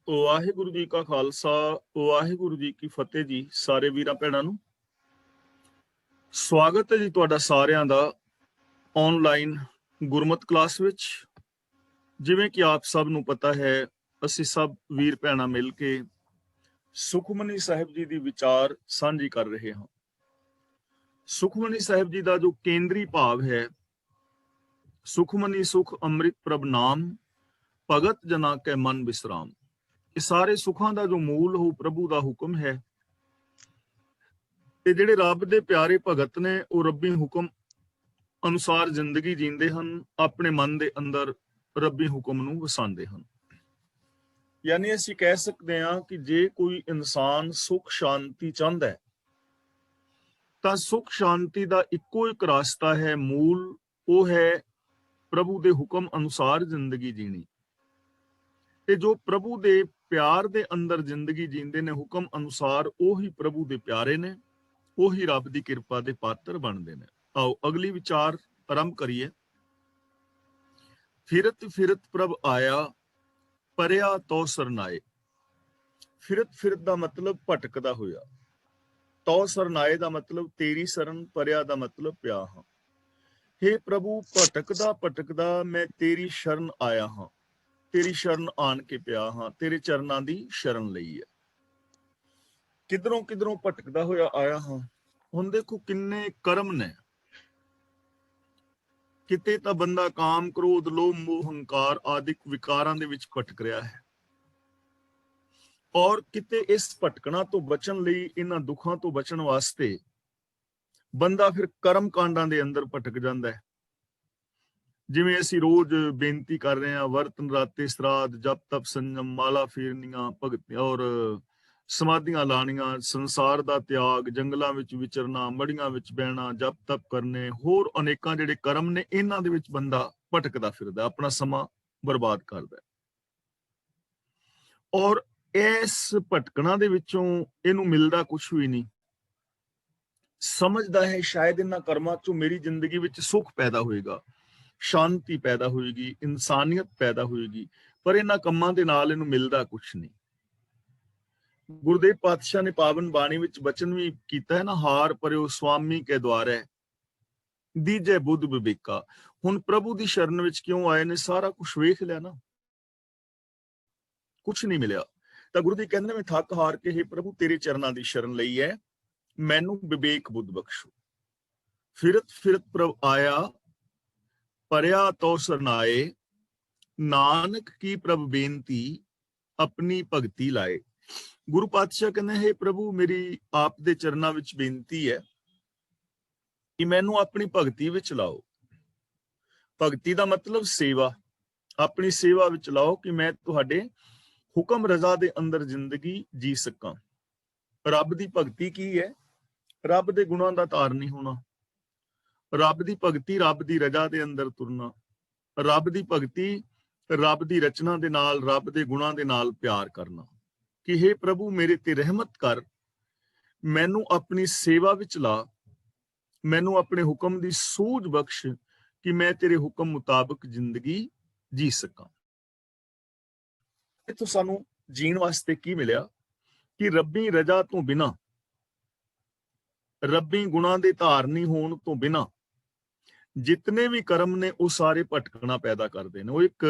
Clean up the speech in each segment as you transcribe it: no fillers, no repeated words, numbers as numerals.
ਵਾਹਿਗੁਰੂ ਜੀ ਕਾ ਖਾਲਸਾ, ਵਾਹਿਗੁਰੂ ਜੀ ਕੀ ਫਤਿਹ ਜੀ। ਸਾਰੇ ਵੀਰਾਂ ਭੈਣਾਂ ਨੂੰ ਸਵਾਗਤ ਹੈ ਜੀ ਤੁਹਾਡਾ ਸਾਰਿਆਂ ਦਾ ਆਨਲਾਈਨ ਗੁਰਮਤਿ ਕਲਾਸ ਵਿੱਚ। ਜਿਵੇਂ ਕਿ ਆਪ ਸਭ ਨੂੰ ਪਤਾ ਹੈ, ਅਸੀਂ ਸਭ ਵੀਰ ਭੈਣਾਂ ਮਿਲ ਕੇ ਸੁਖਮਨੀ ਸਾਹਿਬ ਜੀ ਦੀ ਵਿਚਾਰ ਸਾਂਝੀ ਕਰ ਰਹੇ ਹਾਂ। ਸੁਖਮਨੀ ਸਾਹਿਬ ਜੀ ਦਾ ਜੋ ਕੇਂਦਰੀ ਭਾਵ ਹੈ, ਸੁਖਮਨੀ ਸੁਖ ਅੰਮ੍ਰਿਤ ਪ੍ਰਭ ਨਾਮ, ਭਗਤ ਜਨਾ ਕੈ ਮਨ ਵਿਸਰਾਮ। ਇਹ ਸਾਰੇ ਸੁੱਖਾਂ ਦਾ ਜੋ ਮੂਲ ਹੋ ਪ੍ਰਭੂ ਦਾ ਹੁਕਮ ਹੈ, ਤੇ ਜਿਹੜੇ ਰੱਬ ਦੇ ਪਿਆਰੇ ਭਗਤ ਨੇ ਉਹ ਰੱਬੀ ਹੁਕਮ ਅਨੁਸਾਰ ਜ਼ਿੰਦਗੀ ਜੀਂਦੇ ਹਨ, ਆਪਣੇ ਮਨ ਦੇ ਅੰਦਰ ਰੱਬੀ ਹੁਕਮ ਨੂੰ ਵਸਾਉਂਦੇ ਹਨ। ਯਾਨੀ ਅਸੀਂ ਕਹਿ ਸਕਦੇ ਹਾਂ ਕਿ ਜੇ ਕੋਈ ਇਨਸਾਨ ਸੁਖ ਸ਼ਾਂਤੀ ਚਾਹੁੰਦਾ ਹੈ ਤਾਂ ਸੁਖ ਸ਼ਾਂਤੀ ਦਾ ਇੱਕੋ ਇੱਕ ਰਾਸਤਾ ਹੈ, ਮੂਲ, ਉਹ ਹੈ ਪ੍ਰਭੂ ਦੇ ਹੁਕਮ ਅਨੁਸਾਰ ਜ਼ਿੰਦਗੀ ਜੀਣੀ। ਤੇ ਜੋ ਪ੍ਰਭੂ ਦੇ ਪਿਆਰ ਦੇ ਅੰਦਰ ਜ਼ਿੰਦਗੀ ਜੀਂਦੇ ਨੇ ਹੁਕਮ ਅਨੁਸਾਰ, ਉਹੀ ਪ੍ਰਭੂ ਦੇ ਪਿਆਰੇ ਨੇ, ਉਹੀ ਰੱਬ ਦੀ ਕਿਰਪਾ ਦੇ ਪਾਤਰ ਬਣਦੇ ਨੇ। ਆਓ ਅਗਲੀ ਵਿਚਾਰ ਆਰੰਭ ਕਰੀਏ। ਫਿਰਤ ਫਿਰਤ ਪ੍ਰਭ ਆਇਆ, ਪਰਿਆ ਤੋ ਸਰਨਾਏ। ਫਿਰਤ ਫਿਰਤ ਦਾ ਮਤਲਬ ਭਟਕਦਾ ਹੋਇਆ, ਤੋ ਸਰਨਾਏ ਦਾ ਮਤਲਬ ਤੇਰੀ ਸ਼ਰਨ, ਪਰਿਆ ਦਾ ਮਤਲਬ ਪਿਆ ਹਾਂ। ਹੇ ਪ੍ਰਭੂ, ਭਟਕਦਾ ਭਟਕਦਾ ਮੈਂ ਤੇਰੀ ਸ਼ਰਨ ਆਇਆ ਹਾਂ, ਤੇਰੀ ਸ਼ਰਨ ਆਣ ਕੇ ਪਿਆ ਹਾਂ, ਤੇਰੇ ਚਰਨਾਂ ਦੀ ਸ਼ਰਨ ਲਈ ਹੈ। ਕਿਧਰੋਂ ਕਿਧਰੋਂ ਭਟਕਦਾ ਹੋਇਆ ਆਇਆ ਹਾਂ। ਹੁਣ ਦੇਖੋ ਕਿੰਨੇ ਕਰਮ ਨੇ। ਕਿਤੇ ਤਾਂ ਬੰਦਾ ਕਾਮ, ਕ੍ਰੋਧ, ਲੋਭ, ਮੋਹ, ਹੰਕਾਰ ਆਦਿਕ ਵਿਕਾਰਾਂ ਦੇ ਵਿੱਚ ਭਟਕ ਰਿਹਾ ਹੈ, ਔਰ ਕਿਤੇ ਇਸ ਭਟਕਣਾ ਤੋਂ ਬਚਣ ਲਈ, ਇਹਨਾਂ ਦੁੱਖਾਂ ਤੋਂ ਬਚਣ ਵਾਸਤੇ ਬੰਦਾ ਫਿਰ ਕਰਮ ਕਾਂਡਾਂ ਦੇ ਅੰਦਰ ਭਟਕ ਜਾਂਦਾ ਹੈ। ਜਿਵੇਂ ਅਸੀਂ ਰੋਜ਼ ਬੇਨਤੀ ਕਰ ਰਹੇ ਹਾਂ, ਵਰਤ ਨਰਾਤੇ, ਸਰਾਧ, ਜਪ ਤਪ, ਸੰਜਮ, ਮਾਲਾ ਫੇਰਨੀਆਂ, ਭਗਤ ਔਰ ਸਮਾਧੀਆਂ ਲਾਣੀਆਂ, ਸੰਸਾਰ ਦਾ ਤਿਆਗ, ਜੰਗਲਾਂ ਵਿੱਚ ਵਿਚਰਨਾ, ਮੜੀਆਂ ਵਿੱਚ ਬਹਿਣਾ, ਜਪ ਤਪ ਕਰਨੇ, ਹੋਰ ਅਨੇਕਾਂ ਜਿਹੜੇ ਕਰਮ ਨੇ, ਇਹਨਾਂ ਦੇ ਵਿੱਚ ਬੰਦਾ ਭਟਕਦਾ ਫਿਰਦਾ, ਆਪਣਾ ਸਮਾਂ ਬਰਬਾਦ ਕਰਦਾ। ਔਰ ਇਸ ਭਟਕਣਾ ਦੇ ਵਿੱਚੋਂ ਇਹਨੂੰ ਮਿਲਦਾ ਕੁਛ ਵੀ ਨਹੀਂ। ਸਮਝਦਾ ਹੈ ਸ਼ਾਇਦ ਇਹਨਾਂ ਕਰਮਾਂ ਚੋਂ ਮੇਰੀ ਜ਼ਿੰਦਗੀ ਵਿੱਚ ਸੁੱਖ ਪੈਦਾ ਹੋਏਗਾ, ਸ਼ਾਂਤੀ ਪੈਦਾ ਹੋਏਗੀ, ਇਨਸਾਨੀਅਤ ਪੈਦਾ ਹੋਏਗੀ, ਪਰ ਇਹਨਾਂ ਕੰਮਾਂ ਦੇ ਨਾਲ ਇਹਨੂੰ ਮਿਲਦਾ ਕੁਛ ਨਹੀਂ। ਗੁਰਦੇਵ ਪਾਤਸ਼ਾਹ ਨੇ ਪਾਵਨ ਬਾਣੀ ਵਿੱਚ ਬਚਨ ਵੀ ਕੀਤਾ ਹੈ ਨਾ, ਹਾਰ ਪਰਿਓ ਸੁਆਮੀ ਕੇ ਦੁਆਰੇ, ਦੀਜੇ ਬੁੱਧ ਵਿਵੇਕਾ। ਹੁਣ ਪ੍ਰਭੂ ਦੀ ਸ਼ਰਨ ਵਿੱਚ ਕਿਉਂ ਆਏ ਨੇ? ਸਾਰਾ ਕੁਛ ਵੇਖ ਲਿਆ ਨਾ, ਕੁਛ ਨਹੀਂ ਮਿਲਿਆ। ਤਾਂ ਗੁਰੂ ਜੀ ਕਹਿੰਦੇ ਨੇ, ਮੈਂ ਥੱਕ ਹਾਰ ਕੇ, ਹੇ ਪ੍ਰਭੂ ਤੇਰੇ ਚਰਨਾਂ ਦੀ ਸ਼ਰਨ ਲਈ ਹੈ, ਮੈਨੂੰ ਵਿਵੇਕ ਬੁੱਧ ਬਖਸ਼ੋ। ਫਿਰਤ ਫਿਰਤ ਪ੍ਰਭ ਆਇਆ, ਪਰਿਆ ਤੋ ਸਰਨਾਏ, ਨਾਨਕ ਕੀ ਪ੍ਰਭ ਬੇਨਤੀ, ਆਪਣੀ ਭਗਤੀ ਲਾਏ। ਗੁਰੂ ਪਾਤਸ਼ਾਹ ਕਹਿੰਦੇ, ਹੈ ਪ੍ਰਭੂ ਮੇਰੀ ਆਪ ਦੇ ਚਰਨਾਂ ਵਿੱਚ ਬੇਨਤੀ ਹੈ ਕਿ ਮੈਨੂੰ ਆਪਣੀ ਭਗਤੀ ਵਿੱਚ ਲਾਓ। ਭਗਤੀ ਦਾ ਮਤਲਬ ਸੇਵਾ, ਆਪਣੀ ਸੇਵਾ ਵਿੱਚ ਲਾਓ ਕਿ ਮੈਂ ਤੁਹਾਡੇ ਹੁਕਮ ਰਜ਼ਾ ਦੇ ਅੰਦਰ ਜ਼ਿੰਦਗੀ ਜੀ ਸਕਾਂ। ਰੱਬ ਦੀ ਭਗਤੀ ਕੀ ਹੈ? ਰੱਬ ਦੇ ਗੁਣਾਂ ਦਾ ਧਾਰਨੀ ਹੋਣਾ, ਰੱਬ ਦੀ ਭਗਤੀ ਰੱਬ ਦੀ ਰਜ਼ਾ ਦੇ ਅੰਦਰ ਤੁਰਨਾ, ਰੱਬ ਦੀ ਭਗਤੀ ਰੱਬ ਦੀ ਰਚਨਾ ਦੇ ਨਾਲ, ਰੱਬ ਦੇ ਗੁਣਾਂ ਦੇ ਨਾਲ ਪਿਆਰ ਕਰਨਾ ਕਿ ਹੇ ਪ੍ਰਭੂ ਮੇਰੇ ਤੇ ਰਹਿਮਤ ਕਰ, ਮੈਨੂੰ ਆਪਣੀ ਸੇਵਾ ਵਿੱਚ ਲਾ, ਮੈਨੂੰ ਆਪਣੇ ਹੁਕਮ ਦੀ ਸੂਝ ਬਖਸ਼ ਕਿ ਮੈਂ ਤੇਰੇ ਹੁਕਮ ਮੁਤਾਬਕ ਜ਼ਿੰਦਗੀ ਜੀ ਸਕਾਂ। ਇੱਥੋਂ ਸਾਨੂੰ ਜੀਣ ਵਾਸਤੇ ਕੀ ਮਿਲਿਆ ਕਿ ਰੱਬੀ ਰਜ਼ਾ ਤੋਂ ਬਿਨਾਂ, ਰੱਬੀ ਗੁਣਾਂ ਦੇ ਧਾਰਨੀ ਹੋਣ ਤੋਂ ਬਿਨਾਂ ਜਿਤਨੇ ਵੀ ਕਰਮ ਨੇ ਉਹ ਸਾਰੇ ਭਟਕਣਾ ਪੈਦਾ ਕਰਦੇ ਨੇ। ਉਹ ਇੱਕ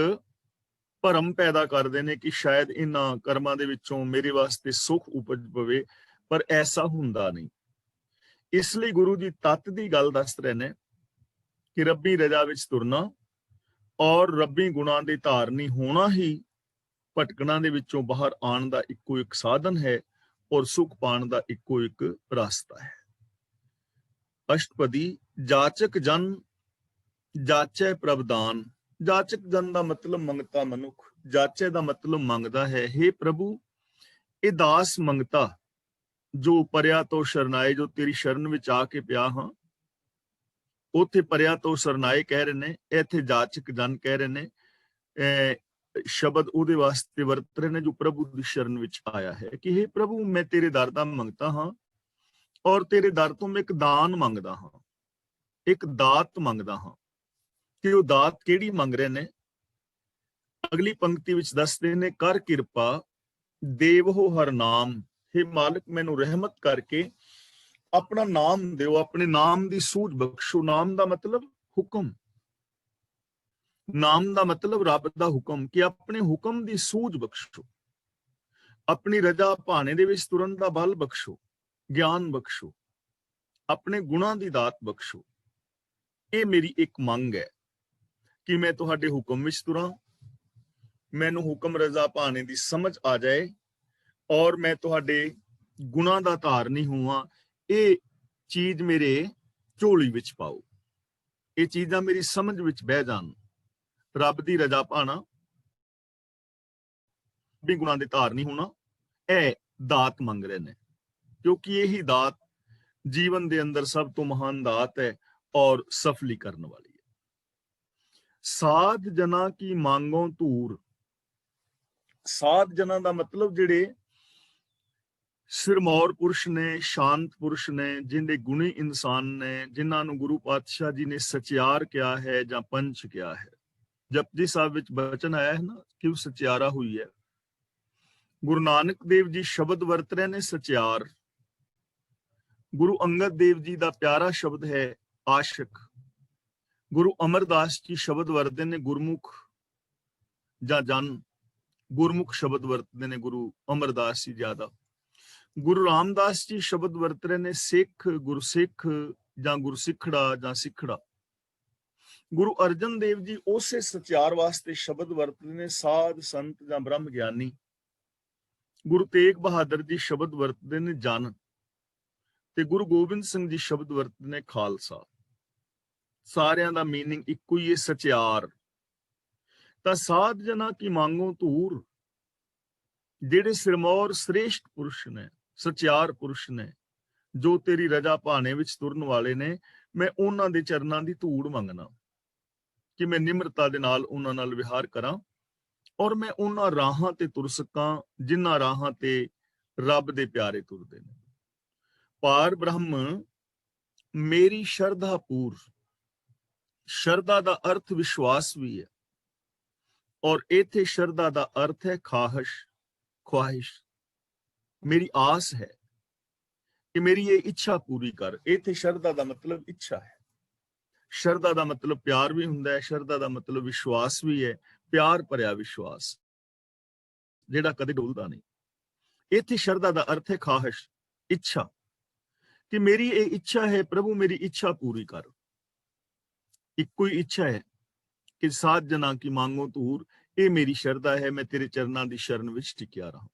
ਭਰਮ ਪੈਦਾ ਕਰਦੇ ਨੇ ਕਿ ਸ਼ਾਇਦ ਇਹਨਾਂ ਕਰਮਾਂ ਦੇ ਵਿੱਚੋਂ ਮੇਰੇ ਵਾਸਤੇ ਸੁੱਖ ਉਪਜ ਪਵੇ, ਪਰ ਐਸਾ ਹੁੰਦਾ ਨਹੀਂ। ਇਸ ਲਈ ਗੁਰੂ ਜੀ ਤੱਤ ਦੀ ਗੱਲ ਦੱਸ ਰਹੇ ਨੇ ਕਿ ਰੱਬੀ ਰਜ਼ਾ ਵਿੱਚ ਤੁਰਨਾ ਔਰ ਰੱਬੀ ਗੁਣਾਂ ਦੇ ਧਾਰਨੀ ਹੋਣਾ ਹੀ ਭਟਕਣਾ ਦੇ ਵਿੱਚੋਂ ਬਾਹਰ ਆਉਣ ਦਾ ਇੱਕੋ ਇੱਕ ਸਾਧਨ ਹੈ, ਔਰ ਸੁੱਖ ਪਾਉਣ ਦਾ ਇੱਕੋ ਇੱਕ ਰਸਤਾ ਹੈ। ਅਸ਼ਟਪਦੀ, ਜਾਚਕ ਜਨ ਜਾਚੈ ਪ੍ਰਭਦਾਨ। ਜਾਚਕ ਜਨ ਦਾ ਮਤਲਬ ਮੰਗਤਾ ਮਨੁੱਖ, ਜਾਚੈ ਦਾ ਮਤਲਬ ਮੰਗਦਾ ਹੈ। ਹੇ ਪ੍ਰਭੂ, ਇਹ ਦਾਸ ਮੰਗਤਾ ਜੋ ਪਰਿਆ ਤੋਂ ਸ਼ਰਨਾਏ, ਜੋ ਤੇਰੀ ਸ਼ਰਨ ਵਿੱਚ ਆ ਕੇ ਪਿਆ ਹਾਂ, ਉੱਥੇ ਪਰਿਆ ਤੋਂ ਸ਼ਰਨਾਏ ਕਹਿ ਰਹੇ ਨੇ, ਇੱਥੇ ਜਾਚਕ ਜਨ ਕਹਿ ਰਹੇ ਨੇ। ਸ਼ਬਦ ਉਹਦੇ ਵਾਸਤੇ ਵਰਤ ਰਹੇ ਨੇ ਜੋ ਪ੍ਰਭੂ ਦੀ ਸ਼ਰਨ ਵਿੱਚ ਆਇਆ ਹੈ ਕਿ ਹੇ ਪ੍ਰਭੂ ਮੈਂ ਤੇਰੇ ਦਰ ਦਾ ਮੰਗਤਾ ਹਾਂ, ਔਰ ਤੇਰੇ ਦਰ ਤੋਂ ਮੈਂ ਇੱਕ ਦਾਨ ਮੰਗਦਾ ਹਾਂ, ਇੱਕ ਦਾਤ ਮੰਗਦਾ ਹਾਂ। ਕਿ ਉਹ ਦਾਤ ਕਿਹੜੀ ਮੰਗ ਰਹੇ ਨੇ? ਅਗਲੀ ਪੰਕਤੀ ਵਿੱਚ ਦੱਸਦੇ ਨੇ, ਕਰ ਕਿਰਪਾ ਦੇਵੋ ਹਰ ਨਾਮ, हे ਮਾਲਕ ਮੈਨੂੰ ਰਹਿਮਤ ਕਰਕੇ ਆਪਣਾ ਨਾਮ ਦਿਓ, ਆਪਣੇ ਨਾਮ ਦੀ ਸੂਝ ਬਖਸ਼ੋ। ਨਾਮ ਦਾ ਮਤਲਬ ਹੁਕਮ, ਨਾਮ ਦਾ ਮਤਲਬ ਰੱਬ ਦਾ ਹੁਕਮ, ਕਿ ਆਪਣੇ ਹੁਕਮ ਦੀ ਸੂਝ ਬਖਸ਼ੋ, ਆਪਣੀ ਰਜ਼ਾ ਭਾਣੇ ਦੇ ਵਿੱਚ ਤੁਰਨ ਦਾ ਬਲ ਬਖਸ਼ੋ, ਗਿਆਨ ਬਖਸ਼ੋ, ਆਪਣੇ ਗੁਣਾਂ ਦੀ ਦਾਤ ਬਖਸ਼ੋ। ਇਹ ਮੇਰੀ ਇੱਕ ਮੰਗ ਹੈ ਕਿ ਮੈਂ ਤੁਹਾਡੇ ਹੁਕਮ ਵਿੱਚ ਤੁਰਾਂ, ਮੈਨੂੰ ਹੁਕਮ ਰਜ਼ਾ ਭਾਣੇ ਦੀ ਸਮਝ ਆ ਜਾਏ ਔਰ ਮੈਂ ਤੁਹਾਡੇ ਗੁਣਾਂ ਦਾ ਧਾਰਨੀ ਹੋਵਾਂ। ਇਹ ਚੀਜ਼ ਮੇਰੇ ਝੋਲੀ ਵਿੱਚ ਪਾਓ, ਇਹ ਚੀਜ਼ਾਂ ਮੇਰੀ ਸਮਝ ਵਿੱਚ ਬਹਿ ਜਾਣ। ਰੱਬ ਦੀ ਰਜ਼ਾ ਪਾਣਾ, ਵੀ ਗੁਣਾਂ ਦੇ ਧਾਰਨੀ ਹੋਣਾ, ਇਹ ਦਾਤ ਮੰਗ ਰਹੇ ਨੇ, ਕਿਉਂਕਿ ਇਹੀ ਦਾਤ ਜੀਵਨ ਦੇ ਅੰਦਰ ਸਭ ਤੋਂ ਮਹਾਨ ਦਾਤ ਹੈ ਔਰ ਸਫਲੀ ਕਰਨ ਵਾਲੀ ਹੈ। ਸਾਧ ਜਨਾਂ ਕੀ ਮੰਗੋਂ ਧੂਰ, ਸਾਧ ਜਨਾਂ ਦਾ ਮਤਲਬ ਜਿਹੜੇ ਸਿਰਮੌਰ ਪੁਰਸ਼ ਨੇ, ਸ਼ਾਂਤ ਪੁਰਸ਼ ਨੇ, ਜਿਨ੍ਹਾਂ ਗੁਣੀ ਇਨਸਾਨ ਨੇ, ਜਿਨ੍ਹਾਂ ਨੂੰ ਗੁਰੂ ਪਾਤਸ਼ਾਹ ਜੀ ਨੇ ਸਚਿਆਰ ਕਿਹਾ ਹੈ ਜਾਂ ਪੰਚ ਕਿਹਾ ਹੈ। ਜਪਜੀ ਸਾਹਿਬ ਵਿੱਚ ਬਚਨ ਆਇਆ ਹੈ ਨਾ ਕਿ ਉਹ ਸਚਿਆਰਾ ਹੋਈ ਹੈ। ਗੁਰੂ ਨਾਨਕ ਦੇਵ ਜੀ ਸ਼ਬਦ ਵਰਤ ਰਹੇ ਨੇ ਸਚਿਆਰ। ਗੁਰੂ ਅੰਗਦ ਦੇਵ ਜੀ ਦਾ ਪਿਆਰਾ ਸ਼ਬਦ ਹੈ ਆਸ਼ਿਕ। ਗੁਰੂ ਅਮਰਦਾਸ ਜੀ ਸ਼ਬਦ ਵਰਤਦੇ ਨੇ ਗੁਰਮੁਖ ਜਾਂ ਜਨ, ਗੁਰਮੁਖ ਸ਼ਬਦ ਵਰਤਦੇ ਨੇ ਗੁਰੂ ਅਮਰਦਾਸ ਜੀ ਜ਼ਿਆਦਾ। ਗੁਰੂ ਰਾਮਦਾਸ ਜੀ ਸ਼ਬਦ ਵਰਤ ਰਹੇ ਨੇ ਸਿੱਖ, ਗੁਰਸਿੱਖ ਜਾਂ ਗੁਰਸਿੱਖੜਾ ਜਾਂ ਸਿੱਖੜਾ। ਗੁਰੂ ਅਰਜਨ ਦੇਵ ਜੀ ਉਸੇ ਸਚਿਆਰ ਵਾਸਤੇ ਸ਼ਬਦ ਵਰਤਦੇ ਨੇ ਸਾਧ, ਸੰਤ ਜਾਂ ਬ੍ਰਹਮ ਗਿਆਨੀ। ਗੁਰੂ ਤੇਗ ਬਹਾਦਰ ਜੀ ਸ਼ਬਦ ਵਰਤਦੇ ਨੇ ਜਨ, ਤੇ ਗੁਰੂ ਗੋਬਿੰਦ ਸਿੰਘ ਜੀ ਸ਼ਬਦ ਵਰਤਦੇ ਨੇ ਖਾਲਸਾ। ਸਾਰਿਆਂ ਦਾ ਮੀਨਿੰਗ ਇੱਕੋ ਹੀ ਹੈ, ਸਚਿਆਰ। ਤਾਂ ਸਾਧ ਜਨਾਂ ਕੀ ਮੰਗੋਂ ਧੂਰ, ਜਿਹੜੇ ਸਿਰਮੌਰ ਸ੍ਰੇਸ਼ਟ ਪੁਰਸ਼ ਨੇ, ਸਚਿਆਰ ਪੁਰਸ਼ ਨੇ, ਜੋ ਤੇਰੀ ਰਜ਼ਾ ਭਾਣੇ ਵਿੱਚ ਤੁਰਨ ਵਾਲੇ ਨੇ, ਮੈਂ ਉਹਨਾਂ ਦੇ ਚਰਨਾਂ ਦੀ ਧੂੜ ਮੰਗਣਾ ਕਿ ਮੈਂ ਨਿਮਰਤਾ ਦੇ ਨਾਲ ਉਹਨਾਂ ਨਾਲ ਵਿਹਾਰ ਕਰਾਂ ਔਰ ਮੈਂ ਉਹਨਾਂ ਰਾਹਾਂ ਤੇ ਤੁਰ ਸਕਾਂ ਜਿਨ੍ਹਾਂ ਰਾਹਾਂ ਤੇ ਰੱਬ ਦੇ ਪਿਆਰੇ ਤੁਰਦੇ ਨੇ। ਪਾਰ ਬ੍ਰਹਮ ਮੇਰੀ ਸ਼ਰਧਾ ਪੂਰ, ਸ਼ਰਧਾ ਦਾ ਅਰਥ ਵਿਸ਼ਵਾਸ ਵੀ ਹੈ ਔਰ ਇੱਥੇ ਸ਼ਰਧਾ ਦਾ ਅਰਥ ਹੈ ਖਾਹਿਸ਼, ਖੁਆਹਿਸ਼। ਮੇਰੀ ਆਸ ਹੈ ਕਿ ਮੇਰੀ ਇਹ ਇੱਛਾ ਪੂਰੀ ਕਰ। ਇੱਥੇ ਸ਼ਰਧਾ ਦਾ ਮਤਲਬ ਇੱਛਾ ਹੈ। ਸ਼ਰਧਾ ਦਾ ਮਤਲਬ ਪਿਆਰ ਵੀ ਹੁੰਦਾ ਹੈ, ਸ਼ਰਧਾ ਦਾ ਮਤਲਬ ਵਿਸ਼ਵਾਸ ਵੀ ਹੈ, ਪਿਆਰ ਭਰਿਆ ਵਿਸ਼ਵਾਸ ਜਿਹੜਾ ਕਦੇ ਡੋਲਦਾ ਨਹੀਂ। ਇੱਥੇ ਸ਼ਰਧਾ ਦਾ ਅਰਥ ਹੈ ਖਾਹਿਸ਼, ਇੱਛਾ, ਕਿ ਮੇਰੀ ਇਹ ਇੱਛਾ ਹੈ ਪ੍ਰਭੂ, ਮੇਰੀ ਇੱਛਾ ਪੂਰੀ ਕਰ। ਇੱਕੋ ਹੀ ਇੱਛਾ ਹੈ ਕਿ ਸਾਧ ਜਨਾਂ ਕੀ ਮੰਗੋ ਧੂਰ, ਇਹ ਮੇਰੀ ਸ਼ਰਧਾ ਹੈ, ਮੈਂ ਤੇਰੇ ਚਰਨਾਂ ਦੀ ਸ਼ਰਨ ਵਿੱਚ ਟਿਕਿਆ ਰਹਾ।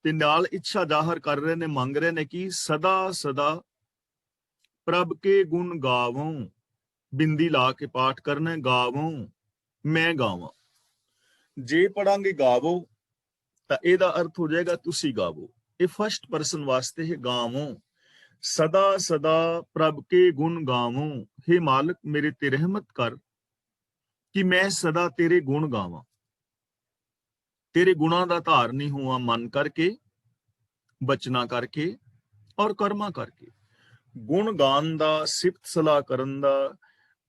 ਤੇ ਨਾਲ ਇੱਛਾ ਜ਼ਾਹਰ ਕਰ ਰਹੇ ਨੇ, ਮੰਗ ਰਹੇ ਨੇ ਕਿ ਸਦਾ ਸਦਾ ਪ੍ਰਭ ਕੇ ਗੁਣ ਗਾਵੋਂ। ਬਿੰਦੀ ਲਾ ਕੇ ਪਾਠ ਕਰਨਾ, ਗਾਵੋਂ, ਮੈਂ ਗਾਵਾਂ। ਜੇ ਪੜਾਂਗੇ ਗਾਵੋ ਤਾਂ ਇਹਦਾ ਅਰਥ ਹੋ ਜਾਏਗਾ ਤੁਸੀਂ ਗਾਵੋ। ਇਹ ਫਸਟ ਪਰਸਨ ਵਾਸਤੇ ਹੈ, ਗਾਵੋਂ। ਸਦਾ ਸਦਾ ਪ੍ਰਭ ਕੇ ਗੁਣ ਗਾਵੋਂ, हे ਮਾਲਕ ਮੇਰੇ ਤੇ ਰਹਿਮਤ ਕਰ ਕਿ ਮੈਂ ਸਦਾ ਤੇਰੇ ਗੁਣ ਗਾਵਾਂ, ਤੇਰੇ ਗੁਣਾਂ ਦਾ ਧਾਰਨੀ ਹੋਵਾਂ, ਮਨ ਕਰਕੇ, ਬਚਨਾ ਕਰਕੇ ਔਰ ਕਰਮਾਂ ਕਰਕੇ। ਗੁਣ ਗਾਨ ਦਾ, ਸਿਫਤ ਸਲਾਹ ਕਰਨ ਦਾ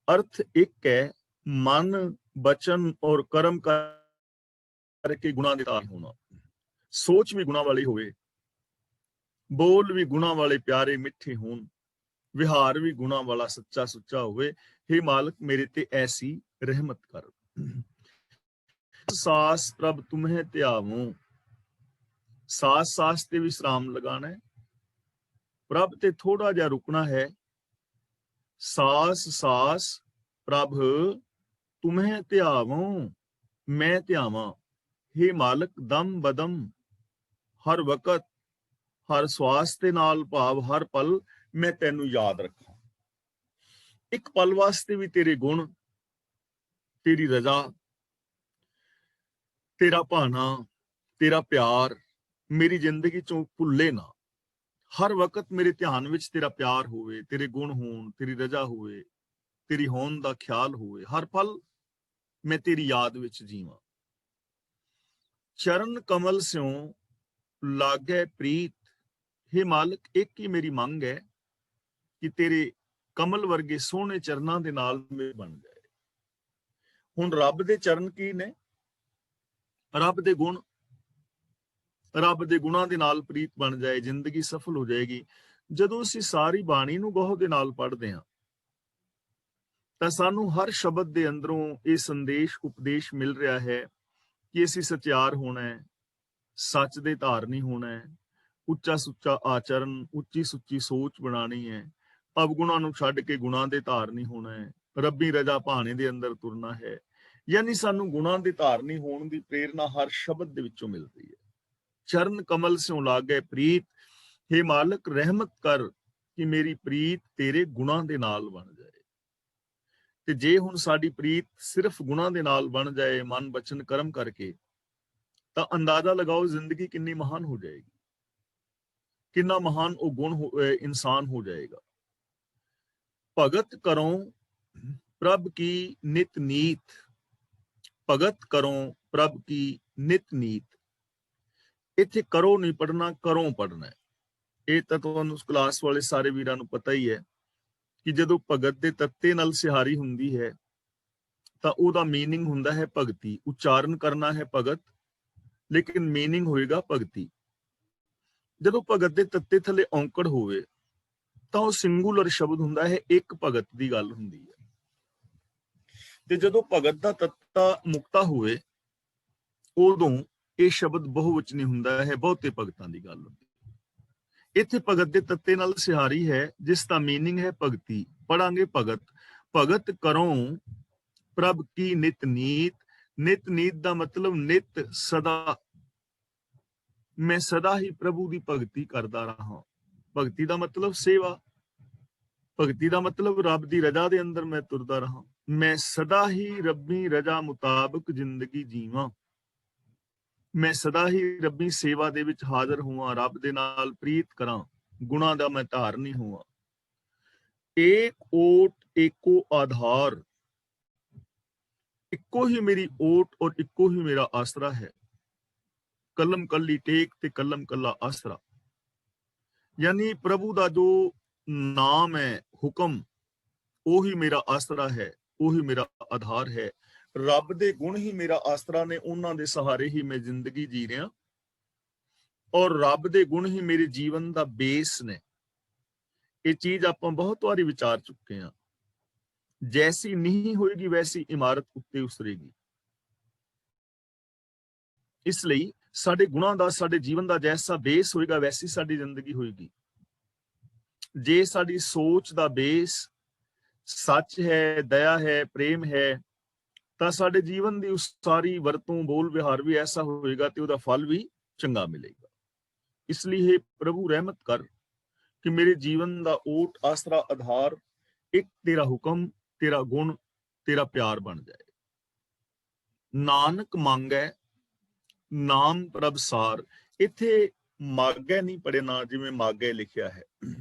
ਅਰਥ ਇੱਕ ਹੈ, ਮਨ, ਬਚਨ ਔਰ ਕਰਮ ਕਰਕੇ ਗੁਣਾਂ ਦੇ ਧਾਰਨੀ ਹੋਣਾ। ਸੋਚ ਵੀ ਗੁਣਾਂ ਵਾਲੀ ਹੋਵੇ, ਬੋਲ ਵੀ ਗੁਣਾਂ ਵਾਲੇ ਪਿਆਰੇ ਮਿੱਠੇ ਹੋਣ, ਵਿਹਾਰ ਵੀ ਗੁਣਾਂ ਵਾਲਾ ਸੱਚਾ ਸੁੱਚਾ ਹੋਵੇ। हे ਮਾਲਕ ਮੇਰੇ ਤੇ ਐਸੀ ਰਹਿਮਤ ਕਰ। ਸਾਸ ਪ੍ਰਭ ਤੁਮਹਿ ਧਿਆਵੋ, ਸਾਸ ਸਾਸ ਤੇ ਵਿਸਰਾਮ ਲਗਾਣਾ ਹੈ, ਪ੍ਰਭ ਤੇ ਥੋੜਾ ਜਿਹਾ ਰੁਕਣਾ ਹੈ। ਸਾਸ ਸਾਸ ਪ੍ਰਭ ਤੁਮਹਿ ਧਿਆਵੋ, ਮੈਂ ਧਿਆਵਾਂ। हे ਮਾਲਕ ਦਮ ਬਦਮ, ਹਰ ਵਕਤ, ਹਰ ਸਵਾਸ ਦੇ ਨਾਲ ਭਾਵ ਹਰ ਪਲ ਮੈਂ ਤੈਨੂੰ ਯਾਦ ਰੱਖਾਂ। ਇੱਕ ਪਲ ਵਾਸਤੇ ਵੀ ਤੇਰੇ ਗੁਣ, ਤੇਰੀ ਰਜ਼ਾ, ਤੇਰਾ ਭਾਣਾ, ਤੇਰਾ ਪਿਆਰ ਮੇਰੀ ਜ਼ਿੰਦਗੀ ਚੋਂ ਭੁੱਲੇ ਨਾ। ਹਰ ਵਕਤ ਮੇਰੇ ਧਿਆਨ ਵਿੱਚ ਤੇਰਾ ਪਿਆਰ ਹੋਵੇ, ਤੇਰੇ ਗੁਣ ਹੋਣ, ਤੇਰੀ ਰਜ਼ਾ ਹੋਵੇ, ਤੇਰੀ ਹੋਣ ਦਾ ਖਿਆਲ ਹੋਵੇ। ਹਰ ਪਲ ਮੈਂ ਤੇਰੀ ਯਾਦ ਵਿੱਚ ਜੀਵਾਂ। ਚਰਨ ਕਮਲ ਸਿਉ ਲਾਗੇ ਪ੍ਰੀਤ, हे ਮਾਲਕ ਇੱਕ ਹੀ ਮੇਰੀ ਮੰਗ ਹੈ ਕਿ ਤੇਰੇ ਕਮਲ ਵਰਗੇ ਸੋਹਣੇ ਚਰਨਾਂ ਦੇ ਨਾਲ ਮੈਂ ਬਣ ਜਾਏ। ਹੁਣ ਰੱਬ ਦੇ ਚਰਨ ਕੀ ਨੇ? ਰੱਬ ਦੇ ਗੁਣ, ਰੱਬ ਦੇ ਗੁਣਾਂ ਦੇ ਨਾਲ ਪ੍ਰੀਤ ਬਣ ਜਾਏ, ਜ਼ਿੰਦਗੀ ਸਫਲ ਹੋ ਜਾਏਗੀ। ਜਦੋਂ ਅਸੀਂ ਸਾਰੀ ਬਾਣੀ ਨੂੰ ਗਹੁ ਦੇ ਨਾਲ ਪੜ੍ਹਦੇ ਹਾਂ ਤਾਂ ਸਾਨੂੰ ਹਰ ਸ਼ਬਦ ਦੇ ਅੰਦਰੋਂ ਇਹ ਸੰਦੇਸ਼ ਉਪਦੇਸ਼ ਮਿਲ ਰਿਹਾ ਹੈ ਕਿ ਅਸੀਂ ਸਚਿਆਰ ਹੋਣਾ ਹੈ, ਸੱਚ ਦੇ ਧਾਰਨੀ ਹੋਣਾ ਹੈ, ਉੱਚਾ ਸੁੱਚਾ ਆਚਰਨ, ਉੱਚੀ ਸੁੱਚੀ ਸੋਚ ਬਣਾਣੀ ਹੈ, ਅਵਗੁਣਾਂ ਨੂੰ ਛੱਡ ਕੇ ਗੁਣਾਂ ਦੇ ਧਾਰਨੀ ਹੋਣਾ ਹੈ, ਰੱਬੀ ਰਜਾ ਭਾਣੇ ਦੇ ਅੰਦਰ ਤੁਰਨਾ ਹੈ। ਯਾਨੀ ਸਾਨੂੰ ਗੁਣਾਂ ਦੇ ਧਾਰਨੀ ਹੋਣ ਦੀ ਪ੍ਰੇਰਨਾ ਹਰ ਸ਼ਬਦ ਦੇ ਵਿੱਚੋਂ ਮਿਲਦੀ ਹੈ। ਚਰਨ ਕਮਲ ਸਿਉ ਲਾਗੇ ਪ੍ਰੀਤ, हे ਮਾਲਕ ਰਹਿਮਤ ਕਰ ਕਿ ਮੇਰੀ ਪ੍ਰੀਤ ਤੇਰੇ ਗੁਣਾਂ ਦੇ ਨਾਲ ਬਣ ਜਾਏ। ਤੇ ਜੇ ਹੁਣ ਸਾਡੀ ਪ੍ਰੀਤ ਸਿਰਫ ਗੁਣਾਂ ਦੇ ਨਾਲ ਬਣ ਜਾਏ, ਮਨ ਬਚਨ ਕਰਮ ਕਰਕੇ, ਤਾਂ ਅੰਦਾਜ਼ਾ ਲਗਾਓ ਜ਼ਿੰਦਗੀ ਕਿੰਨੀ ਮਹਾਨ ਹੋ ਜਾਏਗੀ, ਕਿੰਨਾ ਮਹਾਨ ਉਹ ਗੁਣ ਇਨਸਾਨ ਹੋ ਜਾਏਗਾ। ਭਗਤ ਕਰੋ ਪ੍ਰਭ ਕੀ ਨਿਤ ਨੀਤ, ਭਗਤ ਕਰੋ ਪ੍ਰਭ ਕੀ ਨਿਤ ਨੀਤ। ਇੱਥੇ ਕਰੋ ਨਹੀਂ ਪੜਨਾ, ਕਰੋ ਪੜਨਾ। ਇਹ ਤਾਂ ਤੁਹਾਨੂੰ ਕਲਾਸ ਵਾਲੇ ਸਾਰੇ ਵੀਰਾਂ ਨੂੰ ਪਤਾ ਹੀ ਹੈ ਕਿ ਜਦੋਂ ਭਗਤ ਦੇ ਤੱਤੇ ਨਾਲ ਸਿਹਾਰੀ ਹੁੰਦੀ ਹੈ ਤਾਂ ਉਹਦਾ ਮੀਨਿੰਗ ਹੁੰਦਾ ਹੈ ਭਗਤੀ। ਉਚਾਰਨ ਕਰਨਾ ਹੈ ਭਗਤ, ਲੇਕਿਨ ਮੀਨਿੰਗ ਹੋਏਗਾ ਭਗਤੀ। ਜਦੋਂ ਭਗਤ ਦੇ ਤੱਤੇ ਥੱਲੇ ਔਂਕੜ ਹੋਵੇ ਤਾਂ ਉਹ ਸਿੰਗੂਲਰ ਸ਼ਬਦ ਹੁੰਦਾ ਹੈ, ਇੱਕ ਭਗਤ ਦੀ ਗੱਲ ਹੁੰਦੀ ਹੈ। ਤੇ ਜਦੋਂ ਭਗਤ ਦਾ ਤੱਤਾ ਮੁਕਤਾ ਹੋਵੇ ਉਦੋਂ ਇਹ ਸ਼ਬਦ ਬਹੁਵਚਨੀ ਹੁੰਦਾ ਹੈ, ਬਹੁਤੇ ਭਗਤਾਂ ਦੀ ਗੱਲ ਹੁੰਦੀ ਹੈ। ਇੱਥੇ ਭਗਤ ਦੇ ਤੱਤੇ ਨਾਲ ਸਿਹਾਰੀ ਹੈ ਜਿਸ ਦਾ ਮੀਨਿੰਗ ਹੈ ਭਗਤੀ। ਪੜਾਂਗੇ ਭਗਤ, ਭਗਤ ਕਰੋ ਪ੍ਰਭ ਕੀ ਨਿਤ ਨੀਤ। ਨਿਤ ਨੀਤ ਦਾ ਮਤਲਬ ਨਿਤ, ਸਦਾ। ਮੈਂ ਸਦਾ ਹੀ ਪ੍ਰਭੂ ਦੀ ਭਗਤੀ ਕਰਦਾ ਰਹਾ। ਭਗਤੀ ਦਾ ਮਤਲਬ ਸੇਵਾ, ਭਗਤੀ ਦਾ ਮਤਲਬ ਰੱਬ ਦੀ ਰਜ਼ਾ ਦੇ ਅੰਦਰ ਮੈਂ ਤੁਰਦਾ ਰਹਾ। ਮੈਂ ਸਦਾ ਹੀ ਰੱਬੀ ਰਜ਼ਾ ਮੁਤਾਬਕ ਜ਼ਿੰਦਗੀ ਜੀਵਾਂ, ਮੈਂ ਸਦਾ ਹੀ ਰੱਬੀ ਸੇਵਾ ਦੇ ਵਿੱਚ ਹਾਜ਼ਰ ਹੋਵਾਂ, ਰੱਬ ਦੇ ਨਾਲ ਪ੍ਰੀਤ ਕਰਾਂ, ਗੁਣਾਂ ਦਾ ਮੈਂ ਧਾਰਨੀ ਹੋਵਾਂ। ਏਕ ਓਟ ਏਕੋ ਆਧਾਰ, ਇੱਕੋ ਹੀ ਮੇਰੀ ਓਟ ਔਰ ਇੱਕੋ ਹੀ ਮੇਰਾ ਆਸਰਾ ਹੈ। ਕਲਮ ਕੱਲੀ ਟੇਕ ਤੇ ਕਲਮ ਕੱਲਾ ਆਸਰਾ। ਯਾਨੀ ਪ੍ਰਭੂ ਦਾ ਜੋ ਨਾਮ ਹੈ, ਹੁਕਮ, ਉਹੀ ਮੇਰਾ ਆਸਰਾ ਹੈ, ਉਹੀ ਮੇਰਾ ਆਧਾਰ ਹੈ। ਰੱਬ ਦੇ ਗੁਣ ਹੀ ਮੇਰਾ ਆਸਰਾ ਨੇ, ਉਹਨਾਂ ਦੇ ਸਹਾਰੇ ਹੀ ਮੈਂ ਜ਼ਿੰਦਗੀ ਜੀ ਰਿਹਾ ਔਰ ਰੱਬ ਦੇ ਗੁਣ ਹੀ ਮੇਰੇ ਜੀਵਨ ਦਾ ਬੇਸ ਨੇ। ਇਹ ਚੀਜ਼ ਆਪਾਂ ਬਹੁਤ ਵਾਰੀ ਵਿਚਾਰ ਚੁੱਕੇ ਹਾਂ। ਜੈਸੀ ਨੀਂਹ ਹੋਏਗੀ ਵੈਸੀ ਇਮਾਰਤ ਉੱਤੇ ਉਸਰੇਗੀ। ਇਸ ਲਈ ਸਾਡੇ ਗੁਣਾਂ ਦਾ, ਸਾਡੇ ਜੀਵਨ ਦਾ ਜੈਸਾ ਬੇਸ ਹੋਏਗਾ ਵੈਸੀ ਸਾਡੀ ਜ਼ਿੰਦਗੀ ਹੋਏਗੀ। ਜੇ ਸਾਡੀ ਸੋਚ ਦਾ ਬੇਸ ਸੱਚ ਹੈ, ਦਇਆ ਹੈ, ਪ੍ਰੇਮ ਹੈ, ਤਾਂ ਸਾਡੇ ਜੀਵਨ ਦੀ ਉਸ ਸਾਰੀ ਵਰਤੋਂ, ਬੋਲ ਵਿਹਾਰ ਵੀ ਐਸਾ ਹੋਏਗਾ ਤੇ ਉਹਦਾ ਫਲ ਵੀ ਚੰਗਾ ਮਿਲੇਗਾ। ਇਸ ਲਈ ਇਹ ਪ੍ਰਭੂ ਰਹਿਮਤ ਕਰ ਕਿ ਮੇਰੇ ਜੀਵਨ ਦਾ ਓਟ, ਆਸਰਾ, ਆਧਾਰ ਇੱਕ ਤੇਰਾ ਹੁਕਮ, ਤੇਰਾ ਗੁਣ, ਤੇਰਾ ਪਿਆਰ ਬਣ ਜਾਏ। ਨਾਨਕ ਮੰਗੈ ਨਾਮ ਪ੍ਰਭ ਸਾਰ। ਇੱਥੇ ਮਾਗੈ ਨਹੀਂ ਪੜਨਾ, ਜਿਵੇਂ ਮਾਗੈ ਲਿਖਿਆ ਹੈ,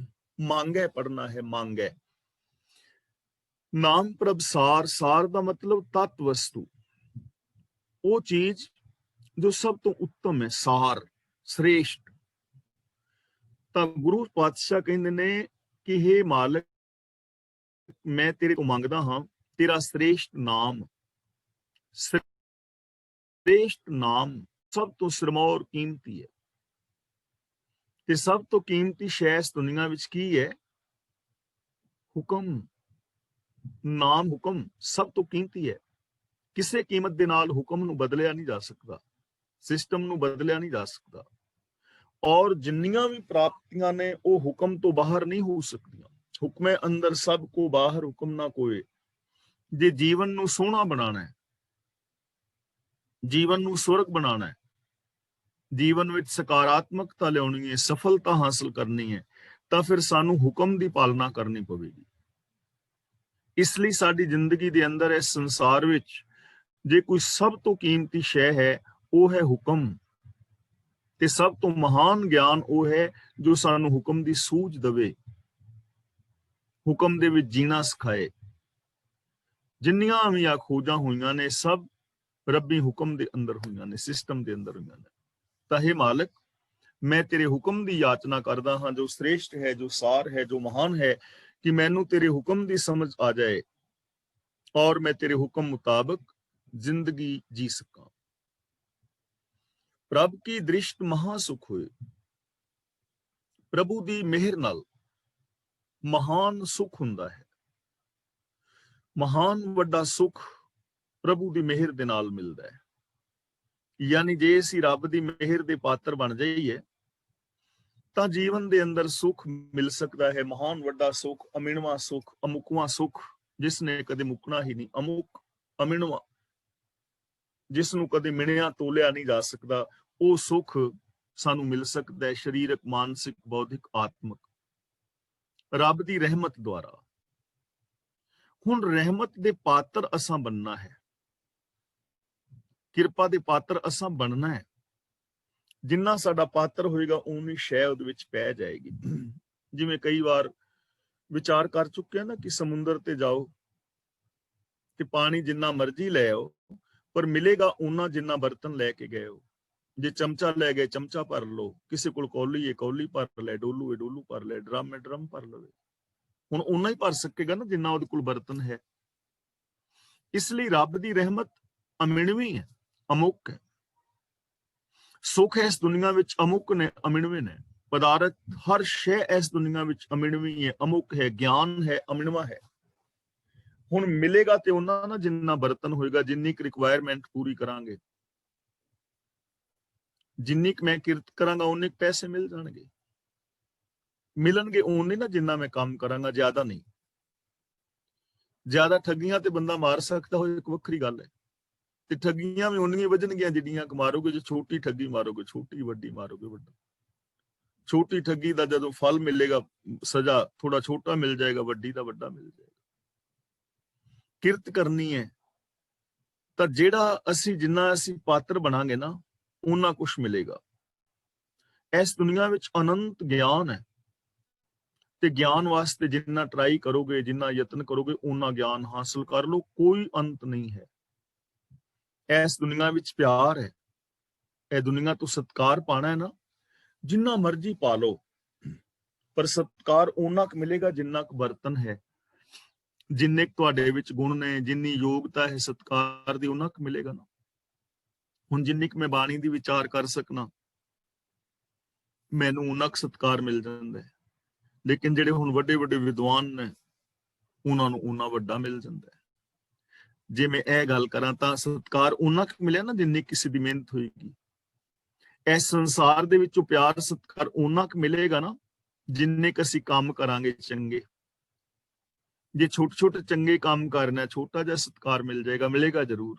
ਮੰਗੈ ਪੜਨਾ ਹੈ, ਮੰਗੈ। ਨਾਮ ਪ੍ਰਭ ਸਾਰ, ਸਾਰ ਦਾ ਮਤਲਬ ਤਤ ਵਸਤੂ, ਉਹ ਚੀਜ਼ ਜੋ ਸਭ ਤੋਂ ਉੱਤਮ ਹੈ, ਸਾਰ, ਸ੍ਰੇਸ਼ਟ। ਤਾਂ ਗੁਰੂ ਪਾਤਸ਼ਾਹ ਕਹਿੰਦੇ ਨੇ ਕਿ हे ਮਾਲਕ, ਮੈਂ ਤੇਰੇ ਤੋਂ ਮੰਗਦਾ ਹਾਂ ਤੇਰਾ ਸ੍ਰੇਸ਼ਟ ਨਾਮ। ਸ੍ਰੇਸ਼ਟ ਨਾਮ ਸਭ ਤੋਂ ਸਿਰਮੌਰ ਕੀਮਤੀ ਹੈ। ਤੇ ਸਭ ਤੋਂ ਕੀਮਤੀ ਸ਼ੈ ਇਸ ਦੁਨੀਆ ਵਿੱਚ ਕੀ ਹੈ? ਹੁਕਮ। ਨਾਮ, ਹੁਕਮ ਸਭ ਤੋਂ ਕੀਮਤੀ ਹੈ। ਕਿਸੇ ਕੀਮਤ ਦੇ ਨਾਲ ਹੁਕਮ ਨੂੰ ਬਦਲਿਆ ਨਹੀਂ ਜਾ ਸਕਦਾ, ਸਿਸਟਮ ਨੂੰ ਬਦਲਿਆ ਨਹੀਂ ਜਾ ਸਕਦਾ। ਔਰ ਜਿੰਨੀਆਂ ਵੀ ਪ੍ਰਾਪਤੀਆਂ ਨੇ ਉਹ ਹੁਕਮ ਤੋਂ ਬਾਹਰ ਨਹੀਂ ਹੋ ਸਕਦੀਆਂ। ਹੁਕਮੇ ਅੰਦਰ ਸਭ ਕੋ ਬਾਹਰ ਹੁਕਮ ਨਾ ਕੋਏ। ਜੇ ਜੀਵਨ ਨੂੰ ਸੋਹਣਾ ਬਣਾਉਣਾ ਹੈ, ਜੀਵਨ ਨੂੰ ਸੁਰਗ ਬਣਾਉਣਾ ਹੈ, ਜੀਵਨ ਵਿੱਚ ਸਕਾਰਾਤਮਕਤਾ ਲਿਆਉਣੀ ਹੈ, ਸਫਲਤਾ ਹਾਸਲ ਕਰਨੀ ਹੈ, ਤਾਂ ਫਿਰ ਸਾਨੂੰ ਹੁਕਮ ਦੀ ਪਾਲਣਾ ਕਰਨੀ ਪਵੇਗੀ। ਇਸ ਲਈ ਸਾਡੀ ਜ਼ਿੰਦਗੀ ਦੇ ਅੰਦਰ, ਇਸ ਸੰਸਾਰ ਵਿੱਚ ਜੇ ਕੋਈ ਸਭ ਤੋਂ ਕੀਮਤੀ ਸ਼ੈ ਹੈ ਉਹ ਹੈ ਹੁਕਮ। ਤੇ ਸਭ ਤੋਂ ਮਹਾਨ ਗਿਆਨ ਉਹ ਹੈ ਜੋ ਸਾਨੂੰ ਹੁਕਮ ਦੀ ਸੂਝ ਦੇਵੇ, ਹੁਕਮ ਦੇ ਵਿੱਚ ਜੀਣਾ ਸਿਖਾਏ। ਜਿੰਨੀਆਂ ਵੀ ਆ ਖੋਜਾਂ ਹੋਈਆਂ ਨੇ ਸਭ ਰੱਬੀ ਹੁਕਮ ਦੇ ਅੰਦਰ ਹੋਈਆਂ ਨੇ, ਸਿਸਟਮ ਦੇ ਅੰਦਰ ਹੋਈਆਂ ਨੇ। ਤਾਂ हे ਮਾਲਕ, ਮੈਂ ਤੇਰੇ ਹੁਕਮ ਦੀ ਯਾਚਨਾ ਕਰਦਾ ਹਾਂ ਜੋ ਸ੍ਰੇਸ਼ਟ ਹੈ, ਜੋ ਸਾਰ ਹੈ, ਜੋ ਮਹਾਨ ਹੈ, ਕਿ ਮੈਨੂੰ ਤੇਰੇ ਹੁਕਮ ਦੀ ਸਮਝ ਆ ਜਾਏ ਔਰ ਮੈਂ ਤੇਰੇ ਹੁਕਮ ਮੁਤਾਬਕ ਜ਼ਿੰਦਗੀ ਜੀ ਸਕਾਂ। ਪ੍ਰਭ ਕੀ ਦ੍ਰਿਸ਼ਟ ਮਹਾ ਸੁਖ ਹੋਏ। ਪ੍ਰਭੂ ਦੀ ਮਿਹਰ ਨਾਲ ਮਹਾਨ ਸੁਖ ਹੁੰਦਾ ਹੈ। ਮਹਾਨ ਵੱਡਾ ਸੁਖ ਪ੍ਰਭੂ ਦੀ ਮਿਹਰ ਦੇ ਨਾਲ ਮਿਲਦਾ ਹੈ। ਯਾਨੀ ਜੇ ਅਸੀਂ ਰੱਬ ਦੀ ਮਿਹਰ ਦੇ ਪਾਤਰ ਬਣ ਜਾਈਏ ਤਾਂ ਜੀਵਨ ਦੇ ਅੰਦਰ ਸੁਖ ਮਿਲ ਸਕਦਾ ਹੈ। ਮਹਾਨ ਵੱਡਾ ਸੁਖ, ਅਮਿਣਵਾ ਸੁਖ, ਅਮੁਕਵਾ ਸੁਖ, ਜਿਸ ਨੇ ਕਦੇ ਮੁੱਕਣਾ ਹੀ ਨਹੀਂ। ਅਮੁਕ, ਅਮਿਣਵਾ, ਜਿਸ ਨੂੰ ਕਦੇ ਮਿਣਿਆ ਤੋਲਿਆ ਨਹੀਂ ਜਾ ਸਕਦਾ, ਉਹ ਸੁਖ ਸਾਨੂੰ ਮਿਲ ਸਕਦਾ ਹੈ ਸਰੀਰਕ, ਮਾਨਸਿਕ, ਬੌਧਿਕ, ਆਤਮਿਕ, ਰੱਬ ਦੀ ਰਹਿਮਤ ਦੁਆਰਾ। ਹੁਣ ਰਹਿਮਤ ਦੇ ਪਾਤਰ ਅਸਾਂ ਬਣਨਾ ਹੈ, ਕਿਰਪਾ ਦੇ ਪਾਤਰ ਅਸਾਂ ਬਣਨਾ ਹੈ। ਜਿੰਨਾ ਸਾਡਾ ਪਾਤਰ ਹੋਏਗਾ ਉਨੀ ਸ਼ੈ ਉਹਦੇ ਵਿੱਚ ਪੈ ਜਾਏਗੀ। ਜਿਵੇਂ ਕਈ ਵਾਰ ਵਿਚਾਰ ਕਰ ਚੁੱਕੇ ਆ ਨਾ ਕਿ ਸਮੁੰਦਰ ਤੇ ਜਾਓ ਤੇ ਪਾਣੀ ਜਿੰਨਾ ਮਰਜ਼ੀ ਲੈ ਆਓ, ਪਰ ਮਿਲੇਗਾ ਉਹਨਾਂ ਜਿੰਨਾ ਬਰਤਨ ਲੈ ਕੇ ਗਏ ਹੋ। ਜੇ ਚਮਚਾ ਲੈ ਗਏ, ਚਮਚਾ ਭਰ ਲਓ, ਕਿਸੇ ਕੋਲ ਕੌਲੀ ਹੈ ਕੌਲੀ ਭਰ ਲੈ, ਡੋਲੂ ਹੈ ਡੋਲੂ ਭਰ ਲੈ, ਡਰਮ ਹੈ ਡਰਮ ਭਰ ਲਵੇ। ਹੁਣ ਓਨਾ ਹੀ ਭਰ ਸਕੇਗਾ ਨਾ ਜਿੰਨਾ ਉਹਦੇ ਕੋਲ ਬਰਤਨ ਹੈ। ਇਸ ਲਈ ਰੱਬ ਦੀ ਰਹਿਮਤ ਅਮਿਣਵੀਂ ਹੈ, ਅਮੁੱਕ ਹੈ। ਸੁਖ ਇਸ ਦੁਨੀਆ ਵਿੱਚ ਅਮੁੱਕ ਨੇ, ਅਮਿਣਵੇਂ ਨੇ। ਪਦਾਰਥ ਹਰ ਸ਼ੈ ਇਸ ਦੁਨੀਆ ਵਿੱਚ ਅਮਿਣਵੀਂ ਹੈ, ਅਮੁੱਕ ਹੈ। ਗਿਆਨ ਹੈ, ਅਮਿਣਵਾ ਹੈ। ਹੁਣ ਮਿਲੇਗਾ ਤੇ ਉਹਨਾਂ ਨਾ ਜਿੰਨਾ ਬਰਤਨ ਹੋਏਗਾ, ਜਿੰਨੀ ਕੁ ਰਿਕੁਆਇਰਮੈਂਟ ਪੂਰੀ ਕਰਾਂਗੇ, ਜਿੰਨੀ ਕੁ ਮੈਂ ਕਿਰਤ ਕਰਾਂਗਾ ਉਨੇ ਕੁ ਪੈਸੇ ਮਿਲ ਜਾਣਗੇ। ਮਿਲਣਗੇ ਉਨੇ ਨਾ ਜਿੰਨਾ ਮੈਂ ਕੰਮ ਕਰਾਂਗਾ, ਜ਼ਿਆਦਾ ਨਹੀਂ। ਜ਼ਿਆਦਾ ਠੱਗੀਆਂ ਤੇ ਬੰਦਾ ਮਾਰ ਸਕਦਾ ਹੋਏ ਇੱਕ ਵੱਖਰੀ ਗੱਲ ਹੈ, ਤੇ ਠੱਗੀਆਂ ਵੀ ਉਨੀਆਂ ਵੱਜਣਗੀਆਂ ਜਿੰਨੀਆਂ ਕੁ ਮਾਰੋਗੇ। ਜੇ ਛੋਟੀ ਠੱਗੀ ਮਾਰੋਗੇ ਛੋਟੀ, ਵੱਡੀ ਮਾਰੋਗੇ ਵੱਡਾ। ਛੋਟੀ ਠੱਗੀ ਦਾ ਜਦੋਂ ਫਲ ਮਿਲੇਗਾ, ਸਜ਼ਾ ਥੋੜਾ ਛੋਟਾ ਮਿਲ ਜਾਏਗਾ, ਵੱਡੀ ਦਾ ਵੱਡਾ ਮਿਲ ਜਾਏਗਾ। ਕਿਰਤ ਕਰਨੀ ਹੈ ਤਾਂ ਜਿਹੜਾ ਜਿੰਨਾ ਅਸੀਂ ਪਾਤਰ ਬਣਾਂਗੇ ਨਾ, ਉਹਨਾਂ ਕੁਛ ਮਿਲੇਗਾ। ਇਸ ਦੁਨੀਆ ਵਿੱਚ ਅਨੰਤ ਗਿਆਨ ਹੈ, ਤੇ ਗਿਆਨ ਵਾਸਤੇ ਜਿੰਨਾ ਟਰਾਈ ਕਰੋਗੇ, ਜਿੰਨਾ ਯਤਨ ਕਰੋਗੇ, ਉਹਨਾਂ ਗਿਆਨ ਹਾਸਲ ਕਰ ਲਓ। ਕੋਈ ਅੰਤ ਨਹੀਂ ਹੈ। ਇਸ ਦੁਨੀਆ ਵਿੱਚ ਪਿਆਰ ਹੈ, ਇਹ ਦੁਨੀਆ ਤੋਂ ਸਤਿਕਾਰ ਪਾਣਾ ਹੈ ਨਾ, ਜਿੰਨਾ ਮਰਜ਼ੀ ਪਾ ਲਓ, ਪਰ ਸਤਿਕਾਰ ਉਹਨਾਂ ਕੁ ਮਿਲੇਗਾ ਜਿੰਨਾ ਕੁ ਬਰਤਨ ਹੈ। ਜਿੰਨੇ ਕੁ ਤੁਹਾਡੇ ਵਿੱਚ ਗੁਣ ਨੇ, ਜਿੰਨੀ ਯੋਗਤਾ ਹੈ ਸਤਿਕਾਰ ਦੀ, ਉਹਨਾਂ ਕੁ ਮਿਲੇਗਾ ਨਾ। ਹੁਣ ਜਿੰਨੀ ਕੁ ਮੈਂ ਬਾਣੀ ਦੀ ਵਿਚਾਰ ਕਰ ਸਕਣਾ, ਮੈਨੂੰ ਉਹਨਾਂ ਕੁ ਸਤਿਕਾਰ ਮਿਲ ਜਾਂਦਾ ਹੈ। ਲੇਕਿਨ ਜਿਹੜੇ ਹੁਣ ਵੱਡੇ ਵੱਡੇ ਵਿਦਵਾਨ ਨੇ, ਉਹਨਾਂ ਨੂੰ ਉਹਨਾਂ ਵੱਡਾ ਮਿਲ ਜਾਂਦਾ ਹੈ। ਜੇ ਮੈਂ ਇਹ ਗੱਲ ਕਰਾਂ ਤਾਂ ਸਤਿਕਾਰ ਉਹਨਾਂ ਕੁ ਮਿਲਿਆ ਨਾ ਜਿੰਨੀ ਕਿਸੇ ਦੀ ਮਿਹਨਤ ਹੋਏਗੀ। ਇਸ ਸੰਸਾਰ ਦੇ ਵਿੱਚੋਂ ਪਿਆਰ ਸਤਿਕਾਰ ਉਹਨਾਂ ਕੁ ਮਿਲੇਗਾ ਨਾ ਜਿੰਨੇ ਕੁ ਅਸੀਂ ਕੰਮ ਕਰਾਂਗੇ ਚੰਗੇ। ਜੇ ਛੋਟੇ ਛੋਟੇ ਚੰਗੇ ਕੰਮ ਕਰਨਾ, ਛੋਟਾ ਜਿਹਾ ਸਤਿਕਾਰ ਮਿਲ ਜਾਏਗਾ, ਮਿਲੇਗਾ ਜ਼ਰੂਰ।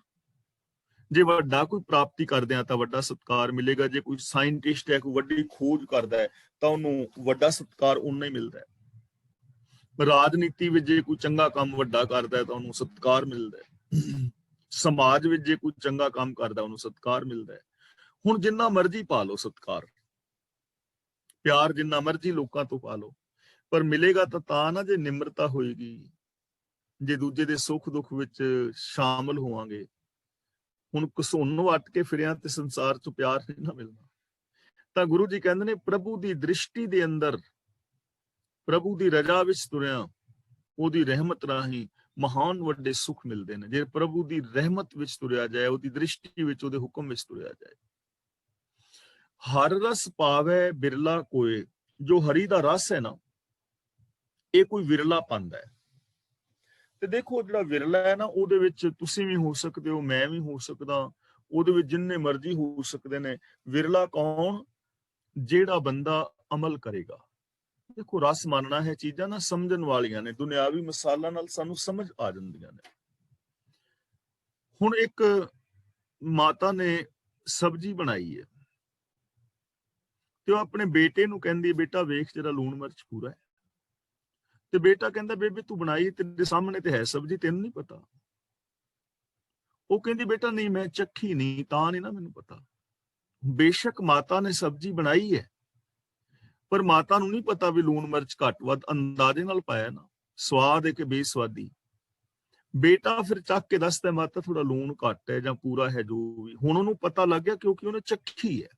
ਜੇ ਵੱਡਾ ਕੋਈ ਪ੍ਰਾਪਤੀ ਕਰਦੇ ਆ ਤਾਂ ਵੱਡਾ ਸਤਿਕਾਰ ਮਿਲੇਗਾ। ਜੇ ਕੋਈ ਸਾਇੰਟਿਸਟ ਹੈ, ਕੋਈ ਵੱਡੀ ਖੋਜ ਕਰਦਾ ਹੈ, ਤਾਂ ਉਹਨੂੰ ਵੱਡਾ ਸਤਿਕਾਰ ਉਨਾ ਹੀ ਮਿਲਦਾ ਹੈ। ਰਾਜਨੀਤੀ ਵਿੱਚ ਜੇ ਕੋਈ ਚੰਗਾ ਕੰਮ ਵੱਡਾ ਕਰਦਾ ਹੈ ਤਾਂ ਉਹਨੂੰ ਸਤਿਕਾਰ ਮਿਲਦਾ ਹੈ। ਸਮਾਜ ਵਿੱਚ ਜੇ ਕੋਈ ਚੰਗਾ ਕੰਮ ਕਰਦਾ ਉਹਨੂੰ ਸਤਿਕਾਰ ਮਿਲਦਾ ਹੈ। ਹੁਣ ਜਿੰਨਾ ਮਰਜ਼ੀ ਪਾ ਲਓ ਸਤਿਕਾਰ, ਪਿਆਰ ਜਿੰਨਾ ਮਰਜ਼ੀ ਲੋਕਾਂ ਤੋਂ ਪਾ ਲਓ, ਪਰ ਮਿਲੇਗਾ ਤਾਂ ਨਾ ਜੇ ਨਿਮਰਤਾ ਹੋਏਗੀ, ਜੇ ਦੂਜੇ ਦੇ ਸੁੱਖ ਦੁੱਖ ਵਿੱਚ ਸ਼ਾਮਲ ਹੋਵਾਂਗੇ। ਹੁਣ ਘਸੁੰਨ ਵੱਟ ਕੇ ਫਿਰਿਆ ਤੇ ਸੰਸਾਰ ਚ ਪਿਆਰ ਨਹੀਂ ਨਾ ਮਿਲਣਾ। ਤਾਂ ਗੁਰੂ ਜੀ ਕਹਿੰਦੇ ਨੇ ਪ੍ਰਭੂ ਦੀ ਦ੍ਰਿਸ਼ਟੀ ਦੇ ਅੰਦਰ, ਪ੍ਰਭੂ ਦੀ ਰਜਾ ਵਿੱਚ ਤੁਰਿਆ, ਉਹਦੀ ਰਹਿਮਤ ਰਾਹੀਂ ਮਹਾਨ ਵੱਡੇ ਸੁੱਖ ਮਿਲਦੇ ਨੇ। ਜੇ ਪ੍ਰਭੂ ਦੀ ਰਹਿਮਤ ਵਿੱਚ ਤੁਰਿਆ ਜਾਏ, ਉਹਦੀ ਦ੍ਰਿਸ਼ਟੀ ਵਿੱਚ, ਉਹਦੇ ਹੁਕਮ ਵਿੱਚ ਤੁਰਿਆ ਜਾਏ। ਹਰ ਰਸ ਪਾਵੇ ਬਿਰਲਾ ਕੋਏ, ਜੋ ਹਰੀ ਦਾ ਰਸ ਹੈ ਨਾ, ਇਹ ਕੋਈ ਵਿਰਲਾ ਪਾਉਂਦਾ ਹੈ। ਤੇ ਦੇਖੋ ਜਿਹੜਾ ਵਿਰਲਾ ਹੈ ਨਾ, ਉਹਦੇ ਵਿੱਚ ਤੁਸੀਂ ਵੀ ਹੋ ਸਕਦੇ ਹੋ, ਮੈਂ ਵੀ ਹੋ ਸਕਦਾ, ਉਹਦੇ ਵਿੱਚ ਜਿੰਨੇ ਮਰਜ਼ੀ ਹੋ ਸਕਦੇ ਨੇ। ਵਿਰਲਾ ਕੌਣ? ਜਿਹੜਾ ਬੰਦਾ ਅਮਲ ਕਰੇਗਾ। ਦੇਖੋ ਰਸ ਮੰਨਣਾ ਹੈ, ਚੀਜ਼ਾਂ ਨਾ ਸਮਝਣ ਵਾਲੀਆਂ ਨੇ, ਦੁਨਿਆਵੀ ਮਿਸਾਲਾਂ ਨਾਲ ਸਾਨੂੰ ਸਮਝ ਆ ਜਾਂਦੀਆਂ ਨੇ। ਹੁਣ ਇੱਕ ਮਾਤਾ ਨੇ ਸਬਜ਼ੀ ਬਣਾਈ ਹੈ ਤੇ ਉਹ ਆਪਣੇ ਬੇਟੇ ਨੂੰ ਕਹਿੰਦੀ, ਬੇਟਾ ਵੇਖ ਜਰਾ ਲੂਣ ਮਿਰਚ ਪੂਰਾ ਹੈ। ਤੇ ਬੇਟਾ ਕਹਿੰਦਾ, ਬੇਬੇ ਤੂੰ ਬਣਾਈ, ਤੇਰੇ ਸਾਹਮਣੇ ਤੇ ਹੈ ਸਬਜ਼ੀ, ਤੈਨੂੰ ਨਹੀਂ ਪਤਾ? ਉਹ ਕਹਿੰਦੀ, ਬੇਟਾ ਨਹੀਂ ਮੈਂ ਚੱਖੀ ਨਹੀਂ, ਤਾਂ ਨਹੀਂ ਨਾ ਮੈਨੂੰ ਪਤਾ। ਬੇਸ਼ੱਕ ਮਾਤਾ ਨੇ ਸਬਜ਼ੀ ਬਣਾਈ ਹੈ, ਪਰ ਮਾਤਾ ਨੂੰ ਨਹੀਂ ਪਤਾ ਵੀ ਲੂਣ ਮਿਰਚ ਘੱਟ ਵੱਧ ਅੰਦਾਜ਼ੇ ਨਾਲ ਪਾਇਆ ਨਾ, ਸਵਾਦ ਹੈ ਕਿ ਬੇਸਵਾਦੀ। ਬੇਟਾ ਫਿਰ ਚੱਕ ਕੇ ਦੱਸਦਾ, ਮਾਤਾ ਥੋੜਾ ਲੂਣ ਘੱਟ ਹੈ ਜਾਂ ਪੂਰਾ ਹੈ, ਜੋ ਵੀ। ਹੁਣ ਉਹਨੂੰ ਪਤਾ ਲੱਗ ਗਿਆ ਕਿਉਂਕਿ ਉਹਨੇ ਚੱਖੀ ਹੈ।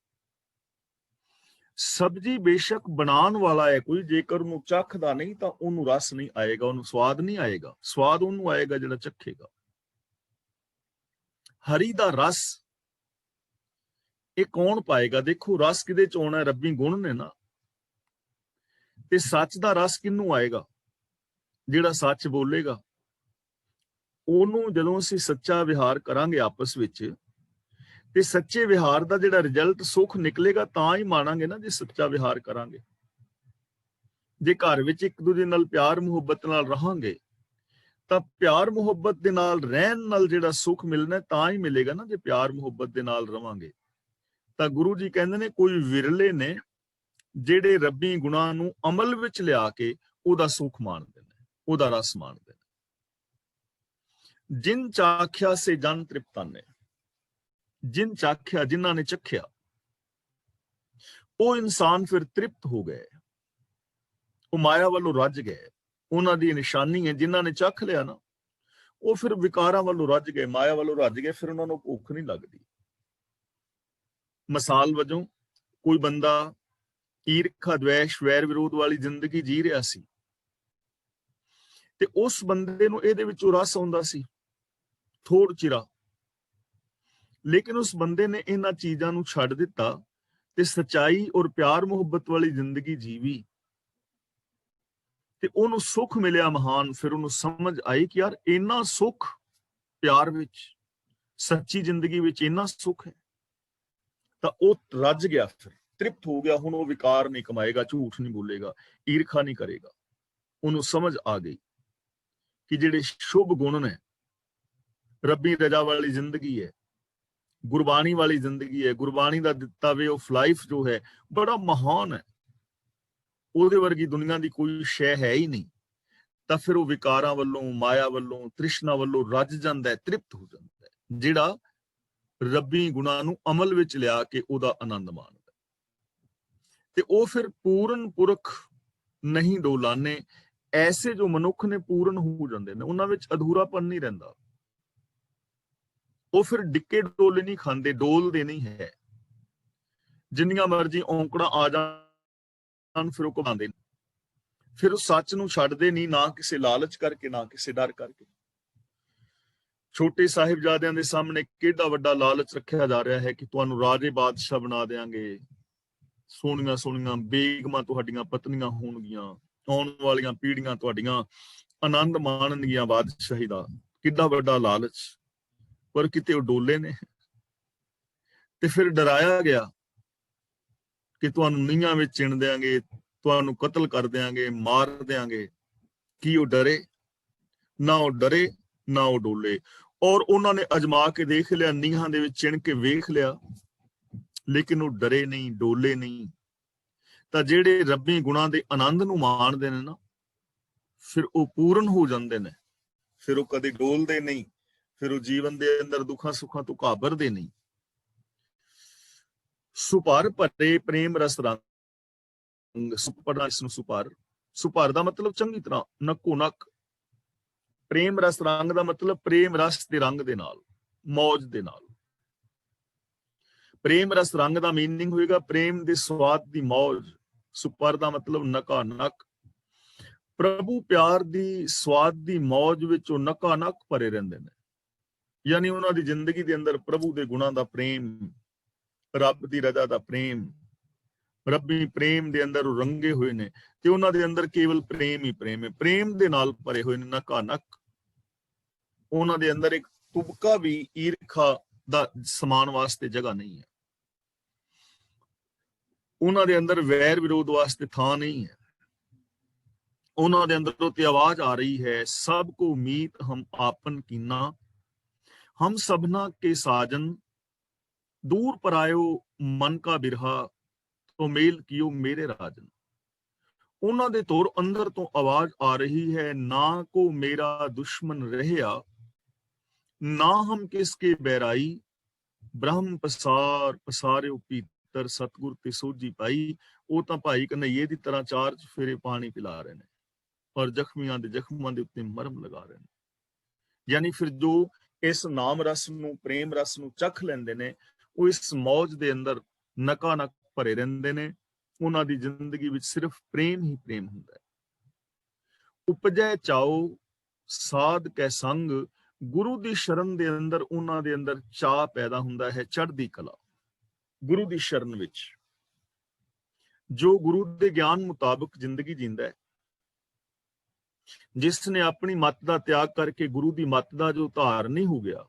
ਸਬਜ਼ੀ ਬੇਸ਼ੱਕ ਬਣਾਉਣ ਵਾਲਾ ਹੈ ਕੋਈ, ਜੇਕਰ ਉਹਨੂੰ ਚੱਖਦਾ ਨਹੀਂ ਤਾਂ ਉਹਨੂੰ ਰਸ ਨਹੀਂ ਆਏਗਾ, ਉਹਨੂੰ ਸਵਾਦ ਨਹੀਂ ਆਏਗਾ। ਸਵਾਦ ਉਹਨੂੰ ਆਏਗਾ ਜਿਹੜਾ ਚੱਖੇਗਾ। ਹਰੀ ਦਾ ਰਸ ਇਹ ਕੌਣ ਪਾਏਗਾ? ਦੇਖੋ ਰਸ ਕਿਹਦੇ ਚ ਆਉਣਾ? ਰੱਬੀ ਗੁਣ ਨੇ ਨਾ। ਤੇ ਸੱਚ ਦਾ ਰਸ ਕਿਹਨੂੰ ਆਏਗਾ? ਜਿਹੜਾ ਸੱਚ ਬੋਲੇਗਾ। ਉਹਨੂੰ ਜਦੋਂ ਅਸੀਂ ਸੱਚਾ ਵਿਹਾਰ ਕਰਾਂਗੇ ਆਪਸ ਵਿੱਚ, ਤੇ ਸੱਚੇ ਵਿਹਾਰ ਦਾ ਜਿਹੜਾ ਰਿਜ਼ਲਟ ਸੁੱਖ ਨਿਕਲੇਗਾ, ਤਾਂ ਹੀ ਮਾਣਾਂਗੇ ਨਾ ਜੇ ਸੱਚਾ ਵਿਹਾਰ ਕਰਾਂਗੇ। ਜੇ ਘਰ ਵਿੱਚ ਇੱਕ ਦੂਜੇ ਨਾਲ ਪਿਆਰ ਮੁਹੱਬਤ ਨਾਲ ਰਹਾਂਗੇ, ਤਾਂ ਪਿਆਰ ਮੁਹੱਬਤ ਦੇ ਨਾਲ ਰਹਿਣ ਨਾਲ ਜਿਹੜਾ ਸੁੱਖ ਮਿਲਣਾ ਤਾਂ ਹੀ ਮਿਲੇਗਾ ਨਾ, ਜੇ ਪਿਆਰ ਮੁਹੱਬਤ ਦੇ ਨਾਲ ਰਵਾਂਗੇ। ਤਾਂ ਗੁਰੂ ਜੀ ਕਹਿੰਦੇ ਨੇ ਕੋਈ ਵਿਰਲੇ ਨੇ ਜਿਹੜੇ ਰੱਬੀ ਗੁਣਾਂ ਨੂੰ ਅਮਲ ਵਿੱਚ ਲਿਆ ਕੇ ਉਹਦਾ ਸੁੱਖ ਮਾਣਦੇ ਨੇ, ਉਹਦਾ ਰਸ ਮਾਣਦੇ ਨੇ। ਜਿਨ ਚਾਖਿਆ ਸੇ ਜਨ ਤ੍ਰਿਪਤਾਨੇ, ਜਿਨ ਚਾਖਿਆ, ਜਿਨ੍ਹਾਂ ਨੇ ਚੱਖਿਆ, ਉਹ ਇਨਸਾਨ ਫਿਰ ਤ੍ਰਿਪਤ ਹੋ ਗਏ, ਉਹ ਮਾਇਆ ਵੱਲੋਂ ਰੱਜ ਗਏ। ਉਹਨਾਂ ਦੀ ਨਿਸ਼ਾਨੀ ਹੈ, ਜਿਨ੍ਹਾਂ ਨੇ ਚੱਖ ਲਿਆ ਨਾ, ਉਹ ਫਿਰ ਵਿਕਾਰਾਂ ਵੱਲੋਂ ਰੱਜ ਗਏ, ਮਾਇਆ ਵੱਲੋਂ ਰੱਜ ਗਏ, ਫਿਰ ਉਹਨਾਂ ਨੂੰ ਭੁੱਖ ਨਹੀਂ ਲੱਗਦੀ। ਮਿਸਾਲ ਵਜੋਂ ਕੋਈ ਬੰਦਾ ਈਰਖਾ, ਦਵੇਸ਼, ਵੈਰ ਵਿਰੋਧ ਵਾਲੀ ਜ਼ਿੰਦਗੀ ਜੀ ਰਿਹਾ ਸੀ, ਤੇ ਉਸ ਬੰਦੇ ਨੂੰ ਇਹਦੇ ਵਿੱਚੋਂ ਰਸ ਆਉਂਦਾ ਸੀ ਥੋੜ ਚਿਰਾ, ਲੇਕਿਨ ਉਸ ਬੰਦੇ ਨੇ ਇਹਨਾਂ ਚੀਜ਼ਾਂ ਨੂੰ ਛੱਡ ਦਿੱਤਾ ਤੇ ਸਚਾਈ ਔਰ ਪਿਆਰ ਮੁਹੱਬਤ ਵਾਲੀ ਜ਼ਿੰਦਗੀ ਜੀਵੀ, ਤੇ ਉਹਨੂੰ ਸੁੱਖ ਮਿਲਿਆ ਮਹਾਨ। ਫਿਰ ਉਹਨੂੰ ਸਮਝ ਆਈ ਕਿ ਯਾਰ ਇੰਨਾ ਸੁੱਖ ਪਿਆਰ ਵਿੱਚ, ਸੱਚੀ ਜ਼ਿੰਦਗੀ ਵਿੱਚ ਇੰਨਾ ਸੁੱਖ ਹੈ। ਤਾਂ ਉਹ ਰੱਜ ਗਿਆ, ਫਿਰ ਤ੍ਰਿਪਤ ਹੋ ਗਿਆ। ਹੁਣ ਉਹ ਵਿਕਾਰ ਨਹੀਂ ਕਮਾਏਗਾ, ਝੂਠ ਨਹੀਂ ਬੋਲੇਗਾ, ਈਰਖਾ ਨਹੀਂ ਕਰੇਗਾ। ਉਹਨੂੰ ਸਮਝ ਆ ਗਈ ਕਿ ਜਿਹੜੇ ਸ਼ੁਭ ਗੁਣ ਨੇ, ਰੱਬੀ ਰਜਾ ਵਾਲੀ ਜ਼ਿੰਦਗੀ ਹੈ, ਗੁਰਬਾਣੀ ਵਾਲੀ ਜ਼ਿੰਦਗੀ ਹੈ, ਗੁਰਬਾਣੀ ਦਾ ਦਿੱਤਾ ਵੇ ਆਫ ਲਾਈਫ ਜੋ ਹੈ ਬੜਾ ਮਹਾਨ ਹੈ, ਉਹਦੇ ਵਰਗੀ ਦੁਨੀਆ ਦੀ ਕੋਈ ਸ਼ੈ ਹੈ ਹੀ ਨਹੀਂ। ਤਾਂ ਫਿਰ ਉਹ ਵਿਕਾਰਾਂ ਵੱਲੋਂ, ਮਾਇਆ ਵੱਲੋਂ, ਤ੍ਰਿਸ਼ਨਾ ਵੱਲੋਂ ਰੱਜ ਜਾਂਦਾ ਹੈ, ਤ੍ਰਿਪਤ ਹੋ ਜਾਂਦਾ ਹੈ, ਜਿਹੜਾ ਰੱਬੀ ਗੁਣਾਂ ਨੂੰ ਅਮਲ ਵਿੱਚ ਲਿਆ ਕੇ ਉਹਦਾ ਆਨੰਦ ਮਾਣਦਾ। ਤੇ ਉਹ ਫਿਰ ਪੂਰਨ ਪੁਰਖ ਨਹੀਂ ਡੋਲਾਨੇ, ਐਸੇ ਜੋ ਮਨੁੱਖ ਨੇ ਪੂਰਨ ਹੋ ਜਾਂਦੇ ਨੇ, ਉਹਨਾਂ ਵਿੱਚ ਅਧੂਰਾਪਨ ਨਹੀਂ ਰਹਿੰਦਾ। ਉਹ ਫਿਰ ਡਿੱਕੇ ਡੋਲੇ ਨਹੀਂ ਖਾਂਦੇ, ਡੋਲਦੇ ਨਹੀਂ ਹੈ। ਜਿੰਨੀਆਂ ਮਰਜ਼ੀ ਔਂਕੜਾਂ ਆ ਜਾਣ, ਫਿਰ ਉਹ ਘੁਮਾਉਂਦੇ ਨੇ, ਫਿਰ ਉਹ ਸੱਚ ਨੂੰ ਛੱਡਦੇ ਨਹੀਂ, ਨਾ ਕਿਸੇ ਲਾਲਚ ਕਰਕੇ, ਨਾ ਕਿਸੇ ਡਰ ਕਰਕੇ। ਛੋਟੇ ਸਾਹਿਬਜ਼ਾਦਿਆਂ ਦੇ ਸਾਹਮਣੇ ਕਿਹੜਾ ਵੱਡਾ ਲਾਲਚ ਰੱਖਿਆ ਜਾ ਰਿਹਾ ਹੈ ਕਿ ਤੁਹਾਨੂੰ ਰਾਜੇ ਬਾਦਸ਼ਾਹ ਬਣਾ ਦੇਾਂਗੇ, ਸੋਹਣੀਆਂ ਸੋਹਣੀਆਂ ਬੇਗਮਾਂ ਤੁਹਾਡੀਆਂ ਪਤਨੀਆਂ ਹੋਣਗੀਆਂ, ਆਉਣ ਵਾਲੀਆਂ ਪੀੜ੍ਹੀਆਂ ਤੁਹਾਡੀਆਂ ਆਨੰਦ ਮਾਣਨਗੀਆਂ ਬਾਦਸ਼ਾਹੀ ਦਾ। ਕਿੱਡਾ ਵੱਡਾ ਲਾਲਚ, ਪਰ ਕਿਤੇ ਉਹ ਡੋਲੇ ਨੇ। ਤੇ ਫਿਰ ਡਰਾਇਆ ਗਿਆ ਕਿ ਤੁਹਾਨੂੰ ਨੀਹਾਂ ਵਿੱਚ ਚਿਣ ਦਿਆਂਗੇ, ਤੁਹਾਨੂੰ ਕਤਲ ਕਰ ਦਿਆਂਗੇ, ਮਾਰ ਦਿਆਂਗੇ। ਕੀ ਉਹ ਡਰੇ? ਨਾ ਉਹ ਡਰੇ, ਨਾ ਉਹ ਡੋਲੇ। ਔਰ ਉਹਨਾਂ ਨੇ ਅਜਮਾ ਕੇ ਦੇਖ ਲਿਆ, ਨੀਹਾਂ ਦੇ ਵਿੱਚ ਚਿਣ ਕੇ ਵੇਖ ਲਿਆ, ਲੇਕਿਨ ਉਹ ਡਰੇ ਨਹੀਂ, ਡੋਲੇ ਨਹੀਂ। ਤਾਂ ਜਿਹੜੇ ਰੱਬੀ ਗੁਣਾਂ ਦੇ ਆਨੰਦ ਨੂੰ ਮਾਣਦੇ ਨੇ ਨਾ, ਫਿਰ ਉਹ ਪੂਰਨ ਹੋ ਜਾਂਦੇ ਨੇ, ਫਿਰ ਉਹ ਕਦੇ ਡੋਲਦੇ ਨਹੀਂ, ਫਿਰ ਉਹ ਜੀਵਨ ਦੇ ਅੰਦਰ ਦੁੱਖਾਂ ਸੁੱਖਾਂ ਤੋਂ ਘਾਬਰਦੇ ਨਹੀਂ। ਸੁਭਰ ਭਰੇ ਪ੍ਰੇਮ ਰਸ ਰੰਗ, ਪੜਨਾ ਇਸ ਨੂੰ ਸੁਭਰ, ਸੁਭਰ ਦਾ ਮਤਲਬ ਚੰਗੀ ਤਰ੍ਹਾਂ, ਨੱਕੋ ਨੱਕ। ਪ੍ਰੇਮ ਰਸ ਰੰਗ ਦਾ ਮਤਲਬ ਪ੍ਰੇਮ ਰਸ ਦੇ ਰੰਗ ਦੇ ਨਾਲ, ਮੌਜ ਦੇ ਨਾਲ। ਪ੍ਰੇਮ ਰਸ ਰੰਗ ਦਾ ਮੀਨਿੰਗ ਹੋਏਗਾ ਪ੍ਰੇਮ ਦੇ ਸਵਾਦ ਦੀ ਮੌਜ। ਸੁਪਰ ਦਾ ਮਤਲਬ ਨਕਾ ਨਕ। ਪ੍ਰਭੂ ਪਿਆਰ ਦੀ ਸਵਾਦ ਦੀ ਮੌਜ ਵਿੱਚ ਉਹ ਨਕਾ ਨਕ ਭਰੇ ਰਹਿੰਦੇ ਨੇ, ਯਾਨੀ ਉਹਨਾਂ ਦੀ ਜ਼ਿੰਦਗੀ ਦੇ ਅੰਦਰ ਪ੍ਰਭੂ ਦੇ ਗੁਣਾਂ ਦਾ ਪ੍ਰੇਮ, ਰੱਬ ਦੀ ਰਜ਼ਾ ਦਾ ਪ੍ਰੇਮ, ਰੱਬੀ ਪ੍ਰੇਮ ਦੇ ਅੰਦਰ ਉਹ ਰੰਗੇ ਹੋਏ ਨੇ, ਤੇ ਉਹਨਾਂ ਦੇ ਅੰਦਰ ਕੇਵਲ ਪ੍ਰੇਮ ਹੀ ਪ੍ਰੇਮ ਹੈ, ਪ੍ਰੇਮ ਦੇ ਨਾਲ ਭਰੇ ਹੋਏ ਨੇ ਨਕਾ ਨਕ। ਉਹਨਾਂ ਦੇ ਅੰਦਰ ਇੱਕ ਤੁਬਕਾ ਵੀ ਈਰਖਾ ਦਾ ਸਮਾਨ ਵਾਸਤੇ ਜਗ੍ਹਾ ਨਹੀਂ ਹੈ, ਉਹਨਾਂ ਦੇ ਅੰਦਰ ਵੈਰ ਵਿਰੋਧ ਵਾਸਤੇ ਥਾਂ ਨਹੀਂ ਹੈ। ਉਹਨਾਂ ਦੇ ਅੰਦਰੋਂ ਤੇ ਆਵਾਜ਼ ਆ ਰਹੀ ਹੈ, ਸਭ ਕੋ ਮੀਤ ਹਮ ਆਪਨ ਕੀਨਾ, ਹਮ ਸਭਨਾ ਕੇ ਸਾਜਨ, ਦੂਰ ਪਰਾਇਓ ਮਨ ਕਾ ਬਿਰਹਾ, ਤੋ ਮੇਲ ਕੀਓ ਮੇਰੇ ਰਾਜਨ। ਉਹਨਾਂ ਦੇ ਤੌਰ ਅੰਦਰ ਤੋਂ ਆਵਾਜ਼ ਆ ਰਹੀ ਹੈ, ਨਾ ਕੋ ਮੇਰਾ ਦੁਸ਼ਮਨ ਰਹਿਆ, ਨਾ ਹਮ ਕਿਸਕੇ ਬੈਰਾਈ, ਬ੍ਰਹਮ ਪਸਾਰ ਪਸਾਰਿਓ ਪੀਤਰ, ਸਤਿਗੁਰ ਤੇ ਸੋਝੀ ਪਾਈ। ਉਹ ਤਾਂ ਭਾਈ ਕਨਈਏ ਦੀ ਤਰ੍ਹਾਂ ਚਾਰ ਚਫੇਰੇ ਪਾਣੀ ਪਿਲਾ ਰਹੇ ਨੇ, ਔਰ ਜ਼ਖਮੀਆਂ ਦੇ ਜ਼ਖਮਾਂ ਦੇ ਉੱਤੇ ਮਰਮ ਲਗਾ ਰਹੇ ਨੇ। ਯਾਨੀ ਫਿਰ ਜੋ ਇਸ ਨਾਮ ਰਸ ਨੂੰ, ਪ੍ਰੇਮ ਰਸ ਨੂੰ ਚੱਖ ਲੈਂਦੇ ਨੇ, ਉਹ ਇਸ ਮੌਜ ਦੇ ਅੰਦਰ ਨਕਾ ਨਕ ਭਰੇ ਰਹਿੰਦੇ ਨੇ। ਉਹਨਾਂ ਦੀ ਜ਼ਿੰਦਗੀ ਵਿੱਚ ਸਿਰਫ ਪ੍ਰੇਮ ਹੀ ਪ੍ਰੇਮ ਹੁੰਦਾ ਹੈ। ਉਪਜੈ ਚਾਓ ਸਾਧ ਕੈ ਸੰਗ, ਗੁਰੂ ਦੀ ਸ਼ਰਨ ਦੇ ਅੰਦਰ ਉਹਨਾਂ ਦੇ ਅੰਦਰ ਚਾਅ ਪੈਦਾ ਹੁੰਦਾ ਹੈ, ਚੜ੍ਹਦੀ ਕਲਾ। ਗੁਰੂ ਦੀ ਸ਼ਰਨ ਵਿੱਚ, ਜੋ ਗੁਰੂ ਦੇ ਗਿਆਨ ਮੁਤਾਬਕ ਜ਼ਿੰਦਗੀ ਜੀਂਦਾ ਹੈ, ਜਿਸ ਨੇ ਆਪਣੀ ਮੱਤ ਦਾ ਤਿਆਗ ਕਰਕੇ ਗੁਰੂ ਦੀ ਮੱਤ ਦਾ ਜੋ ਧਾਰਨੀ ਹੋ ਗਿਆ,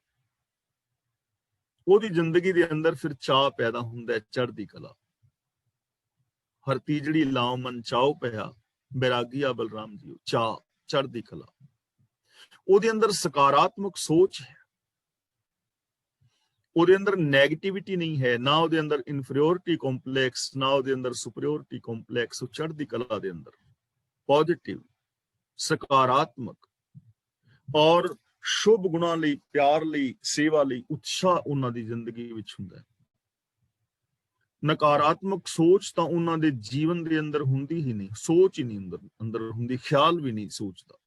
ਉਹਦੀ ਜ਼ਿੰਦਗੀ ਦੇ ਅੰਦਰ ਫਿਰ ਚਾਅ ਪੈਦਾ ਹੁੰਦਾ ਹੈ, ਚੜ੍ਹਦੀ ਕਲਾ। ਹਰ ਤੀਜੜੀ ਲਾਉ ਮਨ ਚਾਉ ਪਿਆ, ਬੈਰਾਗੀਆ ਬਲਰਾਮ ਜੀ, ਚਾਅ, ਚੜ੍ਹਦੀ ਕਲਾ। ਉਹਦੇ ਅੰਦਰ ਸਕਾਰਾਤਮਕ ਸੋਚ ਹੈ, ਉਹਦੇ ਅੰਦਰ ਨੈਗੇਟਿਵਿਟੀ ਨਹੀਂ ਹੈ, ਨਾ ਉਹਦੇ ਅੰਦਰ ਇਨਫੀਰੀਓਰਿਟੀ ਕੰਪਲੈਕਸ, ਨਾ ਉਹਦੇ ਅੰਦਰ ਸੁਪਰੀਓਰਿਟੀ ਕੰਪਲੈਕਸ। ਉਹ ਚੜ੍ਹਦੀ ਕਲਾ ਦੇ ਅੰਦਰ ਪੋਜ਼ਿਟਿਵ, ਸਕਾਰਾਤਮਕ ਔਰ ਸ਼ੁਭ ਗੁਣਾਂ ਲਈ, ਪਿਆਰ ਲਈ, ਸੇਵਾ ਲਈ ਉਤਸ਼ਾਹ ਉਹਨਾਂ ਦੀ ਜ਼ਿੰਦਗੀ ਵਿੱਚ ਹੁੰਦਾ ਹੈ। ਨਕਾਰਾਤਮਕ ਸੋਚ ਤਾਂ ਉਹਨਾਂ ਦੇ ਜੀਵਨ ਦੇ ਅੰਦਰ ਹੁੰਦੀ ਹੀ ਨਹੀਂ, ਸੋਚ ਹੀ ਨਹੀਂ ਅੰਦਰ ਹੁੰਦੀ, ਖਿਆਲ ਵੀ ਨਹੀਂ ਸੋਚਦਾ।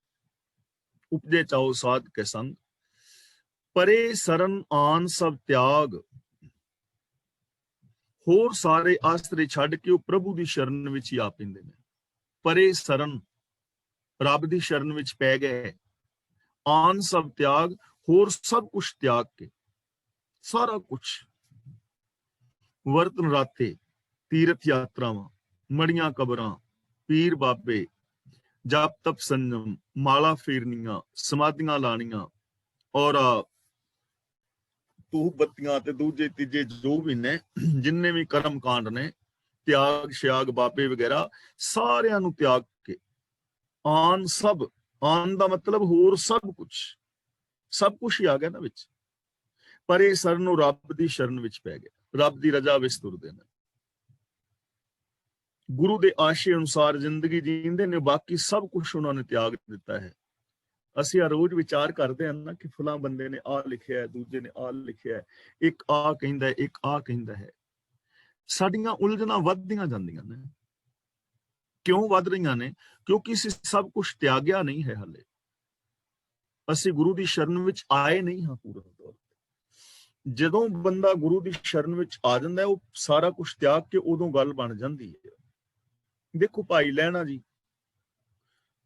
ਉਪਜੇ ਚਾਓ ਸਾਧ ਕੇ ਸੰਗ, ਪਰੇ ਸਰਨ ਆਨ ਸਭ ਤਿਆਗ। ਹੋਰ ਸਾਰੇ ਆਸਰੇ ਛੱਡ ਕੇ ਉਹ ਪ੍ਰਭੂ ਦੀ ਸ਼ਰਨ ਵਿੱਚ ਹੀ ਆ ਪੈਂਦੇ ਨੇ। ਪਰੇ ਸਰਨ, ਰੱਬ ਦੀ ਸ਼ਰਨ ਵਿੱਚ ਪੈ ਗਏ। ਆਨ ਸਭ ਤਿਆਗ, ਹੋਰ ਸਭ ਕੁਛ ਤਿਆਗ ਕੇ, ਸਾਰਾ ਕੁਛ, ਵਰਤ ਨਰਾਤੇ, ਤੀਰਥ ਯਾਤਰਾਵਾਂ, ਮੜੀਆਂ ਕਬਰਾਂ, ਪੀਰ ਬਾਬੇ, ਜਾਪ ਤਪ ਸੰਜਮ, ਮਾਲਾ ਫੇਰਨੀਆਂ, ਸਮਾਧੀਆਂ ਲਾਣੀਆਂ, ਔਰ ਧੂਪ ਬੱਤੀਆਂ ਤੇ ਦੂਜੇ ਤੀਜੇ ਜੋ ਵੀ ਨੇ, ਜਿੰਨੇ ਵੀ ਕਰਮ ਕਾਂਡ ਨੇ, ਤਿਆਗ ਸ਼ਿਆਗ ਬਾਬੇ ਵਗੈਰਾ, ਸਾਰਿਆਂ ਨੂੰ ਤਿਆਗ ਕੇ ਆਨ ਸਭ, ਆਨ ਦਾ ਮਤਲਬ ਹੋਰ ਸਭ ਕੁਛ ਹੀ ਆ ਗਿਆ ਨਾ ਵਿੱਚ। ਪਰੇ ਸਰਨ ਨੂੰ ਰੱਬ ਦੀ ਸ਼ਰਨ ਵਿੱਚ ਪੈ ਗਿਆ, ਰੱਬ ਦੀ ਰਜ਼ਾ ਵਿੱਚ ਤੁਰਦੇ ਨੇ, ਗੁਰੂ ਦੇ ਆਸ਼ੇ ਅਨੁਸਾਰ ਜ਼ਿੰਦਗੀ ਜੀਂਦੇ ਨੇ। ਬਾਕੀ ਸਭ ਕੁਛ ਉਹਨਾਂ ਨੇ ਤਿਆਗ ਦਿੱਤਾ ਹੈ। ਅਸੀਂ ਆ ਰੋਜ਼ ਵਿਚਾਰ ਕਰਦੇ ਹਾਂ ਨਾ ਕਿ ਫਲਾਂ ਬੰਦੇ ਨੇ ਆਹ ਲਿਖਿਆ ਹੈ, ਦੂਜੇ ਨੇ ਆਹ ਲਿਖਿਆ ਹੈ, ਇੱਕ ਆਹ ਕਹਿੰਦਾ ਹੈ, ਇੱਕ ਆਹ ਕਹਿੰਦਾ ਹੈ। ਸਾਡੀਆਂ ਉਲਝਣਾਂ ਵੱਧਦੀਆਂ ਜਾਂਦੀਆਂ ਨੇ। ਕਿਉਂ ਵੱਧ ਰਹੀਆਂ ਨੇ? ਕਿਉਂਕਿ ਅਸੀਂ ਸਭ ਕੁਛ ਤਿਆਗਿਆ ਨਹੀਂ ਹੈ ਹਾਲੇ। ਅਸੀਂ ਗੁਰੂ ਦੀ ਸ਼ਰਨ ਵਿੱਚ ਆਏ ਨਹੀਂ ਹਾਂ ਪੂਰਾ ਤੌਰ ਤੇ। ਜਦੋਂ ਬੰਦਾ ਗੁਰੂ ਦੀ ਸ਼ਰਨ ਵਿੱਚ ਆ ਜਾਂਦਾ, ਉਹ ਸਾਰਾ ਕੁਛ ਤਿਆਗ ਕੇ ਉਦੋਂ ਗੱਲ ਬਣ ਜਾਂਦੀ ਹੈ। ਦੇਖੋ ਭਾਈ ਲਹਿਣਾ ਜੀ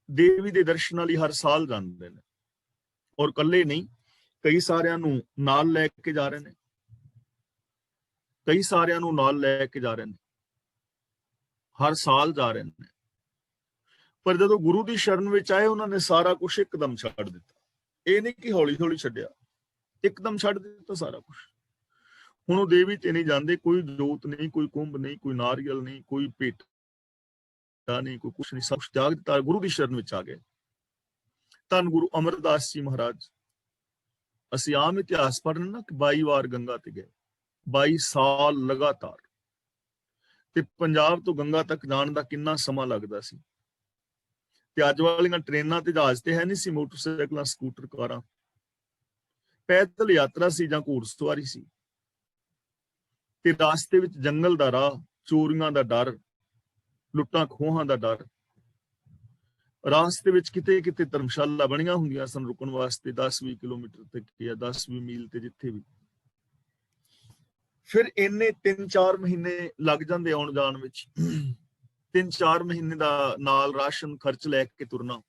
ਦੇਵੀ ਦੇ ਦਰਸ਼ਨਾਂ ਲਈ ਹਰ ਸਾਲ ਜਾਂਦੇ ਨੇ, ਔਰ ਇਕੱਲੇ ਨਹੀਂ, ਕਈ ਸਾਰਿਆਂ ਨੂੰ ਨਾਲ ਲੈ ਕੇ ਜਾ ਰਹੇ ਨੇ, ਹਰ ਸਾਲ ਜਾ ਰਹੇ ਨੇ। ਪਰ ਜਦੋਂ ਗੁਰੂ ਦੀ ਸ਼ਰਨ ਵਿੱਚ ਆਏ, ਉਹਨਾਂ ਨੇ ਸਾਰਾ ਕੁਛ ਇੱਕਦਮ ਛੱਡ ਦਿੱਤਾ। ਇਹ ਨਹੀਂ ਕਿ ਹੌਲੀ ਹੌਲੀ ਛੱਡਿਆ, ਇੱਕਦਮ ਛੱਡ ਦਿੱਤਾ ਸਾਰਾ ਕੁਛ। ਹੁਣ ਉਹ ਦੇਵੀ ਤੇ ਨਹੀਂ ਜਾਂਦੇ, ਕੋਈ ਜੋਤ ਨਹੀਂ, ਕੋਈ ਕੁੰਭ ਨਹੀਂ, ਕੋਈ ਨਾਰੀਅਲ ਨਹੀਂ, ਕੋਈ ਭੇਟ ਨਹੀਂ, ਕੋਈ ਕੁਛ ਨਹੀਂ, ਸਭ ਕੁਛ ਤਿਆਗ ਦਿੱਤਾ, ਗੁਰੂ ਦੀ ਸ਼ਰਨ ਵਿੱਚ ਆ ਗਏ। ਧੰਨ ਗੁਰੂ ਅਮਰਦਾਸ ਜੀ ਮਹਾਰਾਜ, ਅਸੀਂ ਆਮ ਇਤਿਹਾਸ ਪੜ੍ਹਨ ਨਾ ਕਿ 22 ਵਾਰ ਗੰਗਾ ਤੇ ਗਏ, 22 ਸਾਲ ਲਗਾਤਾਰ। ਤੇ ਪੰਜਾਬ ਤੋਂ ਗੰਗਾ ਤੱਕ ਜਾਣ ਦਾ ਕਿੰਨਾ ਸਮਾਂ ਲੱਗਦਾ ਸੀ। ਤੇ ਅੱਜ ਵਾਲੀਆਂ ਟ੍ਰੇਨਾਂ ਤੇ ਜਹਾਜ਼ ਤੇ ਹੈ ਨਹੀਂ ਸੀ, ਮੋਟਰਸਾਈਕਲਾਂ, ਸਕੂਟਰ, ਕਾਰਾਂ। ਪੈਦਲ ਯਾਤਰਾ ਸੀ ਜਾਂ ਘੋੜਸਵਾਰੀ ਸੀ। ਤੇ ਰਾਸਤੇ ਵਿੱਚ ਜੰਗਲ ਦਾ ਰਾਹ, ਚੋਰੀਆਂ ਦਾ ਡਰ, ਲੁੱਟਾਂ ਖੋਹਾਂ ਦਾ ਡਰ। ਰਾਸਤੇ ਵਿੱਚ ਕਿਤੇ ਕਿਤੇ ਧਰਮਸ਼ਾਲਾ ਬਣੀਆਂ ਹੁੰਦੀਆਂ ਸਨ ਰੁਕਣ ਵਾਸਤੇ, 10-20 ਕਿਲੋਮੀਟਰ ਤੇ ਜਾਂ 10-20 ਮੀਲ ਤੇ ਜਿੱਥੇ ਵੀ। ਫਿਰ ਇੰਨੇ 3-4 ਮਹੀਨੇ ਲੱਗ ਜਾਂਦੇ ਆਉਣ ਜਾਣ ਵਿੱਚ। 3-4 ਮਹੀਨੇ ਦਾ ਨਾਲ ਰਾਸ਼ਨ ਖਰਚ ਲੈ ਕੇ ਤੁਰਨਾ,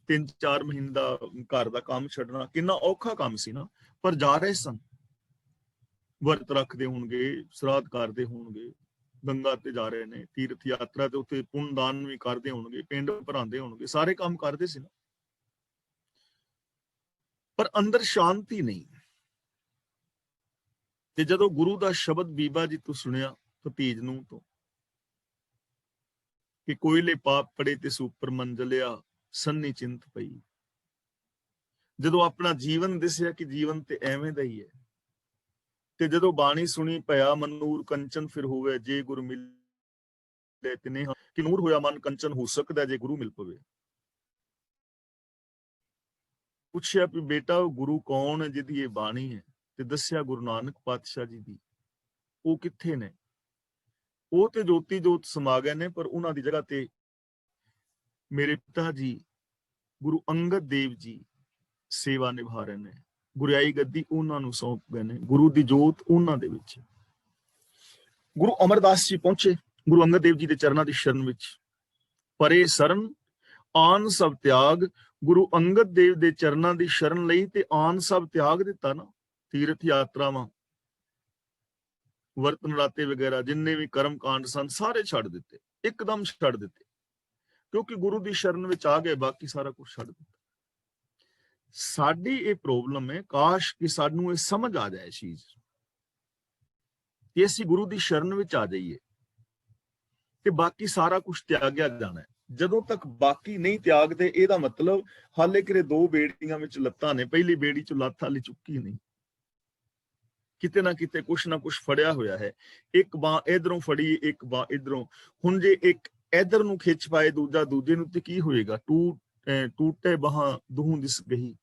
3-4 ਮਹੀਨੇ ਦਾ ਘਰ ਦਾ ਕੰਮ ਛੱਡਣਾ, ਕਿੰਨਾ ਔਖਾ ਕੰਮ ਸੀ ਨਾ। ਪਰ ਜਾ ਰਹੇ ਸਨ। ਵਰਤ ਰੱਖਦੇ ਹੋਣਗੇ, ਸ਼ਰਾਧ ਕਰਦੇ ਹੋਣਗੇ, ਗੰਗਾ ਤੇ ਜਾ ਰਹੇ ਨੇ, ਤੀਰਥ ਯਾਤਰਾ ਤੇ ਉੱਥੇ ਪੁੰਨ ਦਾਨ ਵੀ ਕਰਦੇ ਹੋਣਗੇ, ਪਿੰਡ ਭਰਾਉਂਦੇ ਹੋਣਗੇ, ਸਾਰੇ ਕੰਮ ਕਰਦੇ ਸੀ ਨਾ। ਪਰ ਅੰਦਰ ਸ਼ਾਂਤੀ ਨਹੀਂ। ਤੇ ਜਦੋਂ ਗੁਰੂ ਦਾ ਸ਼ਬਦ ਬੀਬਾ ਜੀ ਤੋਂ ਸੁਣਿਆ ਭਤੀਜ ਨੂੰ ਤੋਂ ਕਿ ਕੋਇਲੇ ਪਾਪ ਪੜੇ ਤੇ ਸੁਪਰ ਮੰਜ਼ਲਿਆ, ਸੰਨੀ ਚਿੰਤ ਪਈ। ਜਦੋਂ ਆਪਣਾ ਜੀਵਨ ਦਿਸਿਆ ਕਿ ਜੀਵਨ ਤੇ ਐਵੇਂ ਦਾ ਹੀ ਹੈ, ਤੇ ਜਦੋਂ ਬਾਣੀ ਸੁਣੀ, ਭਇਆ ਮਨੂਰ ਕੰਚਨ ਫਿਰ ਹੋਵੇ, ਜੇ ਗੁਰੂ ਮਿਲੇ ਤਿਨੇ ਕਿ ਨੂਰ ਹੋਇਆ ਮਨ ਕੰਚਨ ਹੋ ਸਕਦਾ ਜੇ ਗੁਰੂ ਮਿਲ ਪਵੇ। ਪੁੱਛਿਆ ਵੀ ਬੇਟਾ ਉਹ ਗੁਰੂ ਕੌਣ ਹੈ ਜਿਹਦੀ ਇਹ ਬਾਣੀ ਹੈ? ਤੇ ਦੱਸਿਆ ਗੁਰੂ ਨਾਨਕ ਪਾਤਸ਼ਾਹ ਜੀ ਦੀ। ਉਹ ਕਿੱਥੇ ਨੇ? ਉਹ ਤੇ ਜੋਤੀ ਜੋਤ ਸਮਾ ਗਏ ਨੇ, ਪਰ ਉਹਨਾਂ ਦੀ ਜਗ੍ਹਾ ਤੇ ਮੇਰੇ ਪਿਤਾ ਜੀ ਗੁਰੂ ਅੰਗਦ ਦੇਵ ਜੀ ਸੇਵਾ ਨਿਭਾ ਰਹੇ ਨੇ। ਗੁਰਿਆਈ ਗੱਦੀ ਉਹਨਾਂ ਨੂੰ ਸੌਂਪ ਗਏ ਨੇ, ਗੁਰੂ ਦੀ ਜੋਤ ਉਹਨਾਂ ਦੇ ਵਿੱਚ। ਗੁਰੂ ਅਮਰਦਾਸ ਜੀ ਪਹੁੰਚੇ ਗੁਰੂ ਅੰਗਦ ਦੇਵ ਜੀ ਦੇ ਚਰਨਾਂ ਦੀ ਸ਼ਰਨ ਵਿੱਚ। ਪਰੇ ਸਰਨ ਆਨ ਸਭ ਤਿਆਗ। ਗੁਰੂ ਅੰਗਦ ਦੇਵ ਦੇ ਚਰਨਾਂ ਦੀ ਸ਼ਰਨ ਲਈ ਤੇ ਆਨ ਸਭ ਤਿਆਗ ਦਿੱਤਾ ਨਾ। ਤੀਰਥ ਯਾਤਰਾਵਾਂ, ਵਰਤ ਨਰਾਤੇ ਵਗੈਰਾ ਜਿੰਨੇ ਵੀ ਕਰਮ ਕਾਂਡ ਸਨ ਸਾਰੇ ਛੱਡ ਦਿੱਤੇ, ਇੱਕਦਮ ਛੱਡ ਦਿੱਤੇ, ਕਿਉਂਕਿ ਗੁਰੂ ਦੀ ਸ਼ਰਨ ਵਿੱਚ ਆ ਗਏ, ਬਾਕੀ ਸਾਰਾ ਕੁਝ ਛੱਡ ਦਿੱਤਾ। ਸਾਡੀ ਇਹ ਪ੍ਰੋਬਲਮ ਹੈ, ਕਾਸ਼ ਕਿ ਸਾਨੂੰ ਇਹ ਸਮਝ ਆ ਜਾਏ ਚੀਜ਼ ਕਿ ਅਸੀਂ ਗੁਰੂ ਦੀ ਸ਼ਰਨ ਵਿੱਚ ਆ ਜਾਈਏ ਤੇ ਬਾਕੀ ਸਾਰਾ ਕੁਝ ਤਿਆਗਿਆ ਜਾਣਾ ਹੈ। ਜਦੋਂ ਤੱਕ ਬਾਕੀ ਨਹੀਂ ਤਿਆਗਦੇ, ਇਹਦਾ ਮਤਲਬ ਹਾਲੇ ਕਿਰੇ ਦੋ ਬੇੜੀਆਂ ਵਿੱਚ ਲੱਤਾਂ ਨੇ, ਪਹਿਲੀ ਬੇੜੀ ਚੋਂ ਲੱਤ ਹਾਲੇ ਚੁੱਕੀ ਨਹੀਂ, ਕਿਤੇ ਨਾ ਕਿਤੇ ਕੁਛ ਨਾ ਕੁਛ ਫੜਿਆ ਹੋਇਆ ਹੈ। ਇੱਕ ਬਾਂਹ ਇਧਰੋਂ ਫੜੀ, ਇੱਕ ਬਾਂਹ ਇਧਰੋਂ। ਹੁਣ ਜੇ ਇੱਕ ਇਧਰ ਨੂੰ ਖਿੱਚ ਪਾਏ ਦੂਜਾ ਦੂਜੇ ਨੂੰ, ਤੇ ਕੀ ਹੋਏਗਾ? ਟੂਟੇ ਬਾਹਾਂ ਦੂਹੋਂ ਦਿਸ ਗਈ।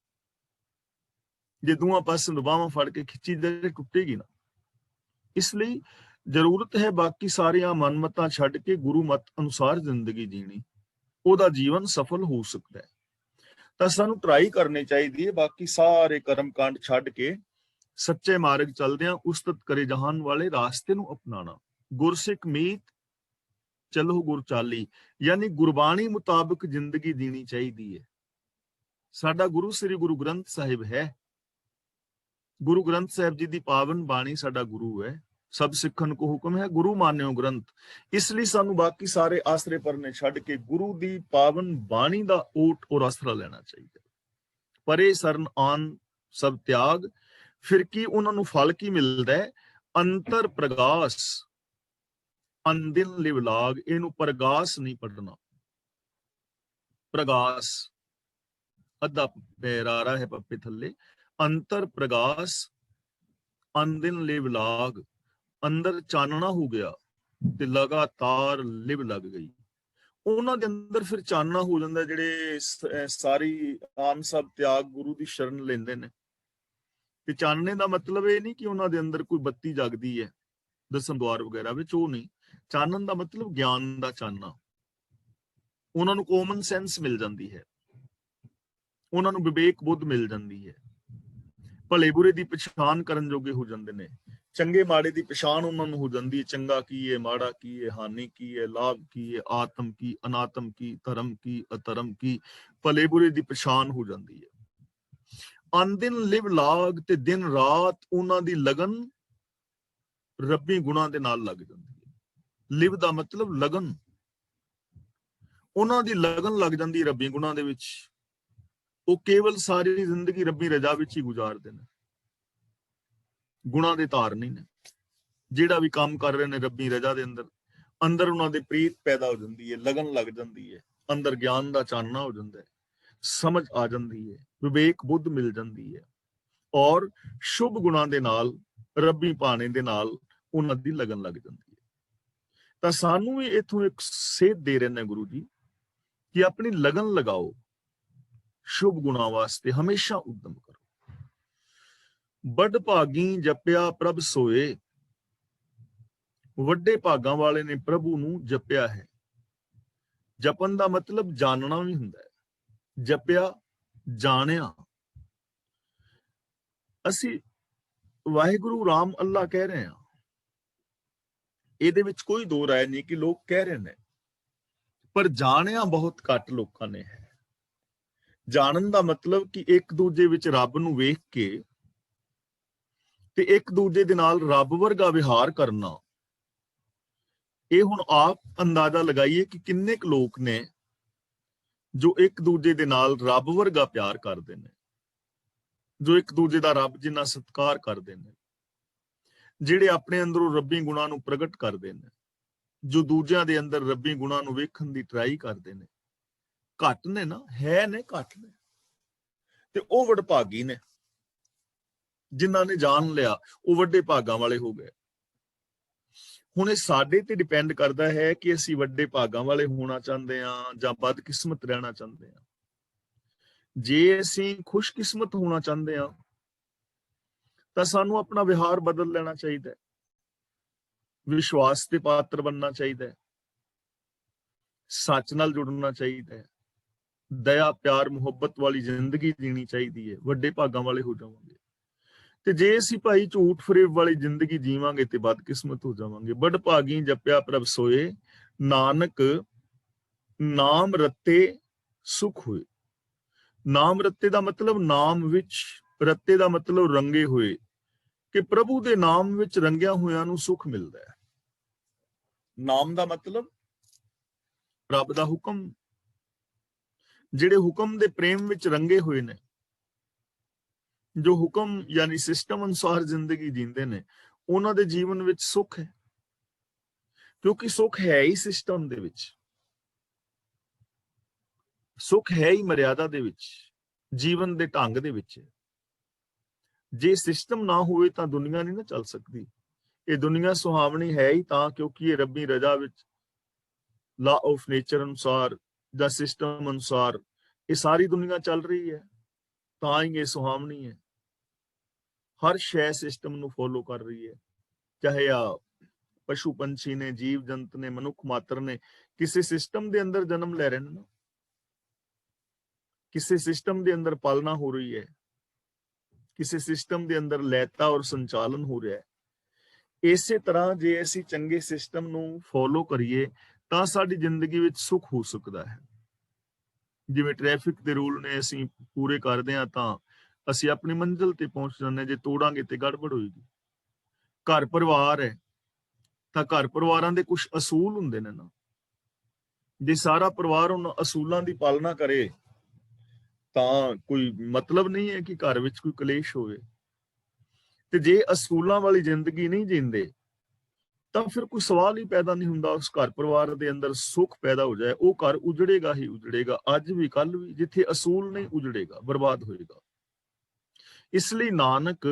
ਜੇ ਦੋਵਾਂ ਪਾਸੇ ਬਾਹਾਂ ਫੜ ਕੇ ਖਿੱਚੀ ਤੇ ਟੁੱਟੇਗੀ ਨਾ। ਇਸ ਲਈ ਜ਼ਰੂਰਤ ਹੈ ਬਾਕੀ ਸਾਰੀਆਂ ਮਨਮਤਾਂ ਛੱਡ ਕੇ ਗੁਰੂ ਮਤ ਅਨੁਸਾਰ ਜ਼ਿੰਦਗੀ ਜੀਣੀ, ਉਹਦਾ ਜੀਵਨ ਸਫਲ ਹੋ ਸਕਦਾ ਹੈ। ਤਾਂ ਸਾਨੂੰ ਟਰਾਈ ਕਰਨੀ ਚਾਹੀਦੀ ਹੈ ਬਾਕੀ ਸਾਰੇ ਕਰਮ ਕਾਂਡ ਛੱਡ ਕੇ ਸੱਚੇ ਮਾਰਗ ਚਲਦਿਆਂ ਉਸਤਤ ਕਰੇ ਜਹਾਨ ਵਾਲੇ ਰਾਸਤੇ ਨੂੰ ਅਪਣਾਣਾ। ਗੁਰਸਿੱਖ ਮੀਤ ਚਲੋ ਗੁਰ ਚਾਲੀ, ਯਾਨੀ ਗੁਰਬਾਣੀ ਮੁਤਾਬਕ ਜ਼ਿੰਦਗੀ ਜੀਣੀ ਚਾਹੀਦੀ ਹੈ। ਸਾਡਾ ਗੁਰੂ ਸ੍ਰੀ ਗੁਰੂ ਗ੍ਰੰਥ ਸਾਹਿਬ ਹੈ। ਗੁਰੂ ਗ੍ਰੰਥ ਸਾਹਿਬ ਜੀ ਦੀ ਪਾਵਨ ਬਾਣੀ ਸਾਡਾ ਗੁਰੂ ਹੈ। ਸਭ ਸਿੱਖਣ ਕੋ ਹੁਕਮ ਹੈ ਗੁਰੂ ਮਾਨਿਓ ਗ੍ਰੰਥ। ਇਸ ਲਈ ਸਾਨੂੰ ਬਾਕੀ ਸਾਰੇ ਆਸਰੇ ਪਰਨੇ ਛੱਡ ਕੇ ਗੁਰੂ ਦੀ ਪਾਵਨ ਬਾਣੀ ਦਾ ਓਟ ਔਰ ਆਸਰਾ ਲੈਣਾ ਚਾਹੀਦਾ। ਪਰੇ ਸਰਨ ਆਨ ਸਭ ਤਿਆਗ, ਫਿਰ ਕੀ ਉਹਨਾਂ ਨੂੰ ਫਲ ਕੀ ਮਿਲਦਾ ਹੈ? ਅੰਤਰ ਪ੍ਰਗਾਸ ਅੰਦਿਨ ਲਿਵ ਲਾਗ। ਇਹਨੂੰ ਪ੍ਰਗਾਸ ਨਹੀਂ ਪੜਨਾ, ਪ੍ਰਗਾਸ ਅੱਧਾ ਪੈਰ ਆ ਰਹਾ ਹੈ ਪੱਪੇ ਥੱਲੇ। ਅੰਤਰ ਪ੍ਰਗਾਸ ਅੰਦਿਨ ਲਿਵ ਲਾਗ, ਅੰਦਰ ਚਾਨਣਾ ਹੋ ਗਿਆ ਤੇ ਲਗਾਤਾਰ ਲਿਵ ਲੱਗ ਗਈ। ਉਹਨਾਂ ਦੇ ਅੰਦਰ ਫਿਰ ਚਾਨਣਾ ਹੋ ਜਾਂਦਾ, ਜਿਹੜੇ ਸਾਰੀ ਆਨ ਸਭ ਤਿਆਗ ਗੁਰੂ ਦੀ ਸ਼ਰਨ ਲੈਂਦੇ ਨੇ। ਤੇ ਚਾਨਣੇ ਦਾ ਮਤਲਬ ਇਹ ਨਹੀਂ ਕਿ ਉਹਨਾਂ ਦੇ ਅੰਦਰ ਕੋਈ ਬੱਤੀ ਜਗਦੀ ਹੈ ਦਸਮ ਦੁਆਰ ਵਗੈਰਾ ਵਿੱਚ, ਉਹ ਨਹੀਂ। ਚਾਨਣ ਦਾ ਮਤਲਬ ਗਿਆਨ ਦਾ ਚਾਨਣਾ। ਉਹਨਾਂ ਨੂੰ ਕਾਮਨ ਸੈਂਸ ਮਿਲ ਜਾਂਦੀ ਹੈ, ਉਹਨਾਂ ਨੂੰ ਵਿਵੇਕ ਬੁੱਧ ਮਿਲ ਜਾਂਦੀ ਹੈ, ਭਲੇ ਬੁਰੇ ਦੀ ਪਛਾਣ ਕਰਨ ਜੋਗੇ ਹੋ ਜਾਂਦੇ ਨੇ, ਚੰਗੇ ਮਾੜੇ ਦੀ ਪਛਾਣ ਉਹਨਾਂ ਨੂੰ ਹੋ ਜਾਂਦੀ ਹੈ। ਚੰਗਾ ਕੀ ਹੈ, ਮਾੜਾ ਕੀ ਹੈ, ਹਾਨੀ ਕੀ ਹੈ, ਲਾਭ ਕੀ ਹੈ, ਆਤਮ ਕੀ, ਅਨਾਤਮ ਕੀ, ਧਰਮ ਕੀ, ਅਧਰਮ ਕੀ, ਭਲੇ ਬੁਰੇ ਦੀ ਪਛਾਣ ਹੋ ਜਾਂਦੀ ਹੈ। ਅਨਦਿਨ ਲਿਵ ਲਾਗ, ਤੇ ਦਿਨ ਰਾਤ ਉਹਨਾਂ ਦੀ ਲਗਨ ਰੱਬੀ ਗੁਣਾਂ ਦੇ ਨਾਲ ਲੱਗ ਜਾਂਦੀ ਹੈ। ਲਿਵ ਦਾ ਮਤਲਬ ਲਗਨ, ਉਹਨਾਂ ਦੀ ਲਗਨ ਲੱਗ ਜਾਂਦੀ ਰੱਬੀ ਗੁਣਾਂ ਦੇ ਵਿੱਚ। ਉਹ ਕੇਵਲ ਸਾਰੀ ਜ਼ਿੰਦਗੀ ਰੱਬੀ ਰਜ਼ਾ ਵਿੱਚ ਹੀ ਗੁਜ਼ਾਰਦੇ ਨੇ, ਗੁਣਾਂ ਦੇ ਧਾਰਨੀ ਨੇ। ਜਿਹੜਾ ਵੀ ਕੰਮ ਕਰ ਰਹੇ ਨੇ ਰੱਬੀ ਰਜ਼ਾ ਦੇ ਅੰਦਰ, ਅੰਦਰ ਉਹਨਾਂ ਦੇ ਪ੍ਰੀਤ ਪੈਦਾ ਹੋ ਜਾਂਦੀ ਹੈ, ਲਗਨ ਲੱਗ ਜਾਂਦੀ ਹੈ, ਅੰਦਰ ਗਿਆਨ ਦਾ ਚਾਨਣਾ ਹੋ ਜਾਂਦਾ ਹੈ, ਸਮਝ ਆ ਜਾਂਦੀ ਹੈ, ਵਿਵੇਕ ਬੁੱਧ ਮਿਲ ਜਾਂਦੀ ਹੈ, ਔਰ ਸ਼ੁਭ ਗੁਣਾਂ ਦੇ ਨਾਲ, ਰੱਬੀ ਭਾਣੇ ਦੇ ਨਾਲ ਉਹਨਾਂ ਦੀ ਲਗਨ ਲੱਗ ਜਾਂਦੀ ਹੈ। ਤਾਂ ਸਾਨੂੰ ਵੀ ਇਥੋਂ ਇੱਕ ਸੇਧ ਦੇ ਰਹੇ ਨੇ ਗੁਰੂ ਜੀ ਕਿ ਆਪਣੀ ਲਗਨ ਲਗਾਓ, ਸ਼ੁਭ ਗੁਣਾਂ ਵਾਸਤੇ ਹਮੇਸ਼ਾ ਉਦਮ ਕਰੋ। ਵੱਡ ਭਾਗੀ ਜਪਿਆ ਪ੍ਰਭ ਸੋਏ, ਵੱਡੇ ਭਾਗਾਂ ਵਾਲੇ ਨੇ ਪ੍ਰਭੂ ਨੂੰ ਜਪਿਆ ਹੈ। ਜਪਨ ਦਾ ਮਤਲਬ ਜਾਣਨਾ ਵੀ ਹੁੰਦਾ ਹੈ, ਜਪਿਆ ਜਾਣਿਆ। ਅਸੀਂ ਵਾਹਿਗੁਰੂ ਰਾਮ ਅੱਲਾ ਕਹਿ ਰਹੇ ਹਾਂ, ਇਹਦੇ ਵਿੱਚ ਕੋਈ ਦੋ ਰਾਏ ਨਹੀਂ ਕਿ ਲੋਕ ਕਹਿ ਰਹੇ ਨੇ, ਪਰ ਜਾਣਿਆ ਬਹੁਤ ਘੱਟ ਲੋਕਾਂ ਨੇ ਹੈ। ਜਾਣਨ ਦਾ ਮਤਲਬ ਕਿ ਇੱਕ ਦੂਜੇ ਵਿੱਚ ਰੱਬ ਨੂੰ ਵੇਖ ਕੇ ਤੇ ਇੱਕ ਦੂਜੇ ਦੇ ਨਾਲ ਰੱਬ ਵਰਗਾ ਵਿਹਾਰ ਕਰਨਾ। ਇਹ ਹੁਣ ਆਪ ਅੰਦਾਜ਼ਾ ਲਗਾਈਏ ਕਿ ਕਿੰਨੇ ਕੁ ਲੋਕ ਨੇ ਜੋ ਇੱਕ ਦੂਜੇ ਦੇ ਨਾਲ ਰੱਬ ਵਰਗਾ ਪਿਆਰ ਕਰਦੇ ਨੇ, ਜੋ ਇੱਕ ਦੂਜੇ ਦਾ ਰੱਬ ਜਿੰਨਾ ਸਤਿਕਾਰ ਕਰਦੇ ਨੇ, ਜਿਹੜੇ ਆਪਣੇ ਅੰਦਰੋਂ ਰੱਬੀ ਗੁਣਾਂ ਨੂੰ ਪ੍ਰਗਟ ਕਰਦੇ ਨੇ, ਜੋ ਦੂਜਿਆਂ ਦੇ ਅੰਦਰ ਰੱਬੀ ਗੁਣਾਂ ਨੂੰ ਵੇਖਣ ਦੀ ਟਰਾਈ ਕਰਦੇ ਨੇ। ਘੱਟ ਨੇ ਨਾ, ਹੈ ਨੇ, ਘੱਟ ਨੇ। ਤੇ ਉਹ ਵਡਭਾਗੀ ਨੇ ਜਿਨ੍ਹਾਂ ਨੇ ਜਾਣ ਲਿਆ, ਉਹ ਵੱਡੇ ਭਾਗਾਂ ਵਾਲੇ ਹੋ ਗਏ। ਹੁਣ ਇਹ ਸਾਡੇ ਤੇ ਡਿਪੈਂਡ ਕਰਦਾ ਹੈ ਕਿ ਅਸੀਂ ਵੱਡੇ ਭਾਗਾਂ ਵਾਲੇ ਹੋਣਾ ਚਾਹੁੰਦੇ ਹਾਂ ਜਾਂ ਬਦਕਿਸਮਤ ਰਹਿਣਾ ਚਾਹੁੰਦੇ ਹਾਂ। ਜੇ ਅਸੀਂ ਖੁਸ਼ਕਿਸਮਤ ਹੋਣਾ ਚਾਹੁੰਦੇ ਹਾਂ ਤਾਂ ਸਾਨੂੰ ਆਪਣਾ ਵਿਹਾਰ ਬਦਲ ਲੈਣਾ ਚਾਹੀਦਾ ਹੈ, ਵਿਸ਼ਵਾਸ ਦੇ ਪਾਤਰ ਬਣਨਾ ਚਾਹੀਦਾ ਹੈ, ਸੱਚ ਨਾਲ ਜੁੜਨਾ ਚਾਹੀਦਾ ਹੈ, ਦਇਆ ਪਿਆਰ ਮੁਹੱਬਤ ਵਾਲੀ ਜ਼ਿੰਦਗੀ ਜੀਣੀ ਚਾਹੀਦੀ ਹੈ। ਵੱਡੇ ਭਾਗਾਂ ਵਾਲੇ ਹੋ ਜਾਵਾਂਗੇ। ਤੇ ਜੇ ਅਸੀਂ ਭਾਈ ਝੂਠ ਫਰੇਬ ਵਾਲੀ ਜ਼ਿੰਦਗੀ ਜੀਵਾਂਗੇ ਤੇ ਬਦਕਿਸਮਤ ਹੋ ਜਾਵਾਂਗੇ। ਬੜ ਭਾਗੀ ਜਪਿਆ ਪ੍ਰਭ ਸੋਏ, ਨਾਨਕ ਨਾਮ ਰਤੇ ਸੁਖ ਹੋਏ। ਨਾਮ ਰਤੇ ਦਾ ਮਤਲਬ ਨਾਮ ਵਿੱਚ, ਰਤੇ ਦਾ ਮਤਲਬ ਰੰਗੇ ਹੋਏ, ਕਿ ਪ੍ਰਭੂ ਦੇ ਨਾਮ ਵਿੱਚ ਰੰਗਿਆ ਹੋਇਆਂ ਨੂੰ ਸੁਖ ਮਿਲਦਾ ਹੈ। ਨਾਮ ਦਾ ਮਤਲਬ ਰੱਬ ਦਾ ਹੁਕਮ। ਜਿਹੜੇ ਹੁਕਮ ਦੇ ਪ੍ਰੇਮ ਵਿੱਚ ਰੰਗੇ ਹੋਏ ਨੇ, ਜੋ ਹੁਕਮ ਯਾਨੀ ਸਿਸਟਮ ਅਨੁਸਾਰ ਜ਼ਿੰਦਗੀ ਜੀਂਦੇ ਨੇ, ਉਹਨਾਂ ਦੇ ਜੀਵਨ ਵਿੱਚ ਸੁੱਖ ਹੈ, ਕਿਉਂਕਿ ਸੁੱਖ ਹੈ ਹੀ ਸਿਸਟਮ ਦੇ ਵਿੱਚ, ਸੁੱਖ ਹੈ ਹੀ ਮਰਿਆਦਾ ਦੇ ਵਿੱਚ, ਜੀਵਨ ਦੇ ਢੰਗ ਦੇ ਵਿੱਚ। ਜੇ ਸਿਸਟਮ ਨਾ ਹੋਵੇ ਤਾਂ ਦੁਨੀਆ ਨਹੀਂ ਨਾ ਚੱਲ ਸਕਦੀ। ਇਹ ਦੁਨੀਆ ਸੁਹਾਵਣੀ ਹੈ ਹੀ ਤਾਂ ਕਿਉਂਕਿ ਇਹ ਰੱਬੀ ਰਜ਼ਾ ਵਿੱਚ ਲਾ ਆਫ ਨੇਚਰ ਅਨੁਸਾਰ ਜਾਂ ਸਿਸਟਮ ਅਨੁਸਾਰ ਇਹ ਸਾਰੀ ਦੁਨੀਆ ਚੱਲ ਰਹੀ ਹੈ, ਤਾਂ ਹੀ ਇਹ ਸੁਹਾਵਣੀ ਹੈ। ਹਰ ਸ਼ੈ ਸਿਸਟਮ ਨੂੰ ਫੋਲੋ ਕਰ ਰਹੀ ਹੈ, ਚਾਹੇ ਆ ਪਸ਼ੂ ਪੰਛੀ ਨੇ, ਜੀਵ ਜੰਤ ਨੇ, ਮਨੁੱਖ ਮਾਤਰ ਨੇ, ਕਿਸੇ ਸਿਸਟਮ ਦੇ ਅੰਦਰ ਜਨਮ ਲੈ ਰਹੇ ਨੇ ਨਾ, ਕਿਸੇ ਸਿਸਟਮ ਦੇ ਅੰਦਰ ਪਾਲਣਾ ਹੋ ਰਹੀ ਹੈ, ਕਿਸੇ ਸਿਸਟਮ ਦੇ ਅੰਦਰ ਲੈਤਾ ਔਰ ਸੰਚਾਲਨ ਹੋ ਰਿਹਾ ਹੈ। ਇਸੇ ਤਰ੍ਹਾਂ ਜੇ ਅਸੀਂ ਚੰਗੇ ਸਿਸਟਮ ਨੂੰ ਫੋਲੋ ਕਰੀਏ ਤਾਂ ਸਾਡੀ ਜ਼ਿੰਦਗੀ ਵਿੱਚ ਸੁੱਖ ਹੋ ਸਕਦਾ ਹੈ। ਜਿਵੇਂ ਟ੍ਰੈਫਿਕ ਦੇ ਰੂਲ ਨੇ ਅਸੀਂ ਪੂਰੇ ਕਰਦੇ ਹਾਂ ਤਾਂ ਅਸੀਂ ਆਪਣੀ ਮੰਜ਼ਿਲ ਤੇ ਪਹੁੰਚ ਜਾਂਦੇ ਹਾਂ, ਜੇ ਤੋੜਾਂਗੇ ਤੇ ਗੜਬੜ ਹੋਏਗੀ। ਘਰ ਪਰਿਵਾਰ ਹੈ ਤਾਂ ਘਰ ਪਰਿਵਾਰਾਂ ਦੇ ਕੁਝ ਅਸੂਲ ਹੁੰਦੇ ਨੇ ਨਾ, ਜੇ ਸਾਰਾ ਪਰਿਵਾਰ ਉਹਨਾਂ ਅਸੂਲਾਂ ਦੀ ਪਾਲਣਾ ਕਰੇ ਤਾਂ ਕੋਈ ਮਤਲਬ ਨਹੀਂ ਹੈ ਕਿ ਘਰ ਵਿੱਚ ਕੋਈ ਕਲੇਸ਼ ਹੋਵੇ। ਤੇ ਜੇ ਅਸੂਲਾਂ ਵਾਲੀ ਜ਼ਿੰਦਗੀ ਨਹੀਂ ਜੀਂਦੇ ਤਾਂ ਫਿਰ ਕੋਈ ਸਵਾਲ ਹੀ ਪੈਦਾ ਨਹੀਂ ਹੁੰਦਾ ਉਸ ਘਰ ਪਰਿਵਾਰ ਦੇ ਅੰਦਰ ਸੁੱਖ ਪੈਦਾ ਹੋ ਜਾਏ। ਉਹ ਘਰ ਉਜੜੇਗਾ ਹੀ ਉਜੜੇਗਾ, ਅੱਜ ਵੀ ਕੱਲ ਵੀ। ਜਿੱਥੇ ਅਸੂਲ ਨਹੀਂ ਉਜੜੇਗਾ, ਬਰਬਾਦ ਹੋਏਗਾ। ਇਸ ਲਈ ਨਾਨਕ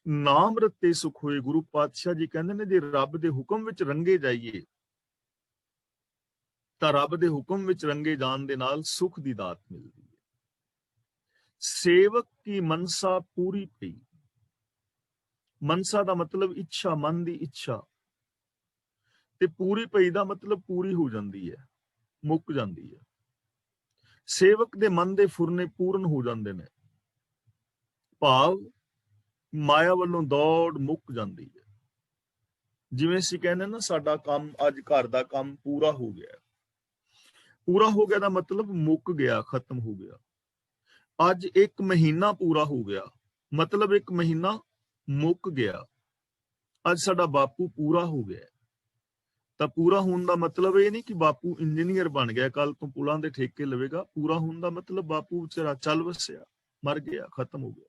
ਨਾਮ ਰਤੇ ਸੁਖ ਹੋਏ। ਗੁਰੂ ਪਾਤਸ਼ਾਹ ਜੀ ਕਹਿੰਦੇ ਨੇ ਜੇ ਰੱਬ ਦੇ ਹੁਕਮ ਵਿੱਚ ਰੰਗੇ ਜਾਈਏ ਤਾਂ ਰੱਬ ਦੇ ਹੁਕਮ ਵਿੱਚ ਰੰਗੇ ਜਾਣ ਦੇ ਨਾਲ ਸੁਖ ਦੀ ਦਾਤ ਮਿਲਦੀ ਹੈ। ਸੇਵਕ ਕੀ ਮਨਸਾ ਪੂਰੀ ਪਈ। ਮਨਸਾ ਦਾ ਮਤਲਬ ਇੱਛਾ, ਮਨ ਦੀ ਇੱਛਾ, ਤੇ ਪੂਰੀ ਪਈ ਦਾ ਮਤਲਬ ਪੂਰੀ ਹੋ ਜਾਂਦੀ ਹੈ, ਮੁੱਕ ਜਾਂਦੀ ਹੈ। ਸੇਵਕ ਦੇ ਮਨ ਦੇ ਫੁਰਨੇ ਪੂਰਨ ਹੋ ਜਾਂਦੇ ਨੇ, ਭਾਵ ਮਾਇਆ ਵੱਲੋਂ ਦੌੜ ਮੁੱਕ ਜਾਂਦੀ ਹੈ। ਜਿਵੇਂ ਅਸੀਂ ਕਹਿੰਦੇ ਨਾ ਸਾਡਾ ਕੰਮ, ਅੱਜ ਘਰ ਦਾ ਕੰਮ ਪੂਰਾ ਹੋ ਗਿਆ। ਪੂਰਾ ਹੋ ਗਿਆ ਦਾ ਮਤਲਬ ਮੁੱਕ ਗਿਆ, ਖਤਮ ਹੋ ਗਿਆ। ਅੱਜ 1 ਮਹੀਨਾ ਪੂਰਾ ਹੋ ਗਿਆ, ਮਤਲਬ 1 ਮਹੀਨਾ ਮੁੱਕ ਗਿਆ। ਅੱਜ ਸਾਡਾ ਬਾਪੂ ਪੂਰਾ ਹੋ ਗਿਆ, ਤਾਂ ਪੂਰਾ ਹੋਣ ਦਾ ਮਤਲਬ ਇਹ ਨਹੀਂ ਕਿ ਬਾਪੂ ਇੰਜੀਨੀਅਰ ਬਣ ਗਿਆ, ਕੱਲ ਤੋਂ ਪੁਲਾਂ ਦੇ ਠੇਕੇ ਲਵੇਗਾ। ਪੂਰਾ ਹੋਣ ਦਾ ਮਤਲਬ ਬਾਪੂ ਵਿਚਾਰਾ ਚੱਲ ਵਸਿਆ, ਮਰ ਗਿਆ, ਖਤਮ ਹੋ ਗਿਆ।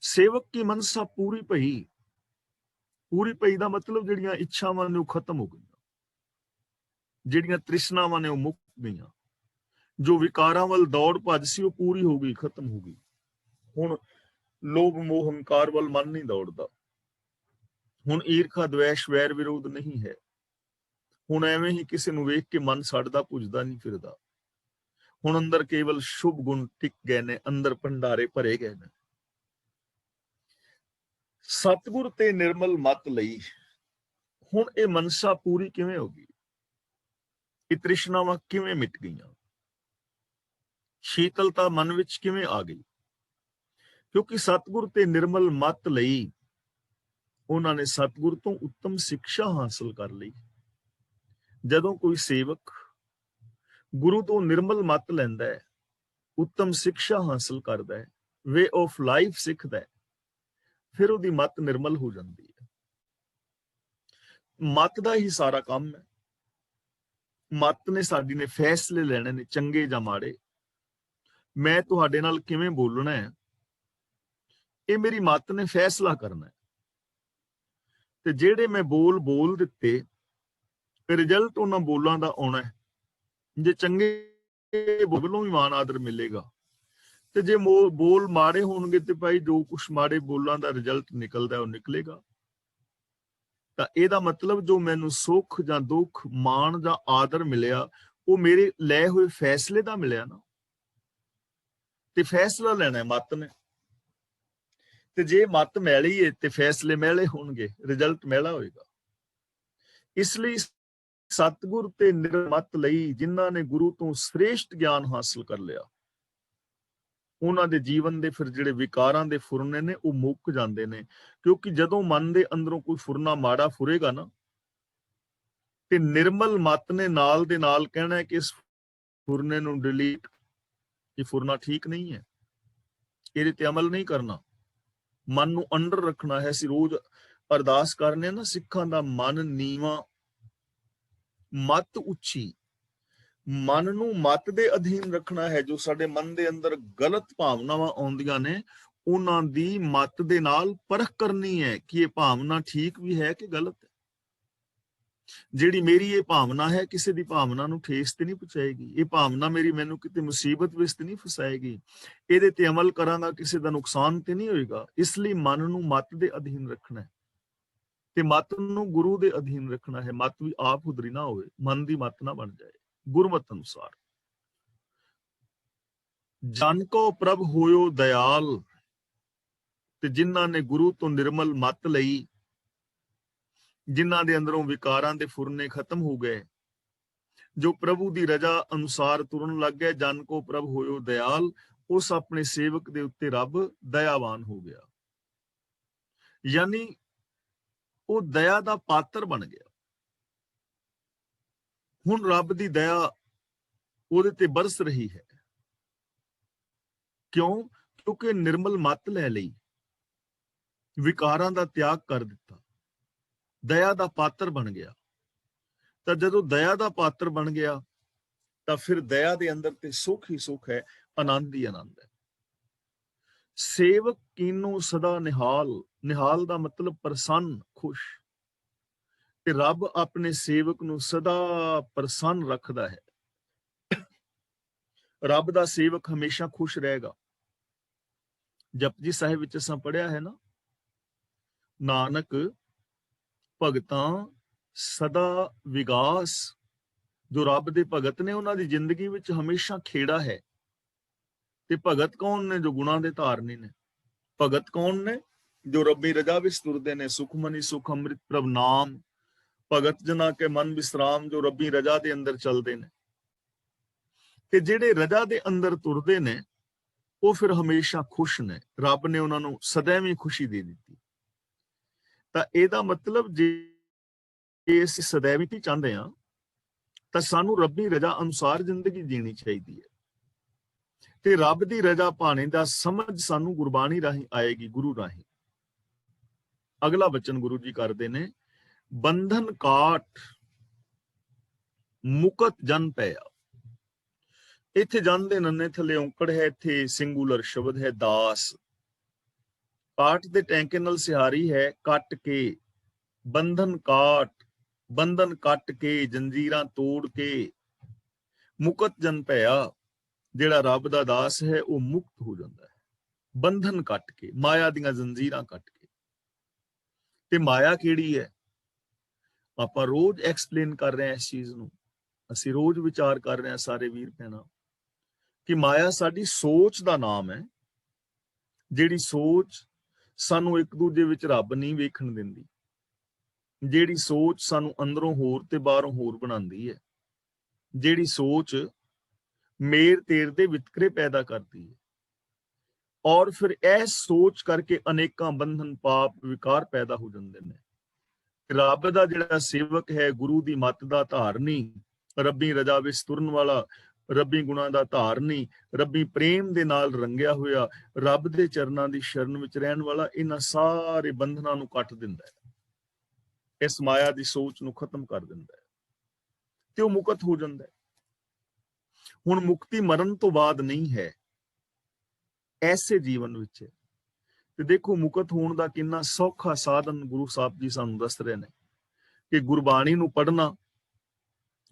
ਸੇਵਕ ਕੀ ਮਨਸਾ ਪੂਰੀ ਪਈ। ਪੂਰੀ ਪਈ ਦਾ ਮਤਲਬ ਜਿਹੜੀਆਂ ਇੱਛਾਵਾਂ ਨੇ ਉਹ ਖਤਮ ਹੋ ਗਈਆਂ, ਜਿਹੜੀਆਂ ਤ੍ਰਿਸ਼ਨਾਵਾਂ ਨੇ ਉਹ ਮੁੱਕ ਗਈਆਂ, ਜੋ ਵਿਕਾਰਾਂ ਵੱਲ ਦੌੜ ਭੱਜ ਸੀ ਉਹ ਪੂਰੀ ਹੋ ਗਈ, ਖਤਮ ਹੋ ਗਈ। ਹੁਣ ਲੋਭ ਮੋਹ ਹੰਕਾਰ ਵੱਲ ਮਨ ਨਹੀਂ ਦੌੜਦਾ। ਹੁਣ ਈਰਖਾ ਦਵੇਸ਼ ਵੈਰ ਵਿਰੋਧ ਨਹੀਂ ਹੈ। ਹੁਣ ਐਵੇਂ ਹੀ ਕਿਸੇ ਨੂੰ ਵੇਖ ਕੇ ਮਨ ਸੜਦਾ ਭੁੱਜਦਾ ਨਹੀਂ ਫਿਰਦਾ। ਹੁਣ ਅੰਦਰ ਕੇਵਲ ਸ਼ੁਭ ਗੁਣ ਟਿਕ ਗਏ ਨੇ, ਅੰਦਰ ਭੰਡਾਰੇ ਭਰੇ ਗਏ ਨੇ। ਸਤਿਗੁਰ ਤੇ ਨਿਰਮਲ ਮਤ ਲਈ। ਹੁਣ ਇਹ ਮਨਸਾ ਪੂਰੀ ਕਿਵੇਂ ਹੋ ਗਈ? ਇਹ ਤ੍ਰਿਸ਼ਨਾਵਾਂ ਕਿਵੇਂ ਮਿਟ ਗਈਆਂ? ਸ਼ੀਤਲਤਾ ਮਨ ਵਿੱਚ ਕਿਵੇਂ ਆ ਗਈ? ਕਿਉਂਕਿ ਸਤਿਗੁਰ ਤੇ ਨਿਰਮਲ ਮਤ ਲਈ ਉਹਨਾਂ ਨੇ ਸਤਿਗੁਰ ਤੋਂ ਉੱਤਮ ਸਿੱਖਿਆ ਹਾਸਲ ਕਰ ਲਈ। ਜਦੋਂ ਕੋਈ ਸੇਵਕ ਗੁਰੂ ਤੋਂ ਨਿਰਮਲ ਮਤ ਲੈਂਦਾ ਹੈ, ਉੱਤਮ ਸਿੱਖਿਆ ਹਾਸਲ ਕਰਦਾ ਹੈ, ਵੇ ਆਫ ਲਾਈਫ ਸਿੱਖਦਾ ਹੈ, ਫਿਰ ਉਹਦੀ ਮਤ ਨਿਰਮਲ ਹੋ ਜਾਂਦੀ ਹੈ। ਮਤ ਦਾ ਹੀ ਸਾਰਾ ਕੰਮ ਹੈ। ਮਤ ਨੇ ਸਾਡੀ ਨੇ ਫੈਸਲੇ ਲੈਣੇ ਨੇ, ਚੰਗੇ ਜਾਂ ਮਾੜੇ। ਮੈਂ ਤੁਹਾਡੇ ਨਾਲ ਕਿਵੇਂ ਬੋਲਣਾ ਹੈ, ਇਹ ਮੇਰੀ ਮਤ ਨੇ ਫੈਸਲਾ ਕਰਨਾ ਹੈ। ਤੇ ਜਿਹੜੇ ਮੈਂ ਬੋਲ ਦਿੱਤੇ, ਰਿਜ਼ਲਟ ਉਹਨਾਂ ਬੋਲਾਂ ਦਾ ਆਉਣਾ ਹੈ। ਜੇ ਚੰਗੇ ਬੋਲੋਂ ਵੀ ਮਾਣ ਆਦਰ ਮਿਲੇਗਾ, ਤੇ ਜੇ ਬੋਲ ਮਾੜੇ ਹੋਣਗੇ ਤੇ ਭਾਈ ਜੋ ਕੁਛ ਮਾੜੇ ਬੋਲਾਂ ਦਾ ਰਿਜ਼ਲਟ ਨਿਕਲਦਾ ਉਹ ਨਿਕਲੇਗਾ। ਤਾਂ ਇਹਦਾ ਮਤਲਬ ਜੋ ਮੈਨੂੰ ਸੁੱਖ ਜਾਂ ਦੁੱਖ, ਮਾਣ ਜਾਂ ਆਦਰ ਮਿਲਿਆ, ਉਹ ਮੇਰੇ ਲਏ ਹੋਏ ਫੈਸਲੇ ਦਾ ਮਿਲਿਆ ਨਾ। ਤੇ ਫੈਸਲਾ ਲੈਣਾ ਮੱਤ ਨੇ। ਤੇ ਜੇ ਮੱਤ ਮੈਲੀ ਹੈ ਤੇ ਫੈਸਲੇ ਮੈਲੇ ਹੋਣਗੇ, ਰਿਜ਼ਲਟ ਮੈਲਾ ਹੋਏਗਾ। ਇਸ ਲਈ ਸਤਿਗੁਰ ਤੇ ਨਿਰਮਤ ਲਈ ਜਿਨ੍ਹਾਂ ਨੇ ਗੁਰੂ ਤੋਂ ਸ੍ਰੇਸ਼ਟ ਗਿਆਨ ਹਾਸਲ ਕਰ ਲਿਆ, ਉਹਨਾਂ ਦੇ ਜੀਵਨ ਦੇ ਫਿਰ ਜਿਹੜੇ ਵਿਕਾਰਾਂ ਦੇ ਫੁਰਨੇ ਨੇ ਉਹ ਮੁੱਕ ਜਾਂਦੇ ਨੇ। ਕਿਉਂਕਿ ਜਦੋਂ ਮਨ ਦੇ ਅੰਦਰੋਂ ਕੋਈ ਫੁਰਨਾ ਮਾੜਾ ਫੁਰੇਗਾ ਨਾ, ਤੇ ਨਿਰਮਲ ਮਤ ਨੇ ਨਾਲ ਦੇ ਨਾਲ ਕਹਿਣਾ ਹੈ ਕਿ ਇਸ ਫੁਰਨੇ ਨੂੰ ਡਿਲੀਟ, ਇਹ ਫੁਰਨਾ ਠੀਕ ਨਹੀਂ ਹੈ, ਇਹਦੇ ਤੇ ਅਮਲ ਨਹੀਂ ਕਰਨਾ। ਮਨ ਨੂੰ ਅੰਡਰ ਰੱਖਣਾ ਹੈ। ਅਸੀਂ ਰੋਜ਼ ਅਰਦਾਸ ਕਰਨੇ ਨਾ, ਸਿੱਖਾਂ ਦਾ ਮਨ ਨੀਵਾਂ, ਮਤ ਉੱਚੀ। ਮਨ ਨੂੰ ਮਤ ਦੇ ਅਧੀਨ ਰੱਖਣਾ ਹੈ। ਜੋ ਸਾਡੇ ਮਨ ਦੇ ਅੰਦਰ ਗਲਤ ਭਾਵਨਾਵਾਂ ਆਉਂਦੀਆਂ ਨੇ, ਉਹਨਾਂ ਦੀ ਮਤ ਦੇ ਨਾਲ ਪਰਖ ਕਰਨੀ ਹੈ ਕਿ ਇਹ ਭਾਵਨਾ ਠੀਕ ਵੀ ਹੈ ਕਿ ਗਲਤ ਹੈ। ਜਿਹੜੀ ਮੇਰੀ ਇਹ ਭਾਵਨਾ ਹੈ, ਕਿਸੇ ਦੀ ਭਾਵਨਾ ਨੂੰ ਠੇਸ ਤੇ ਨਹੀਂ ਪਹੁੰਚਾਏਗੀ। ਇਹ ਭਾਵਨਾ ਮੇਰੀ ਮੈਨੂੰ ਕਿਤੇ ਮੁਸੀਬਤ ਵਿੱਚ ਤੇ ਨਹੀਂ ਫਸਾਏਗੀ। ਇਹਦੇ ਤੇ ਅਮਲ ਕਰਾਂਗਾ, ਕਿਸੇ ਦਾ ਨੁਕਸਾਨ ਤੇ ਨਹੀਂ ਹੋਏਗਾ। ਇਸ ਲਈ ਮਨ ਨੂੰ ਮਤ ਦੇ ਅਧੀਨ ਰੱਖਣਾ ਹੈ ਤੇ ਮਤ ਨੂੰ ਗੁਰੂ ਦੇ ਅਧੀਨ ਰੱਖਣਾ ਹੈ। ਮਤ ਵੀ ਆਪ ਹੁਦਰੀ ਨਾ ਹੋਵੇ, ਮਨ ਦੀ ਮਤ ਨਾ ਬਣ ਜਾਏ। ਗੁਰਮਤਿ ਅਨੁਸਾਰ ਜਨ ਕੋ ਪ੍ਰਭ ਹੋਇਓ ਦਇਆਲ, ਤੇ ਜਿਨ੍ਹਾਂ ਨੇ ਗੁਰੂ ਤੋਂ ਨਿਰਮਲ ਮਤ ਲਈ, ਜਿਨ੍ਹਾਂ ਦੇ ਅੰਦਰੋਂ ਵਿਕਾਰਾਂ ਦੇ ਫੁਰਨੇ ਖਤਮ ਹੋ ਗਏ, ਜੋ ਪ੍ਰਭੂ ਦੀ ਰਜ਼ਾ ਅਨੁਸਾਰ ਤੁਰਨ ਲੱਗ ਗਏ, ਜਨ ਕੋ ਪ੍ਰਭ ਹੋਇਓ ਦਇਆਲ, ਉਸ ਆਪਣੇ ਸੇਵਕ ਦੇ ਉੱਤੇ ਰੱਬ ਦਇਆਵਾਨ ਹੋ ਗਿਆ। ਯਾਨੀ ਉਹ ਦਇਆ ਦਾ ਪਾਤਰ ਬਣ ਗਿਆ। ਹੁਣ ਰੱਬ ਦੀ ਦਇਆ ਉਹਦੇ ਤੇ ਬਰਸ ਰਹੀ ਹੈ। ਕਿਉਂ? ਕਿਉਂਕਿ ਨਿਰਮਲ ਮਤ ਲੈ ਲਈ, ਵਿਕਾਰਾਂ ਦਾ ਤਿਆਗ ਕਰ ਦਿੱਤਾ, ਦਇਆ ਦਾ ਪਾਤਰ ਬਣ ਗਿਆ। ਤਾਂ ਜਦੋਂ ਦਇਆ ਦਾ ਪਾਤਰ ਬਣ ਗਿਆ ਤਾਂ ਫਿਰ ਦਇਆ ਦੇ ਅੰਦਰ ਤੇ ਸੁੱਖ ਹੀ ਸੁੱਖ ਹੈ, ਆਨੰਦ ਹੀ ਆਨੰਦ ਹੈ। ਸੇਵਕ ਕੀਨੋ ਸਦਾ ਨਿਹਾਲ, ਨਿਹਾਲ ਦਾ ਮਤਲਬ ਪ੍ਰਸੰਨ, ਖੁਸ਼। ਤੇ ਰੱਬ ਆਪਣੇ ਸੇਵਕ ਨੂੰ ਸਦਾ ਪ੍ਰਸੰਨ ਰੱਖਦਾ ਹੈ। ਰੱਬ ਦਾ ਸੇਵਕ ਹਮੇਸ਼ਾ ਖੁਸ਼ ਰਹੇਗਾ। ਜਪਜੀ ਸਾਹਿਬ ਵਿੱਚ ਅਸਾਂ ਪੜ੍ਹਿਆ ਹੈ ਨਾ, ਨਾਨਕ ਭਗਤਾਂ ਸਦਾ ਵਿਗਾਸ। ਜੋ ਰੱਬ ਦੇ ਭਗਤ ਨੇ, ਉਹਨਾਂ ਦੀ ਜ਼ਿੰਦਗੀ ਵਿੱਚ ਹਮੇਸ਼ਾ ਖੇੜਾ ਹੈ। ਤੇ ਭਗਤ ਕੌਣ ਨੇ? ਜੋ ਗੁਣਾਂ ਦੇ ਧਾਰਨੀ ਨੇ। ਭਗਤ ਕੌਣ ਨੇ? ਜੋ ਰੱਬੀ ਰਜ਼ਾ ਵਿੱਚ ਤੁਰਦੇ ਨੇ। ਸੁਖਮਨੀ ਸੁਖ ਅੰਮ੍ਰਿਤ ਪ੍ਰਭ ਨਾਮ, ਭਗਤ ਜਨਾਂ ਕੇ ਮਨ ਵਿਸਰਾਮ, ਜੋ ਰੱਬੀ ਰਜ਼ਾ ਦੇ ਅੰਦਰ ਚੱਲਦੇ ਨੇ। ਤੇ ਜਿਹੜੇ ਰਜ਼ਾ ਦੇ ਅੰਦਰ ਤੁਰਦੇ ਨੇ, ਉਹ ਫਿਰ ਹਮੇਸ਼ਾ ਖੁਸ਼ ਨੇ। ਰੱਬ ਨੇ ਉਹਨਾਂ ਨੂੰ ਸदैਵੀਂ ਖੁਸ਼ੀ ਦੇ ਦਿੱਤੀ। ਤਾਂ ਇਹਦਾ ਮਤਲਬ ਜੇ ਅਸੀਂ ਸदैਵੀ ਚਾਹੁੰਦੇ ਹਾਂ ਤਾਂ ਸਾਨੂੰ ਰੱਬੀ ਰਜ਼ਾ ਅਨੁਸਾਰ ਜ਼ਿੰਦਗੀ ਜੀਣੀ ਚਾਹੀਦੀ ਹੈ। ਤੇ ਰੱਬ ਦੀ ਰਜ਼ਾ ਪਾਣੇ ਦਾ ਸਮਝ ਸਾਨੂੰ ਗੁਰਬਾਣੀ ਰਾਹੀਂ ਆਏਗੀ, ਗੁਰੂ ਰਾਹੀਂ। ਅਗਲਾ ਬਚਨ ਗੁਰੂ ਜੀ ਕਰਦੇ ਨੇ, ਬੰਧਨ ਕਾਟ ਮੁਕਤ ਜਨ ਪਇਆ। ਇੱਥੇ ਜਨ ਦੇ ਨੰਨੇ ਥੱਲੇ ਔਂਕੜ ਹੈ, ਇੱਥੇ ਸਿੰਗੂਲਰ ਸ਼ਬਦ ਹੈ ਦਾਸ। ਕਾਟ ਦੇ ਟੈਂਕੇ ਨਾਲ ਸਿਹਾਰੀ ਹੈ, ਕੱਟ ਕੇ। ਬੰਧਨ ਕਾਟ, ਬੰਧਨ ਕੱਟ ਕੇ, ਜੰਜੀਰਾਂ ਤੋੜ ਕੇ। ਮੁਕਤ ਜਨ ਭਇਆ, ਜਿਹੜਾ ਰੱਬ ਦਾ ਦਾਸ ਹੈ ਉਹ ਮੁਕਤ ਹੋ ਜਾਂਦਾ ਹੈ ਬੰਧਨ ਕੱਟ ਕੇ, ਮਾਇਆ ਦੀਆਂ ਜੰਜੀਰਾਂ ਕੱਟ ਕੇ। ਤੇ ਮਾਇਆ ਕਿਹੜੀ ਹੈ? ਆਪਾਂ ਰੋਜ਼ ਐਕਸਪਲੇਨ ਕਰ ਰਹੇ ਹਾਂ ਇਸ ਚੀਜ਼ ਨੂੰ, ਅਸੀਂ ਰੋਜ਼ ਵਿਚਾਰ ਕਰ ਰਹੇ ਹਾਂ ਸਾਰੇ ਵੀਰ ਭੈਣਾਂ, ਕਿ ਮਾਇਆ ਸਾਡੀ ਸੋਚ ਦਾ ਨਾਮ ਹੈ। ਜਿਹੜੀ ਸੋਚ ਸਾਨੂੰ ਇੱਕ ਦੂਜੇ ਵਿੱਚ ਰੱਬ ਨਹੀਂ ਵੇਖਣ ਦਿੰਦੀ, ਜਿਹੜੀ ਸੋਚ ਸਾਨੂੰ ਅੰਦਰੋਂ ਹੋਰ ਤੇ ਬਾਹਰੋਂ ਹੋਰ ਬਣਾਉਂਦੀ ਹੈ, ਜਿਹੜੀ ਸੋਚ ਮੇਰ ਤੇਰ ਦੇ ਵਿਤਕਰੇ ਪੈਦਾ ਕਰਦੀ ਹੈ। ਔਰ ਫਿਰ ਇਸ ਸੋਚ ਕਰਕੇ ਅਨੇਕਾਂ ਬੰਧਨ, ਪਾਪ, ਵਿਕਾਰ ਪੈਦਾ ਹੋ ਜਾਂਦੇ ਨੇ। ਰੱਬ ਦਾ ਜਿਹੜਾ ਸੇਵਕ ਹੈ, ਗੁਰੂ ਦੀ ਮੱਤ ਦਾ ਧਾਰਨੀ, ਰੱਬੀ ਰਜ਼ਾ ਵਿੱਚ ਤੁਰਨ ਵਾਲਾ, ਰੱਬੀ ਗੁਣਾਂ ਦਾ ਧਾਰਨੀ, ਰੱਬੀ ਪ੍ਰੇਮ ਦੇ ਨਾਲ ਰੰਗਿਆ ਹੋਇਆ, ਰੱਬ ਦੇ ਚਰਨਾਂ ਦੀ ਸ਼ਰਨ ਵਿੱਚ ਰਹਿਣ ਵਾਲਾ, ਇਹਨਾਂ ਸਾਰੇ ਬੰਧਨਾਂ ਨੂੰ ਕੱਟ ਦਿੰਦਾ ਹੈ, ਇਸ ਮਾਇਆ ਦੀ ਸੋਚ ਨੂੰ ਖਤਮ ਕਰ ਦਿੰਦਾ ਹੈ ਤੇ ਉਹ ਮੁਕਤ ਹੋ ਜਾਂਦਾ ਹੈ। ਹੁਣ ਮੁਕਤੀ ਮਰਨ ਤੋਂ ਬਾਅਦ ਨਹੀਂ ਹੈ, ਐਸੇ ਜੀਵਨ ਵਿੱਚ ਹੈ। ਤੇ ਦੇਖੋ ਮੁਕਤ ਹੋਣ ਦਾ ਕਿੰਨਾ ਸੌਖਾ ਸਾਧਨ ਗੁਰੂ ਸਾਹਿਬ ਜੀ ਸਾਨੂੰ ਦੱਸ ਰਹੇ ਨੇ, ਕਿ ਗੁਰਬਾਣੀ ਨੂੰ ਪੜ੍ਹਨਾ,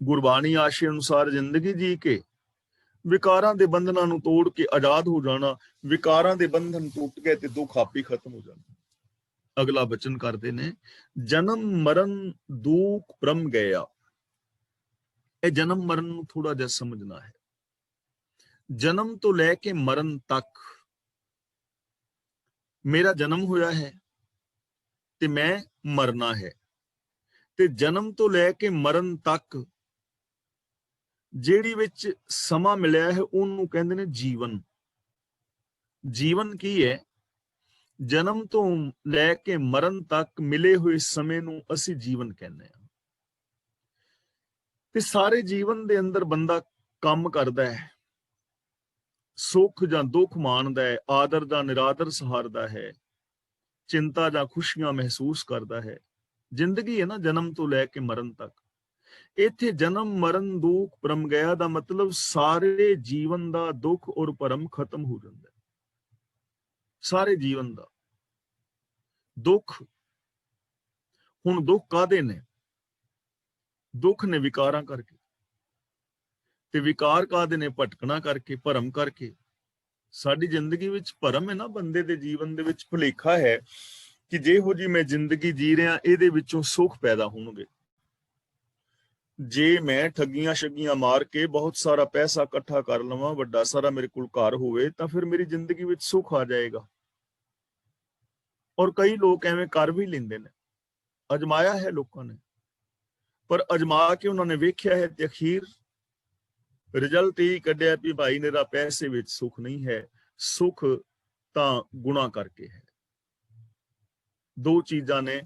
ਗੁਰਬਾਣੀ ਆਸ਼ੇ ਅਨੁਸਾਰ ਜ਼ਿੰਦਗੀ ਜੀ ਕੇ ਵਿਕਾਰਾਂ ਦੇ ਬੰਧਨਾਂ ਨੂੰ ਤੋੜ ਕੇ ਆਜ਼ਾਦ ਹੋ ਜਾਣਾ। ਵਿਕਾਰਾਂ ਦੇ ਬੰਧਨ ਟੁੱਟ ਗਏ ਤੇ ਦੁੱਖ ਆਪੇ ਖਤਮ ਹੋ ਜਾਣਾ। ਅਗਲਾ ਬਚਨ ਕਰਦੇ ਨੇ, ਜਨਮ ਮਰਨ ਦੁੱਖ ਬ੍ਰਹਮ ਗਿਆ। ਇਹ ਜਨਮ ਮਰਨ ਨੂੰ ਥੋੜਾ ਜਿਹਾ ਸਮਝਣਾ ਹੈ। ਜਨਮ ਤੋਂ ਲੈ ਕੇ ਮਰਨ ਤੱਕ ਮੇਰਾ ਜਨਮ ਹੋਇਆ ਹੈ ਤੇ ਮੈਂ ਮਰਨਾ ਹੈ। ਤੇ ਜਨਮ ਤੋਂ ਲੈ ਕੇ ਮਰਨ ਤੱਕ ਜਿਹੜੀ ਵਿੱਚ ਸਮਾਂ ਮਿਲਿਆ ਹੈ ਉਹਨੂੰ ਕਹਿੰਦੇ ਨੇ ਜੀਵਨ। ਜੀਵਨ ਕੀ ਹੈ? ਜਨਮ ਤੋਂ ਲੈ ਕੇ ਮਰਨ ਤੱਕ ਮਿਲੇ ਹੋਏ ਸਮੇਂ ਨੂੰ ਅਸੀਂ ਜੀਵਨ ਕਹਿੰਦੇ ਹਾਂ। ਤੇ ਸਾਰੇ ਜੀਵਨ ਦੇ ਅੰਦਰ ਬੰਦਾ ਕੰਮ ਕਰਦਾ ਹੈ, ਸੁੱਖ ਜਾਂ ਦੁੱਖ ਮਾਣਦਾ ਹੈ, ਆਦਰ ਜਾਂ ਨਿਰਾਦਰ ਸਹਾਰਦਾ ਹੈ, ਚਿੰਤਾ ਜਾਂ ਖੁਸ਼ੀਆਂ ਮਹਿਸੂਸ ਕਰਦਾ ਹੈ। ਜ਼ਿੰਦਗੀ ਹੈ ਨਾ ਜਨਮ ਤੋਂ ਲੈ ਕੇ ਮਰਨ ਤੱਕ। ਇੱਥੇ ਜਨਮ ਮਰਨ ਦੁੱਖ ਭਰਮ ਗਿਆ ਦਾ ਮਤਲਬ ਸਾਰੇ ਜੀਵਨ ਦਾ ਦੁੱਖ ਔਰ ਭਰਮ ਖਤਮ ਹੋ ਜਾਂਦਾ ਹੈ। ਸਾਰੇ ਜੀਵਨ ਦਾ ਦੁੱਖ। ਹੁਣ ਦੁੱਖ ਕਾਹਦੇ ਨੇ? ਦੁੱਖ ਨੇ ਵਿਕਾਰਾਂ ਕਰਕੇ, ਤੇ ਵਿਕਾਰ ਕਾਹਦੇ ਨੇ? ਭਟਕਣਾ ਕਰਕੇ, ਭਰਮ ਕਰਕੇ। ਸਾਡੀ ਜ਼ਿੰਦਗੀ ਵਿੱਚ ਭਰਮ ਹੈ ਨਾ, ਬੰਦੇ ਦੇ ਜੀਵਨ ਦੇ ਵਿੱਚ ਭੁਲੇਖਾ ਹੈ ਕਿ ਜਿਹੋ ਜੀ ਮੈਂ ਜ਼ਿੰਦਗੀ ਜੀ ਰਿਹਾ ਇਹਦੇ ਵਿੱਚੋਂ ਸੁੱਖ ਪੈਦਾ ਹੋਣਗੇ। ਜੇ ਮੈਂ ਠੱਗੀਆਂ ਸ਼ੱਗੀਆਂ ਮਾਰ ਕੇ ਬਹੁਤ ਸਾਰਾ ਪੈਸਾ ਇਕੱਠਾ ਕਰ ਲਵਾਂ, ਵੱਡਾ ਸਾਰਾ ਮੇਰੇ ਕੋਲ ਘਰ ਹੋਵੇ, ਤਾਂ ਫਿਰ ਮੇਰੀ ਜ਼ਿੰਦਗੀ ਵਿੱਚ ਸੁੱਖ ਆ ਜਾਏਗਾ। ਔਰ ਕਈ ਲੋਕ ਐਵੇਂ ਕਰ ਵੀ ਲੈਂਦੇ ਨੇ, ਅਜਮਾਇਆ ਹੈ ਲੋਕਾਂ ਨੇ, ਪਰ ਅਜਮਾ ਕੇ ਉਹਨਾਂ ਨੇ ਵੇਖਿਆ ਹੈ ਤੇ ਅਖੀਰ ਰਿਜ਼ਲਟ ਇਹ ਕੱਢਿਆ ਵੀ ਭਾਈ ਮੇਰਾ ਪੈਸੇ ਵਿੱਚ ਸੁੱਖ ਨਹੀਂ ਹੈ, ਸੁੱਖ ਤਾਂ ਗੁਨਾਹ ਕਰਕੇ ਹੈ। ਦੋ ਚੀਜ਼ਾਂ ਨੇ,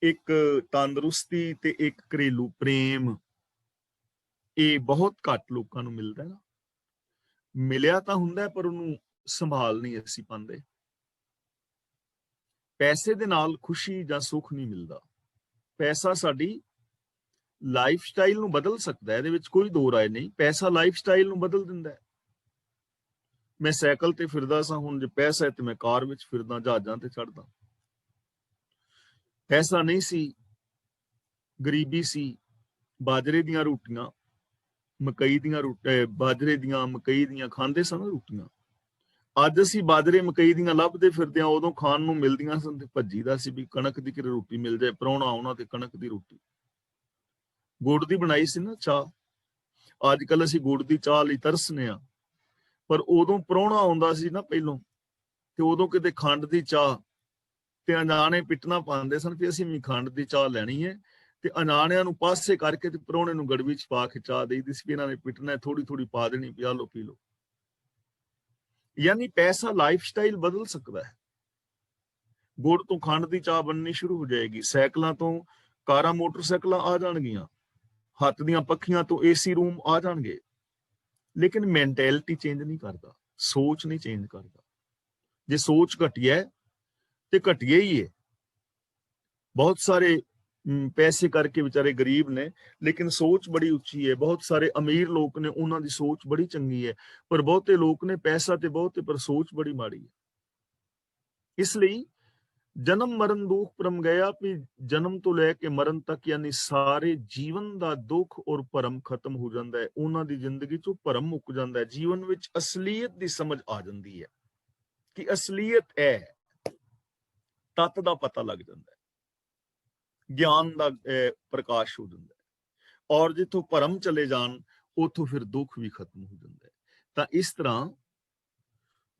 ਇੱਕ ਤੰਦਰੁਸਤੀ ਤੇ ਇੱਕ ਘਰੇਲੂ ਪ੍ਰੇਮ। ਇਹ ਬਹੁਤ ਘੱਟ ਲੋਕਾਂ ਨੂੰ ਮਿਲਦਾ ਨਾ। ਮਿਲਿਆ ਤਾਂ ਹੁੰਦਾ ਪਰ ਉਹਨੂੰ ਸੰਭਾਲ ਨਹੀਂ ਅਸੀਂ ਪਾਉਂਦੇ। ਪੈਸੇ ਦੇ ਨਾਲ ਖੁਸ਼ੀ ਜਾਂ ਸੁੱਖ ਨਹੀਂ ਮਿਲਦਾ। ਪੈਸਾ ਸਾਡੀ ਲਾਈਫ ਸਟਾਈਲ ਨੂੰ ਬਦਲ ਸਕਦਾ ਹੈ, ਇਹਦੇ ਵਿੱਚ ਕੋਈ ਦੋ ਰਾਏ ਨਹੀਂ। ਪੈਸਾ ਲਾਈਫ ਸਟਾਈਲ ਨੂੰ ਬਦਲ ਦਿੰਦਾ ਹੈ। ਮੈਂ ਸਾਈਕਲ ਤੇ ਫਿਰਦਾ ਸਾਂ, ਹੁਣ ਜੇ ਪੈਸਾ ਹੈ ਤੇ ਮੈਂ ਕਾਰ ਵਿੱਚ ਫਿਰਦਾ, ਜਹਾਜ਼ਾਂ ਤੇ ਚੜ੍ਹਦਾ। ਪੈਸਾ ਨਹੀਂ ਸੀ, ਗਰੀਬੀ ਸੀ, ਬਾਜਰੇ ਦੀਆਂ ਰੋਟੀਆਂ, ਮਕਈ ਦੀਆਂ ਬਾਜਰੇ ਦੀਆਂ ਮਕਈ ਦੀਆਂ ਖਾਂਦੇ ਸਨ ਰੋਟੀਆਂ। ਅੱਜ ਅਸੀਂ ਬਾਜਰੇ ਮਕਈ ਦੀਆਂ ਲੱਭਦੇ ਫਿਰਦੇ ਹਾਂ, ਉਦੋਂ ਖਾਣ ਨੂੰ ਮਿਲਦੀਆਂ ਸਨ ਤੇ ਭੱਜੀਦਾ ਸੀ ਵੀ ਕਣਕ ਦੀ ਕਿਤੇ ਰੋਟੀ ਮਿਲ ਜਾਏ, ਪ੍ਰਾਹੁਣਾ ਆਉਣਾ ਤੇ ਕਣਕ ਦੀ ਰੋਟੀ। ਗੁੜ ਦੀ ਬਣਾਈ ਸੀ ਨਾ ਚਾਹ। ਅੱਜ ਕੱਲ ਅਸੀਂ ਗੁੜ ਦੀ ਚਾਹ ਲਈ ਤਰਸਨੇ ਆ, ਪਰ ਉਦੋਂ ਪ੍ਰਾਹੁਣਾ ਆਉਂਦਾ ਸੀ ਨਾ ਪਹਿਲੋਂ, ਤੇ ਉਦੋਂ ਕਿਤੇ ਖੰਡ ਦੀ ਚਾਹ, ਤੇ ਅਣਾਣੇ ਪਿੱਟਣਾ ਪਾਉਂਦੇ ਸਨ ਵੀ ਅਸੀਂ ਵੀ ਖੰਡ ਦੀ ਚਾਹ ਲੈਣੀ ਹੈ, ਤੇ ਅਣਾਣਿਆਂ ਨੂੰ ਪਾਸੇ ਕਰਕੇ ਤੇ ਪ੍ਰਾਹੁਣੇ ਨੂੰ ਗੜਵੀ ਚ ਪਾ ਕੇ ਚਾਹ ਦੇਈਦੀ ਸੀ ਵੀ ਇਹਨਾਂ ਨੇ ਪਿੱਟਣਾ, ਥੋੜੀ ਥੋੜੀ ਪਾ ਦੇਣੀ, ਪਿਆ ਲੋ ਪੀ ਲੋ। ਯਾਨੀ ਪੈਸਾ ਲਾਈਫ ਸਟਾਈਲ ਬਦਲ ਸਕਦਾ ਹੈ। ਗੁੜ ਤੋਂ ਖੰਡ ਦੀ ਚਾਹ ਬਣਨੀ ਸ਼ੁਰੂ ਹੋ ਜਾਏਗੀ, ਸਾਈਕਲਾਂ ਤੋਂ ਕਾਰਾਂ ਮੋਟਰਸਾਈਕਲਾਂ ਆ ਜਾਣਗੀਆਂ, ਹੱਥ ਦੀਆਂ ਪੱਖੀਆਂ ਤੋਂ ਏਸੀ ਰੂਮ ਆ ਜਾਣਗੇ, ਲੇਕਿਨ ਮੈਂਟੈਲਿਟੀ ਚੇਂਜ ਨਹੀਂ ਕਰਦਾ, ਸੋਚ ਨਹੀਂ ਚੇਂਜ ਕਰਦਾ। ਜੇ ਸੋਚ ਘਟੀਆ ਤੇ ਘਟੀਆ ਹੀ ਹੈ। ਬਹੁਤ ਸਾਰੇ ਪੈਸੇ ਕਰਕੇ ਵਿਚਾਰੇ ਗਰੀਬ ਨੇ, ਲੇਕਿਨ ਸੋਚ ਬੜੀ ਉੱਚੀ ਹੈ। ਬਹੁਤ ਸਾਰੇ ਅਮੀਰ ਲੋਕ ਨੇ, ਉਹਨਾਂ ਦੀ ਸੋਚ ਬੜੀ ਚੰਗੀ ਹੈ, ਪਰ ਬਹੁਤੇ ਲੋਕ ਨੇ ਪੈਸਾ ਤੇ ਬਹੁਤੇ ਪਰ ਸੋਚ ਬੜੀ ਮਾੜੀ ਹੈ। ਇਸ ਲਈ ਜਨਮ ਮਰਨ ਦੁੱਖ ਭਰਮ ਗਿਆ ਵੀ ਜਨਮ ਤੋਂ ਲੈ ਕੇ ਮਰਨ ਤੱਕ, ਯਾਨੀ ਸਾਰੇ ਜੀਵਨ ਦਾ ਦੁੱਖ ਔਰ ਭਰਮ ਖਤਮ ਹੋ ਜਾਂਦਾ ਹੈ। ਉਹਨਾਂ ਦੀ ਜ਼ਿੰਦਗੀ ਚੋਂ ਭਰਮ ਮੁੱਕ ਜਾਂਦਾ ਹੈ। ਜੀਵਨ ਵਿੱਚ ਅਸਲੀਅਤ ਦੀ ਸਮਝ ਆ ਜਾਂਦੀ ਹੈ ਕਿ ਅਸਲੀਅਤ ਹੈ, ਤੱਤ ਦਾ ਪਤਾ ਲੱਗ ਜਾਂਦਾ ਹੈ, ਗਿਆਨ ਦਾ ਪ੍ਰਕਾਸ਼ ਹੋ ਜਾਂਦਾ ਹੈ। ਔਰ ਜਿੱਥੋਂ ਭਰਮ ਚਲੇ ਜਾਣ ਉੱਥੋਂ ਫਿਰ ਦੁੱਖ ਵੀ ਖਤਮ ਹੋ ਜਾਂਦਾ ਹੈ। ਤਾਂ ਇਸ ਤਰ੍ਹਾਂ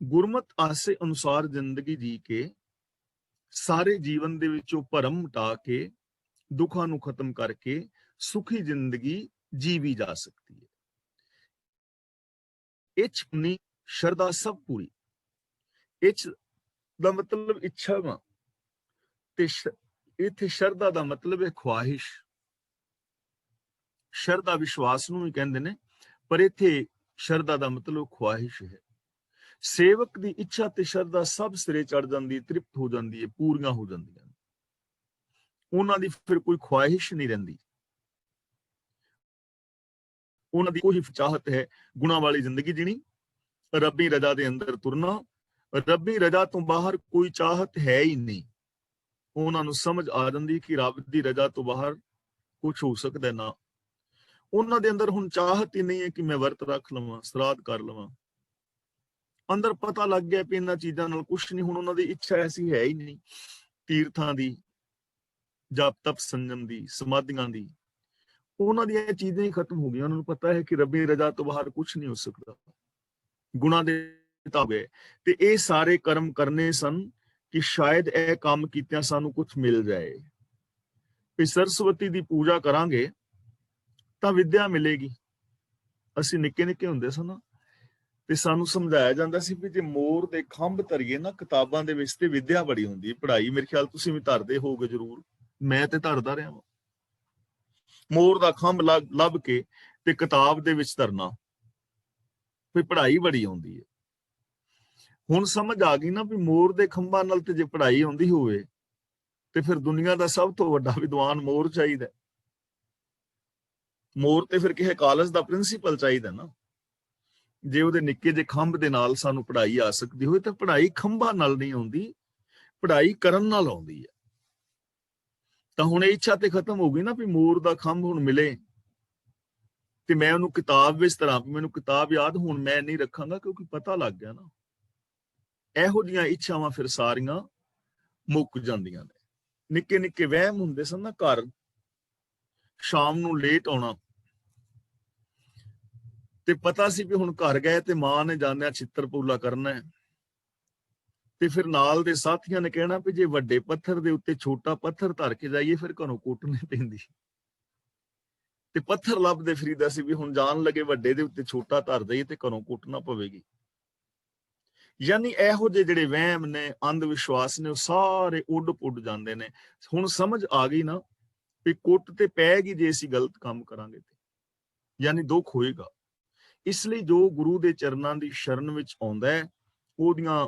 ਗੁਰਮਤ ਆਸੇ ਅਨੁਸਾਰ ਜ਼ਿੰਦਗੀ ਜੀ ਕੇ ਸਾਰੇ ਜੀਵਨ ਦੇ ਵਿੱਚੋਂ ਭਰਮ ਮਿਟਾ ਕੇ, ਦੁੱਖਾਂ ਨੂੰ ਖਤਮ ਕਰਕੇ ਸੁਖੀ ਜ਼ਿੰਦਗੀ ਜੀਵੀ ਜਾ ਸਕਦੀ ਹੈ। ਇੱਛ ਪੂਰੀ ਸ਼ਰਧਾ ਸਭ ਪੂਰੀ। ਇੱਛ ਦਾ ਮਤਲਬ ਇੱਛਾ ਵਾ, ਤੇ ਇੱਥੇ ਸ਼ਰਧਾ ਦਾ ਮਤਲਬ ਹੈ ਖੁਆਹਿਸ਼। ਸ਼ਰਧਾ ਵਿਸ਼ਵਾਸ ਨੂੰ ਵੀ ਕਹਿੰਦੇ ਨੇ, ਪਰ ਇੱਥੇ ਸ਼ਰਧਾ ਦਾ ਮਤਲਬ ਖੁਆਹਿਸ਼ ਹੈ। ਸੇਵਕ ਦੀ ਇੱਛਾ ਤੇ ਸ਼ਰਧਾ ਸਭ ਸਿਰੇ ਚੜ ਜਾਂਦੀ, ਤ੍ਰਿਪਤ ਹੋ ਜਾਂਦੀ ਹੈ, ਪੂਰੀਆਂ ਹੋ ਜਾਂਦੀਆਂ। ਉਹਨਾਂ ਦੀ ਫਿਰ ਕੋਈ ਖੁਆਹਿਸ਼ ਨਹੀਂ ਰਹਿੰਦੀ। ਉਹਨਾਂ ਦੀ ਕੋਈ ਚਾਹਤ ਹੈ ਗੁਣਾ ਵਾਲੀ ਜ਼ਿੰਦਗੀ ਜੀਣੀ, ਰੱਬੀ ਰਜ਼ਾ ਦੇ ਅੰਦਰ ਤੁਰਨਾ। ਰੱਬੀ ਰਜ਼ਾ ਤੋਂ ਬਾਹਰ ਕੋਈ ਚਾਹਤ ਹੈ ਹੀ ਨਹੀਂ। ਉਹਨਾਂ ਨੂੰ ਸਮਝ ਆ ਜਾਂਦੀ ਕਿ ਰੱਬ ਦੀ ਰਜ਼ਾ ਤੋਂ ਬਾਹਰ ਕੁਝ ਹੋ ਸਕਦਾ ਨਾ। ਉਹਨਾਂ ਦੇ ਅੰਦਰ ਹੁਣ ਚਾਹਤ ਹੀ ਨਹੀਂ ਹੈ ਕਿ ਮੈਂ ਵਰਤ ਰੱਖ ਲਵਾਂ, ਸਰਾਧ ਕਰ ਲਵਾਂ। ਅੰਦਰ ਪਤਾ ਲੱਗ ਗਿਆ ਵੀ ਇਹਨਾਂ ਚੀਜ਼ਾਂ ਨਾਲ ਕੁਛ ਨਹੀਂ। ਹੁਣ ਉਹਨਾਂ ਦੀ ਇੱਛਾ ਐਸੀ ਹੈ ਹੀ ਨਹੀਂ ਤੀਰਥਾਂ ਦੀ, ਜਪ ਤਪ ਸੰਜਮ ਦੀ, ਸਮਾਧੀਆਂ ਦੀ। ਉਹਨਾਂ ਦੀਆਂ ਇਹ ਚੀਜ਼ਾਂ ਹੀ ਖਤਮ ਹੋ ਗਈਆਂ। ਉਹਨਾਂ ਨੂੰ ਪਤਾ ਹੈ ਕਿ ਰੱਬੀ ਰਜ਼ਾ ਤੋਂ ਬਾਹਰ ਕੁਛ ਨਹੀਂ ਹੋ ਸਕਦਾ। ਗੁਣਾ ਦੇ ਤਾਬੇ ਤੇ ਇਹ ਸਾਰੇ ਕਰਮ ਕਰਨੇ ਸਨ ਕਿ ਸ਼ਾਇਦ ਇਹ ਕੰਮ ਕੀਤਿਆਂ ਸਾਨੂੰ ਕੁਝ ਮਿਲ ਜਾਏ। ਵੀ ਸਰਸਵਤੀ ਦੀ ਪੂਜਾ ਕਰਾਂਗੇ ਤਾਂ ਵਿਦਿਆ ਮਿਲੇਗੀ। ਅਸੀਂ ਨਿੱਕੇ ਨਿੱਕੇ ਹੁੰਦੇ ਸਨ ਤੇ ਸਾਨੂੰ ਸਮਝਾਇਆ ਜਾਂਦਾ ਸੀ ਵੀ ਜੇ ਮੋਰ ਦੇ ਖੰਭ ਧਰੀਏ ਨਾ ਕਿਤਾਬਾਂ ਦੇ ਵਿੱਚ ਤੇ ਵਿਦਿਆ ਬੜੀ ਹੁੰਦੀ ਹੈ। ਪੜ੍ਹਾਈ ਮੇਰੇ ਖਿਆਲ ਤੁਸੀਂ ਵੀ ਧਰਦੇ ਹੋਗੇ ਜ਼ਰੂਰ, ਮੈਂ ਤੇ ਧਰਦਾ ਰਿਹਾ ਵਾਂ। ਮੋਰ ਦਾ ਖੰਭ ਲੱਭ ਕੇ ਤੇ ਕਿਤਾਬ ਦੇ ਵਿੱਚ ਧਰਨਾ, ਵੀ ਪੜ੍ਹਾਈ ਬੜੀ ਆਉਂਦੀ ਹੈ। ਹੁਣ ਸਮਝ ਆ ਗਈ ਨਾ ਵੀ ਮੋਰ ਦੇ ਖੰਭਾਂ ਨਾਲ ਤੇ ਜੇ ਪੜ੍ਹਾਈ ਆਉਂਦੀ ਹੋਵੇ ਤੇ ਫਿਰ ਦੁਨੀਆ ਦਾ ਸਭ ਤੋਂ ਵੱਡਾ ਵਿਦਵਾਨ ਮੋਰ ਚਾਹੀਦਾ। ਮੋਰ ਤੇ ਫਿਰ ਕਿਸੇ ਕਾਲਜ ਦਾ ਪ੍ਰਿੰਸੀਪਲ ਚਾਹੀਦਾ ਨਾ। ਜੇ ਉਹਦੇ ਨਿੱਕੇ ਜਿਹੇ ਖੰਭ ਦੇ ਨਾਲ ਸਾਨੂੰ ਪੜ੍ਹਾਈ ਆ ਸਕਦੀ ਹੋਵੇ ਤਾਂ ਪੜ੍ਹਾਈ ਖੰਭਾਂ ਨਾਲ ਨਹੀਂ ਆਉਂਦੀ, ਪੜ੍ਹਾਈ ਕਰਨ ਨਾਲ ਆਉਂਦੀ ਹੈ। ਤਾਂ ਹੁਣ ਇਹ ਇੱਛਾ ਤੇ ਖਤਮ ਹੋ ਗਈ ਨਾ ਵੀ ਮੋਰ ਦਾ ਖੰਭ ਹੁਣ ਮਿਲੇ ਤੇ ਮੈਂ ਉਹਨੂੰ ਕਿਤਾਬ ਵਿੱਚ ਧਰਾਂ, ਮੈਨੂੰ ਕਿਤਾਬ ਯਾਦ ਹੁਣ ਮੈਂ ਨਹੀਂ ਰੱਖਾਂਗਾ ਕਿਉਂਕਿ ਪਤਾ ਲੱਗ ਗਿਆ ਨਾ। ਇਹੋ ਜਿਹੀਆਂ ਇੱਛਾਵਾਂ ਫਿਰ ਸਾਰੀਆਂ ਮੁੱਕ ਜਾਂਦੀਆਂ ਨੇ। ਨਿੱਕੇ ਨਿੱਕੇ ਵਹਿਮ ਹੁੰਦੇ ਸਨ ਨਾ, ਘਰ ਸ਼ਾਮ ਨੂੰ ਲੇਟ ਆਉਣਾ ਤੇ ਪਤਾ ਸੀ ਵੀ ਹੁਣ ਘਰ ਗਏ ਤੇ ਮਾਂ ਨੇ ਜਾਂਦਿਆਂ ਛਿੱਤਰ ਪੂਲਾ ਕਰਨਾ ਹੈ, ਤੇ ਫਿਰ ਨਾਲ ਦੇ ਸਾਥੀਆਂ ਨੇ ਕਹਿਣਾ ਵੀ ਜੇ ਵੱਡੇ ਪੱਥਰ ਦੇ ਉੱਤੇ ਛੋਟਾ ਪੱਥਰ ਧਰ ਕੇ ਜਾਈਏ ਫਿਰ ਘਰੋਂ ਕੁੱਟਣੀ ਪੈਂਦੀ, ਤੇ ਪੱਥਰ ਲੱਭਦੇ ਫਿਰੀਦਾ ਸੀ ਵੀ ਹੁਣ ਜਾਣ ਲੱਗੇ ਵੱਡੇ ਦੇ ਉੱਤੇ ਛੋਟਾ ਧਰ ਦਈਏ ਤੇ ਘਰੋਂ ਕੁੱਟਣਾ ਪਵੇਗੀ। ਯਾਨੀ ਇਹੋ ਜਿਹੇ ਜਿਹੜੇ ਵਹਿਮ ਨੇ, ਅੰਧ ਵਿਸ਼ਵਾਸ ਨੇ, ਉਹ ਸਾਰੇ ਉੱਡ ਪੁੱਡ ਜਾਂਦੇ ਨੇ। ਹੁਣ ਸਮਝ ਆ ਗਈ ਨਾ ਵੀ ਕੁੱਟ ਤੇ ਪੈਗੀ ਜੇ ਅਸੀਂ ਗਲਤ ਕੰਮ ਕਰਾਂਗੇ ਤੇ, ਯਾਨੀ ਦੁੱਖ ਹੋਏਗਾ। ਇਸ ਲਈ ਜੋ ਗੁਰੂ ਦੇ ਚਰਨਾਂ ਦੀ ਸ਼ਰਨ ਵਿੱਚ ਆਉਂਦਾ ਹੈ, ਉਹਦੀਆਂ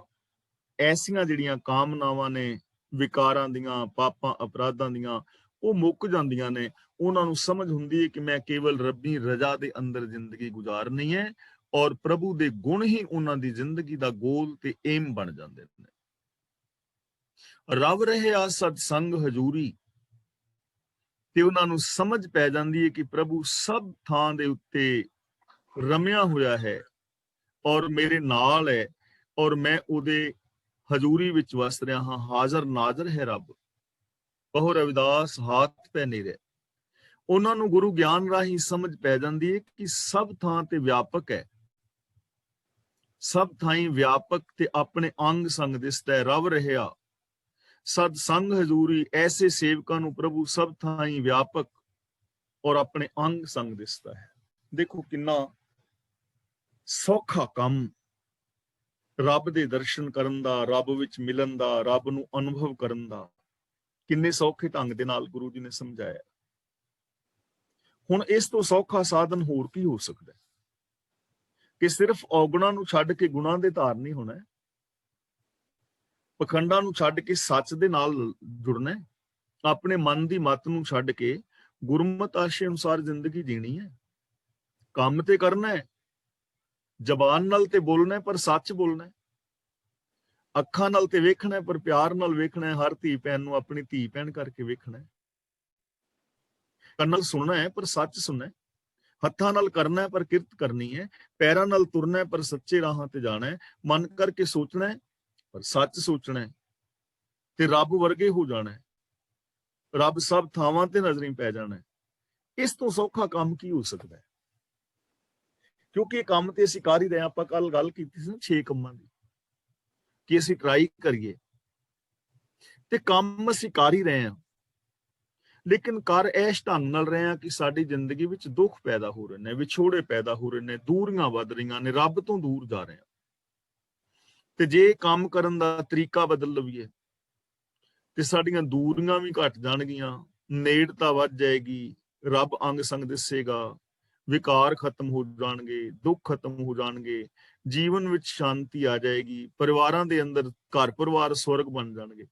ਐਸੀਆਂ ਜਿਹੜੀਆਂ ਕਾਮਨਾਵਾਂ ਨੇ, ਵਿਕਾਰਾਂ ਦੀਆਂ, ਪਾਪਾਂ ਅਪਰਾਧਾਂ ਦੀਆਂ, ਉਹ ਮੁੱਕ ਜਾਂਦੀਆਂ ਨੇ। ਉਹਨਾਂ ਨੂੰ ਸਮਝ ਹੁੰਦੀ ਹੈ ਕਿ ਮੈਂ ਕੇਵਲ ਰੱਬੀ ਰਜ਼ਾ ਦੇ ਅੰਦਰ ਜ਼ਿੰਦਗੀ ਗੁਜ਼ਾਰਨੀ ਹੈ, ਔਰ ਪ੍ਰਭੂ ਦੇ ਗੁਣ ਹੀ ਉਹਨਾਂ ਦੀ ਜ਼ਿੰਦਗੀ ਦਾ ਗੋਲ ਤੇ ਏਮ ਬਣ ਜਾਂਦੇ ਨੇ। ਰਵ ਰਹਿਆ ਸਤ ਸੰਗ ਹਜ਼ੂਰੀ, ਤੇ ਉਹਨਾਂ ਨੂੰ ਸਮਝ ਪੈ ਜਾਂਦੀ ਹੈ ਕਿ ਪ੍ਰਭੂ ਸਭ ਥਾਂ ਦੇ ਉੱਤੇ ਰਮਿਆ ਹੋਇਆ ਹੈ ਔਰ ਮੇਰੇ ਨਾਲ ਹੈ, ਔਰ ਮੈਂ ਉਹਦੇ ਹਜ਼ੂਰੀ ਵਿੱਚ ਵਸ ਰਿਹਾ ਹਾਂ। ਹਾਜ਼ਰ ਨਾਜ਼ਰ ਹੈ ਰੱਬ, ਕਹੋ ਰਵਿਦਾਸ ਹਾਥ ਪੈ ਨੇਰੇ। ਉਹਨਾਂ ਨੂੰ ਗੁਰੂ ਗਿਆਨ ਰਾਹੀਂ ਸਮਝ ਪੈ ਜਾਂਦੀ ਹੈ ਕਿ ਸਭ ਥਾਂ ਤੇ ਵਿਆਪਕ ਹੈ, ਸਭ ਥਾਈਂ ਵਿਆਪਕ ਤੇ ਆਪਣੇ ਅੰਗ ਸੰਗ ਦਿਸਦਾ ਹੈ। ਰਵ ਰਹਿਆ ਸਦ ਸੰਗ ਹਜ਼ੂਰੀ, ਐਸੇ ਸੇਵਕਾਂ ਨੂੰ ਪ੍ਰਭੂ ਸਭ ਥਾਈਂ ਵਿਆਪਕ ਔਰ ਆਪਣੇ ਅੰਗ ਸੰਗ ਦਿਸਦਾ ਹੈ। ਦੇਖੋ ਕਿੰਨਾ ਸੌਖਾ ਕੰਮ ਰੱਬ ਦੇ ਦਰਸ਼ਨ ਕਰਨ ਦਾ, ਰੱਬ ਵਿੱਚ ਮਿਲਣ ਦਾ, ਰੱਬ ਨੂੰ ਅਨੁਭਵ ਕਰਨ ਦਾ, ਕਿੰਨੇ ਸੌਖੇ ਢੰਗ ਦੇ ਨਾਲ ਗੁਰੂ ਜੀ ਨੇ ਸਮਝਾਇਆ। ਹੁਣ ਇਸ ਤੋਂ ਸੌਖਾ ਸਾਧਨ ਹੋਰ ਕੀ ਹੋ ਸਕਦਾ ਹੈ ਕਿ ਸਿਰਫ ਔਗੁਣਾਂ ਨੂੰ ਛੱਡ ਕੇ ਗੁਣਾਂ ਦੇ ਧਾਰਨੀ ਹੋਣਾ ਹੈ, ਪਖੰਡਾਂ ਨੂੰ ਛੱਡ ਕੇ ਸੱਚ ਦੇ ਨਾਲ ਜੁੜਨਾ ਹੈ, ਆਪਣੇ ਮਨ ਦੀ ਮੱਤ ਨੂੰ ਛੱਡ ਕੇ ਗੁਰਮਤਿ ਆਸ਼ੇ ਅਨੁਸਾਰ ਜ਼ਿੰਦਗੀ ਜੀਣੀ ਹੈ। ਕੰਮ ਤੇ ਕਰਨਾ ਹੈ, ਜ਼ਬਾਨ ਨਾਲ ਤੇ ਬੋਲਣਾ ਹੈ ਪਰ ਸੱਚ ਬੋਲਣਾ ਹੈ, ਅੱਖਾਂ ਨਾਲ ਤੇ ਵੇਖਣਾ ਹੈ ਪਰ ਪਿਆਰ ਨਾਲ ਵੇਖਣਾ ਹੈ, ਹਰ ਧੀ ਭੈਣ ਨੂੰ ਆਪਣੀ ਧੀ ਭੈਣ ਕਰਕੇ ਵੇਖਣਾ ਹੈ, ਕੰਨਾਂ ਨਾਲ ਸੁਣਨਾ ਹੈ ਪਰ ਸੱਚ ਸੁਣਨਾ ਹੈ, ਹੱਥਾਂ ਨਾਲ ਕਰਨਾ ਹੈ ਪਰ ਕਿਰਤ ਕਰਨੀ ਹੈ, ਪੈਰਾਂ ਨਾਲ ਤੁਰਨਾ ਹੈ ਪਰ ਸੱਚੇ ਰਾਹਾਂ ਤੇ ਜਾਣਾ ਹੈ, ਮਨ ਕਰਕੇ ਸੋਚਣਾ ਹੈ ਪਰ ਸੱਚ ਸੋਚਣਾ ਹੈ, ਤੇ ਰੱਬ ਵਰਗੇ ਹੋ ਜਾਣਾ ਹੈ, ਰੱਬ ਸਭ ਥਾਵਾਂ ਤੇ ਨਜ਼ਰੀਂ ਪੈ ਜਾਣਾ ਹੈ। ਇਸ ਤੋਂ ਸੌਖਾ ਕੰਮ ਕੀ ਹੋ ਸਕਦਾ ਹੈ? ਕਿਉਂਕਿ ਇਹ ਕੰਮ ਤੇ ਅਸੀਂ ਕਰ ਹੀ ਰਹੇ ਹਾਂ। ਆਪਾਂ ਕੱਲ ਗੱਲ ਕੀਤੀ ਸੀ 6 ਕੰਮਾਂ ਦੀ, ਕਿ ਅਸੀਂ ਟਰਾਈ ਕਰੀਏ, ਤੇ ਕੰਮ ਅਸੀਂ ਕਰ ਹੀ ਰਹੇ ਹਾਂ, ਲੇਕਿਨ ਕਰ ਇਸ ਢੰਗ ਨਾਲ ਰਹੇ ਹਾਂ ਕਿ ਸਾਡੀ ਜ਼ਿੰਦਗੀ ਵਿੱਚ ਦੁੱਖ ਪੈਦਾ ਹੋ ਰਹੇ ਨੇ, ਵਿਛੋੜੇ ਪੈਦਾ ਹੋ ਰਹੇ ਨੇ, ਦੂਰੀਆਂ ਵੱਧ ਰਹੀਆਂ ਨੇ, ਰੱਬ ਤੋਂ ਦੂਰ ਜਾ ਰਹੇ ਹਾਂ। ਤੇ ਜੇ ਕੰਮ ਕਰਨ ਦਾ ਤਰੀਕਾ ਬਦਲ ਲਈਏ ਤੇ ਸਾਡੀਆਂ ਦੂਰੀਆਂ ਵੀ ਘਟ ਜਾਣਗੀਆਂ, ਨੇੜਤਾ ਵੱਧ ਜਾਏਗੀ, ਰੱਬ ਅੰਗ ਸੰਗ ਦਿਸੇਗਾ, ਵਿਕਾਰ ਖਤਮ ਹੋ ਜਾਣਗੇ, ਦੁੱਖ ਖਤਮ ਹੋ ਜਾਣਗੇ, ਜੀਵਨ ਵਿੱਚ ਸ਼ਾਂਤੀ ਆ ਜਾਏਗੀ, ਪਰਿਵਾਰਾਂ ਦੇ ਅੰਦਰ ਘਰ ਪਰਿਵਾਰ ਸਵਰਗ ਬਣ ਜਾਣਗੇ।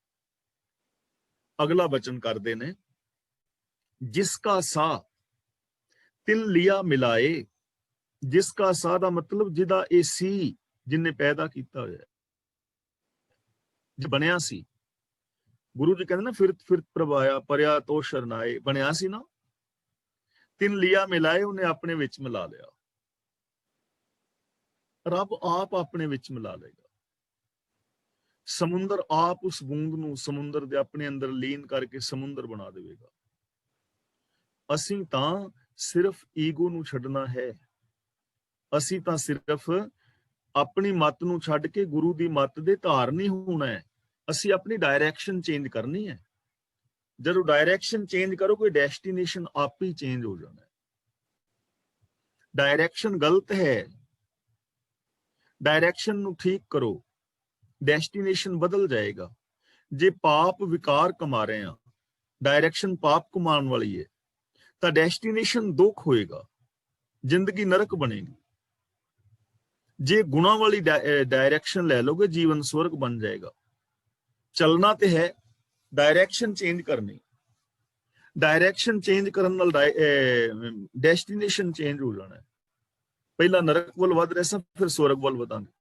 ਅਗਲਾ ਬਚਨ ਕਰਦੇ ਨੇ, ਜਿਸ ਕਾ ਸਾਹ ਤਿਲ ਲਿਆ ਮਿਲਾਏ। ਜਿਸ ਕਾ ਸਾਹ ਦਾ ਮਤਲਬ ਜਿਹਦਾ ਇਹ ਸੀ, ਜਿਹਨੇ ਪੈਦਾ ਕੀਤਾ ਹੋਇਆ, ਬਣਿਆ ਸੀ। ਗੁਰੂ ਜੀ ਕਹਿੰਦੇ ਨਾ ਫਿਰਤ ਫਿਰਤ ਪ੍ਰਭਾਇਆ ਪਰਿਆ ਤੋ ਸ਼ਰਨਾਏ, ਬਣਿਆ ਸੀ ਨਾ, ਤਿਨ ਲਿਆ ਮਿਲਾਏ, ਉਹਨੇ ਆਪਣੇ ਵਿੱਚ ਮਿਲਾ ਲਿਆ। ਰੱਬ ਆਪ ਆਪਣੇ ਵਿੱਚ ਮਿਲਾ ਲਏਗਾ। ਸਮੁੰਦਰ ਆਪ ਉਸ ਬੂੰਦ ਨੂੰ ਸਮੁੰਦਰ ਦੇ ਆਪਣੇ ਅੰਦਰ ਲੀਨ ਕਰਕੇ ਸਮੁੰਦਰ ਬਣਾ ਦੇਵੇਗਾ। ਅਸੀਂ ਤਾਂ ਸਿਰਫ ਈਗੋ ਨੂੰ ਛੱਡਣਾ ਹੈ, ਅਸੀਂ ਤਾਂ ਸਿਰਫ ਆਪਣੀ ਮੱਤ ਨੂੰ ਛੱਡ ਕੇ ਗੁਰੂ ਦੀ ਮੱਤ ਦੇ ਧਾਰਨੀ ਹੋਣਾ ਹੈ। ਅਸੀਂ ਆਪਣੀ ਡਾਇਰੈਕਸ਼ਨ ਚੇਂਜ ਕਰਨੀ ਹੈ। ਜਦੋਂ ਡਾਇਰੈਕਸ਼ਨ ਚੇਂਜ ਕਰੋਗੇ, ਡੈਸਟੀਨੇਸ਼ਨ ਆਪ ਹੀ ਚੇਂਜ ਹੋ ਜਾਣਾ ਹੈ। ਡਾਇਰੈਕਸ਼ਨ ਗਲਤ ਹੈ, ਡਾਇਰੈਕਸ਼ਨ ਨੂੰ ਠੀਕ ਕਰੋ, ਡੈਸਟੀਨੇਸ਼ਨ ਬਦਲ ਜਾਏਗਾ। ਜੇ ਪਾਪ ਵਿਕਾਰ ਕਮਾ ਰਹੇ ਹਾਂ, ਡਾਇਰੈਕਸ਼ਨ ਪਾਪ ਕਮਾਉਣ ਵਾਲੀ ਹੈ, ਤਾਂ ਡੈਸਟੀਨੇਸ਼ਨ ਦੁੱਖ ਹੋਏਗਾ, ਜ਼ਿੰਦਗੀ ਨਰਕ ਬਣੇਗੀ। ਜੇ ਗੁਣਾ ਵਾਲੀ ਡਾਇਰੈਕਸ਼ਨ ਲੈ ਲੋਗੇ ਜੀਵਨ स्वर्ग बन जाएगा। चलना तो है, डायरेक्शन चेंज करनी, डायरेक्शन चेंज करन नाल डेस्टिनेशन चेंज हो जाना है। पहला नरक वल वध रहे सां, फिर स्वर्ग वल वधांगे।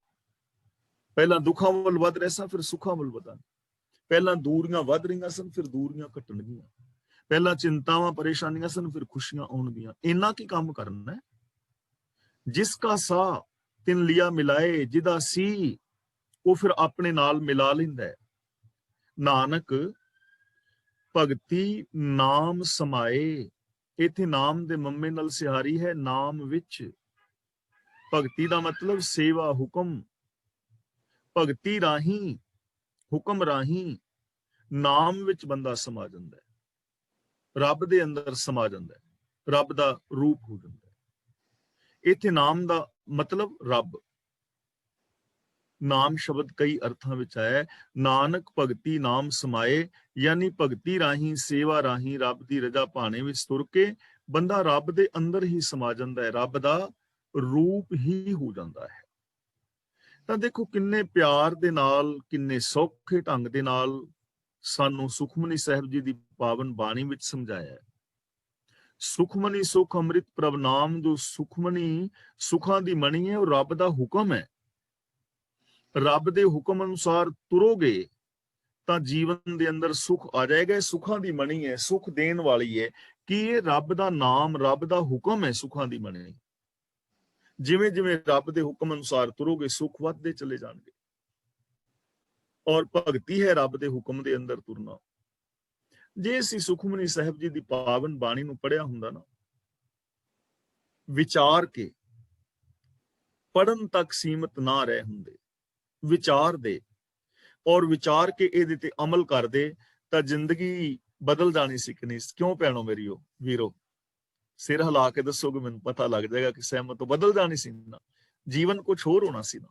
पहला दुखां वल वध रहे सां, फिर सुखां वल वधांगे। पहला दूरियां वध रहीआं सन, फिर दूरियां घटणगीਆਂ। पहला चिंतावां परेशानियां सन, फिर खुशियां आउणगीਆਂ। इन्ना की काम करना है। जिसका सा तिन लिया मिलाए, जिदा सी वो फिर अपने नाल मिला लिंदा है। नानक भगती नाम समाए, इत्थे नाम दे मम्मे नाल सिहारी है, नाम विच। भगती दा मतलब सेवा, हुक्म। भगती राही, हुक्म राही नाम विच बंदा समा जांदा है, रब दे अंदर समा जांदा है, रब दा रूप हो जांदा है। इत्थे नाम दा मतलब रब। नाम शब्द कई अर्थां विच आया है। नानक भगती नाम समाए, यानी भगती राही, सेवा राही रब दी रजा पाने विच तुर के बंदा रब दे अंदर ही समा जांदा है, रब दा रूप ही हो जांदा है। ਤਾਂ ਦੇਖੋ ਕਿੰਨੇ ਪਿਆਰ ਦੇ ਨਾਲ, ਕਿੰਨੇ ਸੌਖੇ ਢੰਗ ਦੇ ਨਾਲ ਸਾਨੂੰ ਸੁਖਮਨੀ ਸਾਹਿਬ ਜੀ ਦੀ ਪਾਵਨ ਬਾਣੀ ਵਿੱਚ ਸਮਝਾਇਆ ਹੈ। ਸੁਖਮਨੀ ਸੁਖ ਅੰਮ੍ਰਿਤ ਪ੍ਰਭ ਨਾਮ, ਜੋ ਸੁਖਮਨੀ ਸੁਖਾਂ ਦੀ ਮਣੀ ਹੈ, ਉਹ ਰੱਬ ਦਾ ਹੁਕਮ ਹੈ। ਰੱਬ ਦੇ ਹੁਕਮ ਅਨੁਸਾਰ ਤੁਰੋਗੇ ਤਾਂ ਜੀਵਨ ਦੇ ਅੰਦਰ ਸੁਖ ਆ ਜਾਏਗਾ। ਸੁਖਾਂ ਦੀ ਮਣੀ ਹੈ, ਸੁਖ ਦੇਣ ਵਾਲੀ ਹੈ। ਕਿ ਇਹ ਰੱਬ ਦਾ ਨਾਮ, ਰੱਬ ਦਾ ਹੁਕਮ ਹੈ ਸੁਖਾਂ ਦੀ ਮਣੀ। ਜਿਵੇਂ ਜਿਵੇਂ ਰੱਬ ਦੇ ਹੁਕਮ ਅਨੁਸਾਰ ਤੁਰੋਗੇ ਸੁਖ ਵੱਧਦੇ ਚਲੇ ਜਾਣਗੇ। ਔਰ ਭਗਤੀ ਹੈ ਰੱਬ ਦੇ ਹੁਕਮ ਦੇ ਅੰਦਰ ਤੁਰਨਾ। ਜੇ ਅਸੀਂ ਸੁਖਮਨੀ ਸਾਹਿਬ ਜੀ ਦੀ ਪਾਵਨ ਬਾਣੀ ਨੂੰ ਪੜ੍ਹਿਆ ਹੁੰਦਾ ਨਾ, ਵਿਚਾਰ ਕੇ, ਪੜਨ ਤੱਕ ਸੀਮਤ ਨਾ ਰਹਿ ਹੁੰਦੇ, ਵਿਚਾਰ ਦੇ ਔਰ ਵਿਚਾਰ ਕੇ ਇਹਦੇ ਤੇ ਅਮਲ ਕਰਦੇ ਤਾਂ ਜ਼ਿੰਦਗੀ ਬਦਲ ਜਾਣੀ ਸੀ ਕਿ ਨਹੀਂ। ਕਿਉਂ ਭੈਣੋ ਮੇਰੀਓ ਵੀਰੋ, ਸਿਰ ਹਿਲਾ ਕੇ ਦੱਸੋਗੇ, ਮੈਨੂੰ ਪਤਾ ਲੱਗ ਜਾਏਗਾ ਕਿ ਸਹਿਮਤ ਤੋਂ ਬਦਲ ਜਾਣੀ ਸੀ ਨਾ, ਜੀਵਨ ਕੁਛ ਹੋਰ ਹੋਣਾ ਸੀ ਨਾ।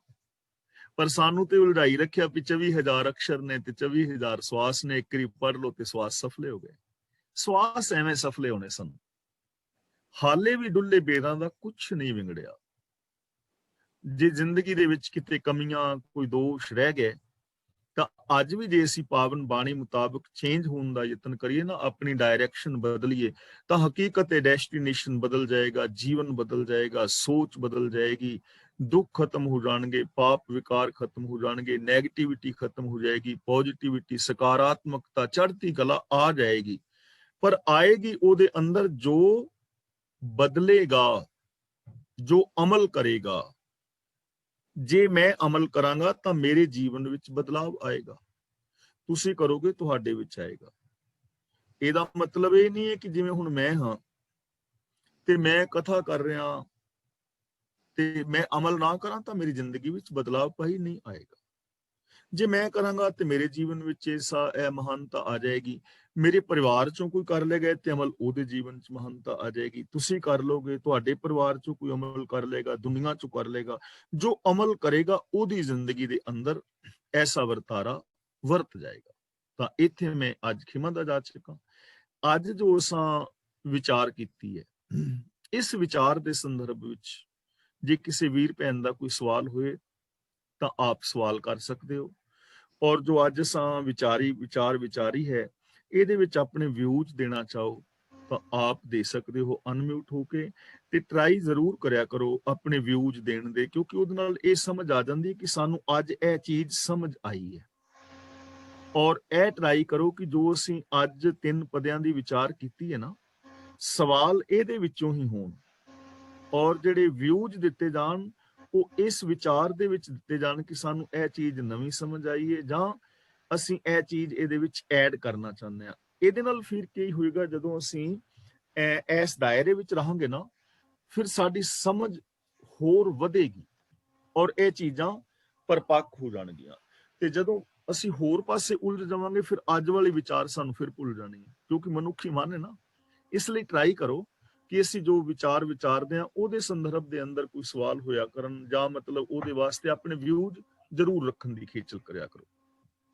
ਪਰ ਸਾਨੂੰ ਤੇ ਉਲਝਾਈ ਰੱਖਿਆ ਵੀ 24,000 ਅਕਸ਼ਰ ਨੇ ਤੇ 24,000 ਸਵਾਸ ਨੇ, ਇੱਕ ਵਾਰੀ ਪੜ੍ਹ ਲਓ ਤੇ ਸਵਾਸ ਸਫਲੇ ਹੋ ਗਏ। ਸਵਾਸ ਐਵੇਂ ਸਫਲੇ ਹੋਣੇ ਸਨ। ਹਾਲੇ ਵੀ ਡੁੱਲੇ ਬੇਰਾਂ ਦਾ ਕੁਛ ਨਹੀਂ ਵਿਗੜਿਆ। ਜੇ ਜ਼ਿੰਦਗੀ ਦੇ ਵਿੱਚ ਕਿਤੇ ਕਮੀਆਂ, ਕੋਈ ਦੋਸ਼ ਰਹਿ ਗਏ ਤਾਂ ਅੱਜ ਵੀ ਜੇ ਅਸੀਂ ਪਾਵਨ ਬਾਣੀ ਮੁਤਾਬਕ ਚੇਂਜ ਹੋਣ ਦਾ ਯਤਨ ਕਰੀਏ ਨਾ, ਆਪਣੀ ਡਾਇਰੈਕਸ਼ਨ ਬਦਲੀਏ, ਤਾਂ ਹਕੀਕਤ ਤੇ ਡੈਸਟੀਨੇਸ਼ਨ ਬਦਲ ਜਾਏਗਾ, ਜੀਵਨ ਬਦਲ ਜਾਏਗਾ, ਸੋਚ ਬਦਲ ਜਾਏਗੀ, ਦੁੱਖ ਖਤਮ ਹੋ ਜਾਣਗੇ, ਪਾਪ ਵਿਕਾਰ ਖਤਮ ਹੋ ਜਾਣਗੇ, ਨੈਗੇਟਿਵਿਟੀ ਖਤਮ ਹੋ ਜਾਏਗੀ, ਪੋਜ਼ਿਟਿਵਿਟੀ, ਸਕਾਰਾਤਮਕਤਾ, ਚੜ੍ਹਦੀ ਕਲਾ ਆ ਜਾਏਗੀ। ਪਰ ਆਏਗੀ ਉਹਦੇ ਅੰਦਰ ਜੋ ਬਦਲੇਗਾ, ਜੋ ਅਮਲ ਕਰੇਗਾ। ਜੇ ਮੈਂ ਅਮਲ ਕਰਾਂਗਾ ਤਾਂ ਮੇਰੇ ਜੀਵਨ ਵਿੱਚ ਬਦਲਾਵ ਆਏਗਾ, ਤੁਸੀਂ ਕਰੋਗੇ ਤੁਹਾਡੇ ਵਿੱਚ ਆਏਗਾ। ਇਹਦਾ ਮਤਲਬ ਇਹ ਨਹੀਂ ਹੈ ਕਿ ਜਿਵੇਂ ਹੁਣ ਮੈਂ ਹਾਂ ਤੇ ਮੈਂ ਕਥਾ ਕਰ ਰਿਹਾ ਤੇ ਮੈਂ ਅਮਲ ਨਾ ਕਰਾਂ ਤਾਂ ਮੇਰੀ ਜ਼ਿੰਦਗੀ ਵਿੱਚ ਬਦਲਾਵ ਭਾਈ ਨਹੀਂ ਆਏਗਾ। ਜੇ ਮੈਂ ਕਰਾਂਗਾ ਤੇ ਮੇਰੇ ਜੀਵਨ ਵਿੱਚ ਇਹ ਮਹਾਨਤਾ ਆ ਜਾਏਗੀ। ਮੇਰੇ ਪਰਿਵਾਰ ਚੋਂ ਕੋਈ ਕਰ ਲੇਗਾ ਤੇ ਅਮਲ ਉਹਦੇ ਜੀਵਨ 'ਚ ਮਹਾਨਤਾ ਆ ਜਾਏਗੀ। ਤੁਸੀਂ ਕਰ ਲੋਗੇ, ਤੁਹਾਡੇ ਪਰਿਵਾਰ ਚੋਂ ਕੋਈ ਅਮਲ ਕਰ ਲੇਗਾ, ਦੁਨੀਆ ਚੋਂ ਕਰ ਲੇਗਾ। ਜੋ ਅਮਲ ਕਰੇਗਾ ਉਹਦੀ ਜ਼ਿੰਦਗੀ ਦੇ ਅੰਦਰ ਐਸਾ ਵਰਤਾਰਾ ਵਰਤ ਜਾਏਗਾ। ਤਾਂ ਇੱਥੇ ਮੈਂ ਅੱਜ ਖਿਮਾ ਦਾ ਜਾਚਕ ਹਾਂ। ਅੱਜ ਜੋ ਅਸਾਂ ਵਿਚਾਰ ਕੀਤੀ ਹੈ, ਇਸ ਵਿਚਾਰ ਦੇ ਸੰਦਰਭ ਵਿੱਚ ਜੇ ਕਿਸੇ ਵੀਰ ਭੈਣ ਦਾ ਕੋਈ ਸਵਾਲ ਹੋਏ ਤਾਂ ਆਪ ਸਵਾਲ ਕਰ ਸਕਦੇ ਹੋ। ਔਰ ਜੋ ਅੱਜ ਅਸਾਂ ਵਿਚਾਰੀ ਹੈ, ਇਹਦੇ ਵਿੱਚ ਆਪਣੇ ਵਿਊਜ਼ ਦੇਣਾ ਚਾਹੋ ਤਾਂ ਆਪ ਦੇ ਸਕਦੇ ਹੋ ਅਨਮਿਊਟ ਹੋ ਕੇ। ਤੇ ਟਰਾਈ ਜ਼ਰੂਰ ਕਰਿਆ ਕਰੋ ਆਪਣੇ ਵਿਊਜ਼ ਦੇਣ ਦੇ, ਕਿਉਂਕਿ ਉਹਦੇ ਨਾਲ ਇਹ ਸਮਝ ਆ ਜਾਂਦੀ ਹੈ ਕਿ ਸਾਨੂੰ ਅੱਜ ਇਹ ਚੀਜ਼ ਸਮਝ ਆਈ ਹੈ। ਔਰ ਇਹ ਟਰਾਈ ਕਰੋ ਕਿ ਜੋ ਅਸੀਂ ਅੱਜ 3 ਪਦਿਆਂ ਦੀ ਵਿਚਾਰ ਕੀਤੀ ਹੈ ਨਾ, ਸਵਾਲ ਇਹਦੇ ਵਿੱਚੋਂ ਹੀ ਹੋਣ। ਔਰ ਜਿਹੜੇ ਵਿਊਜ਼ ਦਿੱਤੇ ਜਾਣ ਉਹ ਇਸ ਵਿਚਾਰ ਦੇ ਵਿੱਚ ਦਿੱਤੇ ਜਾਣ ਕਿ ਸਾਨੂੰ ਇਹ ਚੀਜ਼ ਨਵੀਂ ਸਮਝ ਆਈ ਹੈ ਜਾਂ ਅਸੀਂ ਇਹ ਚੀਜ਼ ਇਹਦੇ ਵਿੱਚ ਐਡ ਕਰਨਾ ਚਾਹੁੰਦੇ ਹਾਂ। ਇਹਦੇ ਨਾਲ ਫਿਰ ਕੀ ਹੋਏਗਾ, ਜਦੋਂ ਅਸੀਂ ਇਸ ਦਾਇਰੇ ਵਿੱਚ ਰਹਾਂਗੇ ਨਾ, ਫਿਰ ਸਾਡੀ ਸਮਝ ਹੋਰ ਵਧੇਗੀ ਔਰ ਇਹ ਚੀਜ਼ਾਂ ਪਰਪੱਕ ਹੋ ਜਾਣਗੀਆਂ। ਤੇ ਜਦੋਂ ਅਸੀਂ ਹੋਰ ਪਾਸੇ ਉਲਝ ਜਾਵਾਂਗੇ, ਫਿਰ ਅੱਜ ਵਾਲੇ ਵਿਚਾਰ ਸਾਨੂੰ ਫਿਰ ਭੁੱਲ ਜਾਣਗੇ, ਕਿਉਂਕਿ ਮਨੁੱਖੀ ਮਨ ਹੈ ਨਾ। ਇਸ ਲਈ ਟਰਾਈ ਕਰੋ ਕਿ ਅਸੀਂ ਜੋ ਵਿਚਾਰ ਵਿਚਾਰਦੇ ਹਾਂ ਉਹਦੇ ਸੰਦਰਭ ਦੇ ਅੰਦਰ ਕੋਈ ਸਵਾਲ ਹੋਇਆ ਕਰਨ, ਜਾਂ ਮਤਲਬ ਉਹਦੇ ਵਾਸਤੇ ਆਪਣੇ ਵਿਊਜ਼ ਜ਼ਰੂਰ ਰੱਖਣ ਦੀ ਖੇਚਲ ਕਰਿਆ ਕਰੋ।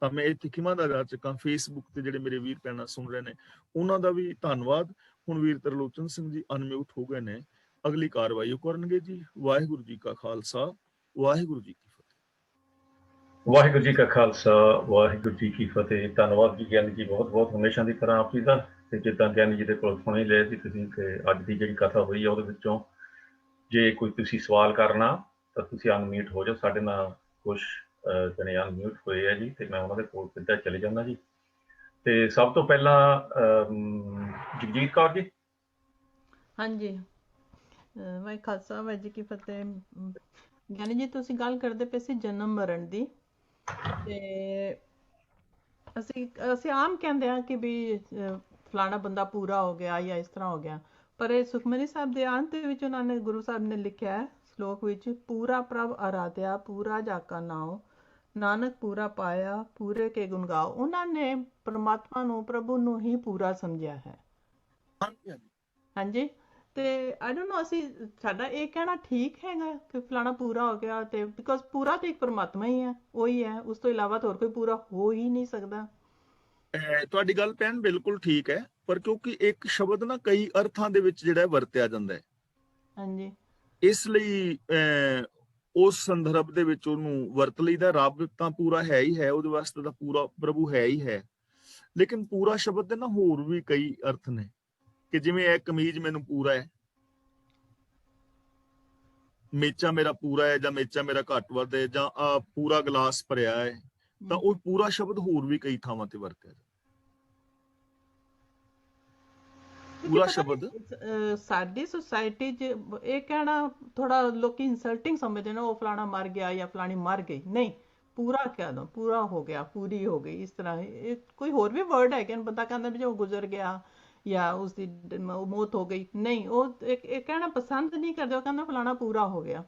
ਤਾਂ ਮੈਂ ਇੱਥੇ ਖਿਮਾ ਦਾ ਜਾਚਕ ਹਾਂ। ਫੇਸਬੁੱਕ ਤੇ ਜਿਹੜੇ ਮੇਰੇ ਵੀਰ ਭੈਣਾਂ ਸੁਣ ਰਹੇ ਨੇ ਉਹਨਾਂ ਦਾ ਵੀ ਧੰਨਵਾਦ। ਹੁਣ ਵੀਰ ਤਰਲੋਚਨ ਸਿੰਘ ਜੀ ਅਨਮਿਊਟ ਹੋ ਗਏ ਨੇ, ਅਗਲੀ ਕਾਰਵਾਈ ਉਹ ਕਰਨਗੇ ਜੀ। ਵਾਹਿਗੁਰੂ ਜੀ ਕਾ ਖਾਲਸਾ, ਵਾਹਿਗੁਰੂ ਜੀ ਕੀ ਫਤਿਹ। ਵਾਹਿਗੁਰੂ ਜੀ ਕਾ ਖਾਲਸਾ, ਵਾਹਿਗੁਰੂ ਜੀ ਕੀ ਫਤਿਹ। ਧੰਨਵਾਦ ਜੀ ਗਿਆਨੀ ਜੀ, ਬਹੁਤ ਬਹੁਤ ਹਮੇਸ਼ਾ ਦੀ ਤਰ੍ਹਾਂ ਆਪ ਜੀ ਦਾ। ਤੇ ਜਿੱਦਾਂ ਗਿਆਨੀ ਜੀ ਦੇ ਕੋਲ ਸੁਣੀ ਲਏ ਸੀ ਤੁਸੀਂ, ਤੇ ਅੱਜ ਦੀ ਜਿਹੜੀ ਕਥਾ ਹੋਈ ਆ ਉਹਦੇ ਵਿੱਚੋਂ ਜੇ ਕੋਈ ਤੁਸੀਂ ਸਵਾਲ ਕਰਨਾ ਤਾਂ ਤੁਸੀਂ ਅਨਮਿਊਟ ਹੋ ਜਾਓ। ਸਾਡੇ ਨਾਲ ਕੁਛ ਜਣੇ ਅਨਮਿਊਟ ਹੋਏ ਆ ਜੀ, ਤੇ ਮੈਂ ਉਹਨਾਂ ਦੇ ਕੋਲ ਸਿੱਧਾ ਚਲੇ ਜਾਂਦਾ ਜੀ। ਤੇ ਸਭ ਤੋਂ ਪਹਿਲਾਂ ਜਗਜੀਤ ਕੌਰ ਜੀ। ਹਾਂਜੀ, ਵਾਹਿ ਖਾਲਸਾ ਵਾਹਿ ਜੀ ਕੀ ਫਤਿਹ। ਗਿਆਨੀ ਜੀ, ਤੁਸੀਂ ਗੱਲ ਕਰਦੇ ਪਏ ਸੀ ਜਨਮ ਮਰਨ ਦੀ, ਤੇ ਅਸੀਂ ਆਮ ਕਹਿੰਦੇ ਹਾਂ ਕਿ ਵੀ ਫਲਾਣਾ ਬੰਦਾ ਪੂਰਾ ਹੋ ਗਿਆ ਜਾਂ ਇਸ ਤਰ੍ਹਾਂ ਹੋ ਗਿਆ, ਪਰ ਇਹ ਸੁਖਮਨੀ ਸਾਹਿਬ ਦੇ ਅੰਤ ਵਿੱਚ ਉਹਨਾਂ ਨੇ, ਗੁਰੂ ਸਾਹਿਬ ਨੇ ਲਿਖਿਆ ਹੈ ਸ਼ਲੋਕ ਵਿੱਚ, ਪੂਰਾ ਪ੍ਰਭ ਆਰਾਧਿਆ ਪੂਰਾ ਜਾਕਾ ਨਾਉ, ਨਾਨਕ ਪੂਰਾ ਪਾਇਆ ਪੂਰੇ ਕੇ ਗੁਣ ਗਾਓ। ਉਹਨਾਂ ਨੇ ਪਰਮਾਤਮਾ ਨੂੰ, ਪ੍ਰਭੂ ਨੂੰ ਹੀ ਪੂਰਾ ਸਮਝਿਆ ਹੈ। ਹਾਂਜੀ, ਤੇ ਆਈ ਡੋਂਟ ਨੋ, ਅਸੀਂ ਸਾਡਾ ਇਹ ਕਹਿਣਾ ਠੀਕ ਹੈਗਾ ਕਿ ਫਲਾਣਾ ਪੂਰਾ ਹੋ ਗਿਆ? ਤੇ ਬਿਕੋਜ਼ ਪੂਰਾ ਤੇ ਇੱਕ ਪਰਮਾਤਮਾ ਹੀ ਹੈ, ਉਹੀ ਹੈ, ਉਸ ਤੋਂ ਇਲਾਵਾ ਤਾਂ ਹੋਰ ਕੋਈ ਪੂਰਾ ਹੋ ਹੀ ਨਹੀਂ ਸਕਦਾ। ਤੁਹਾਡੀ ਗੱਲ ਭੈਣ ਬਿਲਕੁਲ ਠੀਕ ਹੈ, ਪਰ ਕਿਉਂਕਿ ਇੱਕ ਸ਼ਬਦ ਨਾ ਕਈ ਅਰਥਾਂ ਦੇ ਵਿੱਚ ਜਿਹੜਾ ਵਰਤਿਆ ਜਾਂਦਾ ਹੈ, ਹਾਂਜੀ, ਇਸ ਲਈ ਉਸ ਸੰਦਰਭ ਦੇ ਵਿੱਚ ਉਹਨੂੰ ਵਰਤ ਲਈਦਾ। ਰੱਬ ਤਾਂ ਪੂਰਾ ਹੈ ਹੀ ਹੈ, ਉਹਦੇ ਵਾਸਤੇ ਤਾਂ ਪੂਰਾ ਪ੍ਰਭੂ ਹੈ ਹੀ ਹੈ, ਲੇਕਿਨ ਪੂਰਾ ਸ਼ਬਦ ਦੇ ਨਾ ਹੋਰ ਵੀ ਕਈ ਅਰਥ ਨੇ, ਕਿ ਜਿਵੇਂ ਇਹ ਕਮੀਜ਼ ਮੈਨੂੰ ਪੂਰਾ ਹੈ, ਮੇਚਾ ਮੇਰਾ ਪੂਰਾ ਹੈ, ਜਾਂ ਮੇਚਾ ਮੇਰਾ ਘੱਟ ਵੱਧ ਹੈ, ਜਾਂ ਪੂਰਾ ਗਲਾਸ ਭਰਿਆ ਹੈ, ਤਾਂ ਉਹ ਪੂਰਾ ਸ਼ਬਦ ਹੋਰ ਵੀ ਕਈ ਥਾਵਾਂ ਤੇ ਵਰਤਿਆ ਜਾਂਦਾ। ਪੂਰਾ ਸ਼ਬਦ ਸਾਡੀ ਸੁਸਾਇਟੀ 'ਚ ਇਹ ਕਹਿਣਾ ਥੋੜਾ ਲੋਕੀ ਇਨਸਲਟਿੰਗ ਸਮਝਦੇ ਨੇ, ਉਹ ਫਲਾਣਾ ਮਰ ਗਿਆ ਜਾਂ ਫਲਾਣੀ ਮਰ ਗਈ। ਨਹੀਂ, ਪੂਰਾ ਕਹਿ ਦੋ, ਪੂਰਾ ਹੋ ਗਿਆ, ਪੂਰੀ ਹੋ ਗਈ, ਇਸ ਤਰ੍ਹਾਂ। ਇਹ ਕੋਈ ਹੋਰ ਵੀ ਵਰਡ ਹੈਗੇ ਨੇ, ਬੰਦਾ ਕਹਿੰਦਾ ਵੀ ਜੇ ਉਹ ਗੁਜ਼ਰ ਗਿਆ ਜਾਂ ਉਸਦੀ ਮੌਤ ਹੋ ਗਈ, ਨਹੀਂ, ਉਹ ਇਹ ਕਹਿਣਾ ਪਸੰਦ ਨਹੀਂ ਕਰਦੇ, ਉਹ ਕਹਿੰਦਾ ਫਲਾਣਾ ਪੂਰਾ ਹੋ ਗਿਆ।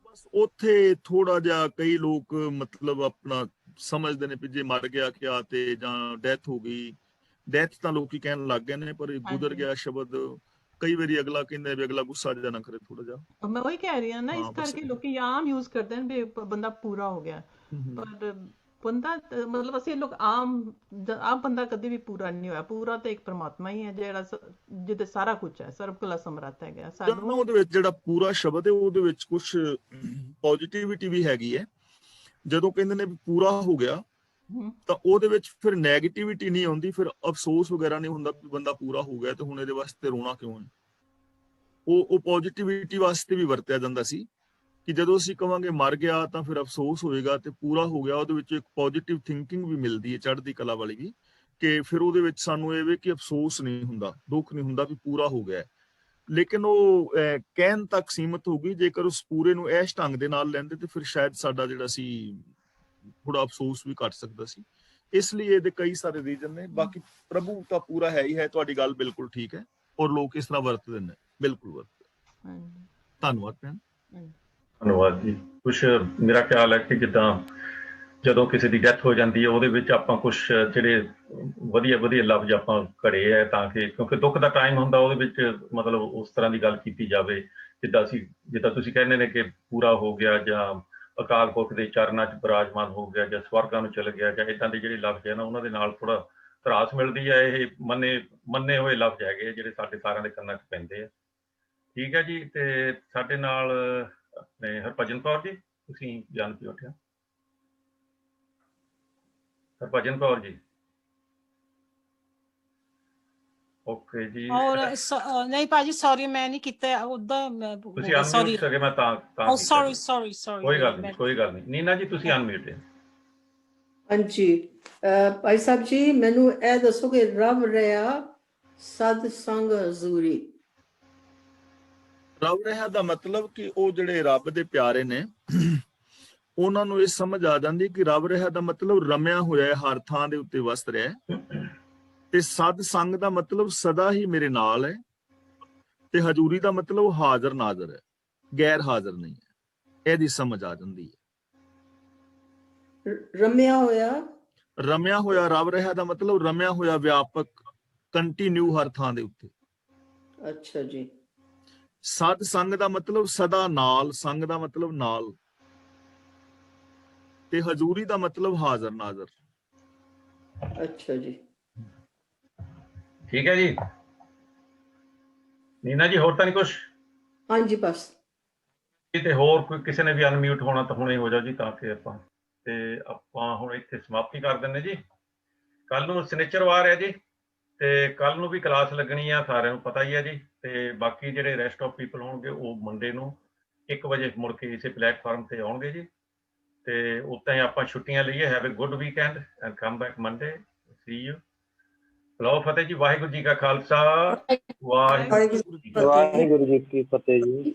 ਬਸ ਉੱਥੇ ਥੋੜਾ ਜਿਹਾ ਕਈ ਲੋਕ ਮਤਲਬ ਆਪਣਾ ਸਮਝਦੇ ਨੇ ਵੀ ਜੇ ਮਰ ਗਿਆ ਕਿਆ, ਤੇ ਜਾਂ ਡੈਥ ਹੋ ਗਈ। ਡੈਥ ਤਾਂ ਲੋਕੀ ਕਹਿਣ ਲੱਗ ਗਏ ਨੇ, ਪਰ ਗੁਜ਼ਰ ਗਿਆ ਸ਼ਬਦ ਕਈ ਵਾਰੀ ਅਗਲਾ ਕਹਿੰਦਾ ਵੀ ਅਗਲਾ ਗੁੱਸਾ ਜਿਹਾ ਨਾ ਕਰੇ ਥੋੜਾ ਜਿਹਾ। ਮੈਂ ਉਹੀ ਕਹਿ ਰਹੀ ਹਾਂ ਨਾ, ਇਸ ਕਰਕੇ ਲੋਕੀ ਆਮ ਯੂਜ਼ ਕਰਦੇ ਨੇ ਵੀ ਬੰਦਾ ਪੂਰਾ ਹੋ ਗਿਆ, ਪਰ ਬੰਦਾ ਮਤਲਬ ਅਸੀਂ ਲੋਕ ਆਮ ਬੰਦਾ ਕਦੇ ਵੀ ਪੂਰਾ ਨਹੀਂ ਹੋਇਆ। ਪੂਰਾ ਤੇ ਇੱਕ ਪਰਮਾਤਮਾ ਹੀ ਹੈ, ਜਿਹੜਾ ਜਿਹਦੇ ਸਾਰਾ ਕੁਝ ਹੈ, ਸਰਬ ਕਲਾ ਸਮਰੱਥ ਹੈਗਾ। ਸਾਨੂੰ ਉਹਦੇ ਵਿੱਚ ਜਿਹੜਾ ਪੂਰਾ ਸ਼ਬਦ ਹੈ ਉਹਦੇ ਵਿੱਚ ਕੁਝ ਪੋਜ਼ਿਟਿਵਿਟੀ ਵੀ ਹੈਗੀ ਹੈ। ਜਦੋਂ ਕਹਿੰਦੇ ਨੇ ਵੀ ਪੂਰਾ ਹੋ ਗਿਆ, ਤਾਂ ਉਹਦੇ ਵਿੱਚ ਫਿਰ ਨੈਗੇਟਿਵਿਟੀ ਨਹੀਂ ਆਉਂਦੀ, ਫਿਰ ਅਫਸੋਸ ਵਗੈਰਾ ਨਹੀਂ ਹੁੰਦਾ ਵੀ ਬੰਦਾ ਪੂਰਾ ਹੋ ਗਿਆ ਤੇ ਹੁਣ ਇਹਦੇ ਵਾਸਤੇ ਰੋਣਾ ਕਿਉਂ ਹੈ। ਉਹ ਪੋਜ਼ਿਟਿਵਿਟੀ ਵਾਸਤੇ ਵੀ ਵਰਤਿਆ ਜਾਂਦਾ ਸੀ, ਕਿ ਜਦੋਂ ਅਸੀਂ ਕਵਾਂਗੇ ਮਰ ਗਿਆ ਤਾਂ ਫਿਰ ਅਫਸੋਸ ਹੋਏਗਾ, ਤੇ ਪੂਰਾ ਹੋ ਗਿਆ ਉਹਦੇ ਵਿੱਚ ਇੱਕ ਪੋਜ਼ਿਟਿਵ ਥਿੰਕਿੰਗ ਵੀ ਮਿਲਦੀ ਹੈ, ਚੜ੍ਹਦੀ ਕਲਾ ਵਾਲੀ ਵੀ, ਕਿ ਫਿਰ ਉਹਦੇ ਵਿੱਚ ਸਾਨੂੰ ਇਹ ਵੇ ਕਿ ਅਫਸੋਸ ਨਹੀਂ ਹੁੰਦਾ, ਦੁੱਖ ਨਹੀਂ ਹੁੰਦਾ ਵੀ ਪੂਰਾ ਹੋ ਗਿਆ। ਲੇਕਿਨ ਉਹ ਕਹਿਣ ਤੱਕ ਸੀਮਤ ਹੋ ਗਈ। ਜੇਕਰ ਉਸ ਪੂਰੇ ਨੂੰ ਇਸ ਢੰਗ ਦੇ ਨਾਲ ਲੈਂਦੇ ਤੇ ਫਿਰ ਸ਼ਾਇਦ ਸਾਡਾ ਜਿਹੜਾ ਸੀ ਥੋੜਾ ਅਫਸੋਸ ਵੀ ਘਟ ਸਕਦਾ ਸੀ। ਇਸ ਲਈ ਇਹਦੇ ਕਈ ਸਾਰੇ ਰੀਜ਼ਨ ਨੇ। ਬਾਕੀ ਪ੍ਰਭੂ ਤਾਂ ਪੂਰਾ ਹੈ ਹੀ ਹੈ, ਤੁਹਾਡੀ ਗੱਲ ਬਿਲਕੁਲ ਠੀਕ ਹੈ, ਔਰ ਲੋਕ ਇਸ ਤਰ੍ਹਾਂ ਵਰਤਦੇ ਨੇ, ਬਿਲਕੁਲ ਵਰਤਦੇ। ਧੰਨਵਾਦ ਭੈਣ। ਧੰਨਵਾਦ ਜੀ। ਕੁਛ ਮੇਰਾ ਖਿਆਲ ਹੈ ਕਿ ਜਿੱਦਾਂ ਜਦੋਂ ਕਿਸੇ ਦੀ ਡੈਥ ਹੋ ਜਾਂਦੀ ਹੈ, ਉਹਦੇ ਵਿੱਚ ਆਪਾਂ ਕੁਛ ਜਿਹੜੇ ਵਧੀਆ ਵਧੀਆ ਲਫ਼ਜ਼ ਆਪਾਂ ਘੜੇ ਹੈ, ਤਾਂ ਕਿ ਕਿਉਂਕਿ ਦੁੱਖ ਦਾ ਟਾਈਮ ਹੁੰਦਾ, ਉਹਦੇ ਵਿੱਚ ਮਤਲਬ ਉਸ ਤਰ੍ਹਾਂ ਦੀ ਗੱਲ ਕੀਤੀ ਜਾਵੇ, ਜਿੱਦਾਂ ਤੁਸੀਂ ਕਹਿੰਦੇ ਨੇ ਕਿ ਪੂਰਾ ਹੋ ਗਿਆ, ਜਾਂ ਅਕਾਲ ਪੁਰਖ ਦੇ ਚਰਨਾਂ 'ਚ ਬਿਰਾਜਮਾਨ ਹੋ ਗਿਆ, ਜਾਂ ਸਵਰਗਾਂ ਨੂੰ ਚਲ ਗਿਆ, ਜਾਂ ਇੱਦਾਂ ਦੇ ਜਿਹੜੇ ਲਫ਼ਜ਼ ਹੈ ਨਾ, ਉਹਨਾਂ ਦੇ ਨਾਲ ਥੋੜਾ ਧਰਾਸ ਮਿਲਦੀ ਹੈ। ਇਹ ਮੰਨੇ ਹੋਏ ਲਫ਼ਜ਼ ਹੈਗੇ ਜਿਹੜੇ ਸਾਡੇ ਸਾਰਿਆਂ ਦੇ ਕੰਨਾਂ 'ਚ ਪੈਂਦੇ ਆ। ਠੀਕ ਹੈ ਜੀ। ਤੇ ਸਾਡੇ ਨਾਲ ਆਪਣੇ ਹਰਭਜਨ ਕੌਰ ਜੀ, ਤੁਸੀਂ ਜਾਣ ਕੇ ਉੱਠਿਆ। ਹਰਭਜਨ ਕੌਰ ਜੀ, ਓਕੇ ਜੀ। ਔਰ ਨਹੀਂ ਭਾਜੀ, ਸੌਰੀ, ਮੈਂ ਨਹੀਂ ਕੀਤਾ ਉਦਾਂ। ਤੁਸੀਂ ਅਨਮਿਊਟ ਸਕੇ, ਮੈਂ ਤਾਂ ਸੌਰੀ ਕੋਈ ਗੱਲ ਨਹੀਂ, ਕੋਈ ਗੱਲ ਨਹੀਂ। ਨੀਨਾ ਜੀ, ਤੁਸੀਂ ਅਨਮਿਊਟ ਹੈ। ਹਾਂਜੀ, ਭਾਈ ਸਾਹਿਬ ਜੀ, ਮੈਨੂੰ ਇਹ ਦੱਸੋ ਕਿ ਰੱਬ ਰਿਹਾ ਸਤ ਸੰਗ ਹਜ਼ੂਰੀ। ਰੱਬ ਰਿਹਾ ਦਾ ਮਤਲਬ ਕਿ ਉਹ ਜਿਹੜੇ ਰੱਬ ਦੇ ਪਿਆਰੇ ਨੇ, ਉਹਨਾਂ ਨੂੰ ਇਹ ਸਮਝ ਆ ਜਾਂਦੀ ਕਿ ਰੱਬ ਰਿਹਾ ਦਾ ਮਤਲਬ ਰਮਿਆ ਹੋਇਆ ਹਰ ਥਾਂ ਦੇ ਉੱਤੇ ਵਸਤ ਰਿਹਾ, ਤੇ ਸਤ ਸੰਗ ਦਾ ਮਤਲਬ ਸਦਾ ਹੀ ਮੇਰੇ ਨਾਲ ਹੈ, ਤੇ ਹਜ਼ੂਰੀ ਦਾ ਮਤਲਬ ਹਾਜ਼ਰ ਨਾਜ਼ਰ ਹੈ, ਗੈਰ ਹਾਜ਼ਰ ਨਹੀਂ ਹੈ। ਇਹਦੀ ਸਮਝ ਆ ਜਾਂਦੀ ਹੈ। ਰਮਿਆ ਹੋਇਆ ਰੱਬ ਰਿਹਾ ਦਾ ਮਤਲਬ ਰਮਿਆ ਹੋਇਆ, ਵਿਆਪਕ, ਕੰਟੀਨਿਊ, ਹਰ ਥਾਂ ਦੇ ਉੱਤੇ। ਅੱਛਾ ਜੀ। ਸਤ ਸੰਗ ਦਾ ਮਤਲਬ ਸਦਾ ਨਾਲ, ਸੰਗ ਦਾ ਮਤਲਬ ਨਾਲ, ਤੇ ਹਜ਼ੂਰੀ ਦਾ ਮਤਲਬ ਹਾਜ਼ਰ ਨਾਜ਼ਰ। ਅੱਛਾ ਜੀ, ਠੀਕ ਹੈ ਜੀ। ਨੀਨਾ ਜੀ, ਹੋਰ ਤਾਂ ਨਹੀਂ ਕੁਛ? ਹਾਂਜੀ, ਬਸ ਤੇ ਹੋਰ ਕੋਈ ਕਿਸੇ ਨੇ ਵੀ ਅਨਮਿਊਟ ਹੋਣਾ ਤਾਂ ਹੁਣੇ ਹੋ ਜਾਓ ਜੀ, ਤਾਂ ਕਿ ਆਪਾਂ ਹੁਣ ਇੱਥੇ ਸਮਾਪਤੀ ਕਰ ਦਿੰਦੇ ਜੀ। ਕੱਲ ਨੂੰ ਸ਼ਨੀਚਰਵਾਰ ਹੈ ਜੀ, ਤੇ ਕੱਲ ਨੂੰ ਵੀ ਕਲਾਸ ਲੱਗਣੀ ਆ, ਸਾਰਿਆਂ ਨੂੰ ਪਤਾ ਹੀ ਹੈ ਜੀ। ਤੇ ਬਾਕੀ ਜਿਹੜੇ ਰੈਸਟ ਆਫ ਪੀਪਲ ਹੋਣਗੇ ਉਹ ਮੰਡੇ ਨੂੰ 1 ਵਜੇ ਮੁੜ ਕੇ ਇਸੇ ਪਲੇਟਫਾਰਮ ਤੇ ਆਉਣਗੇ ਜੀ। ਤੇ ਉੱਦਾਂ ਹੀ ਆਪਾਂ ਛੁੱਟੀਆਂ ਲਈਏ। Have a good weekend and come back Monday. See you. ਲਓ ਫਤਿਹ ਜੀ। ਵਾਹਿਗੁਰੂ ਜੀ ਕਾ ਖਾਲਸਾ, ਵਾਹਿਗੁਰੂ ਜੀ ਕੀ ਫਤਿਹ। ਫਤਿਹ। ਵਾਹਿਗੁਰੂ ਜੀ ਕੀ ਫਤਿਹ ਜੀ।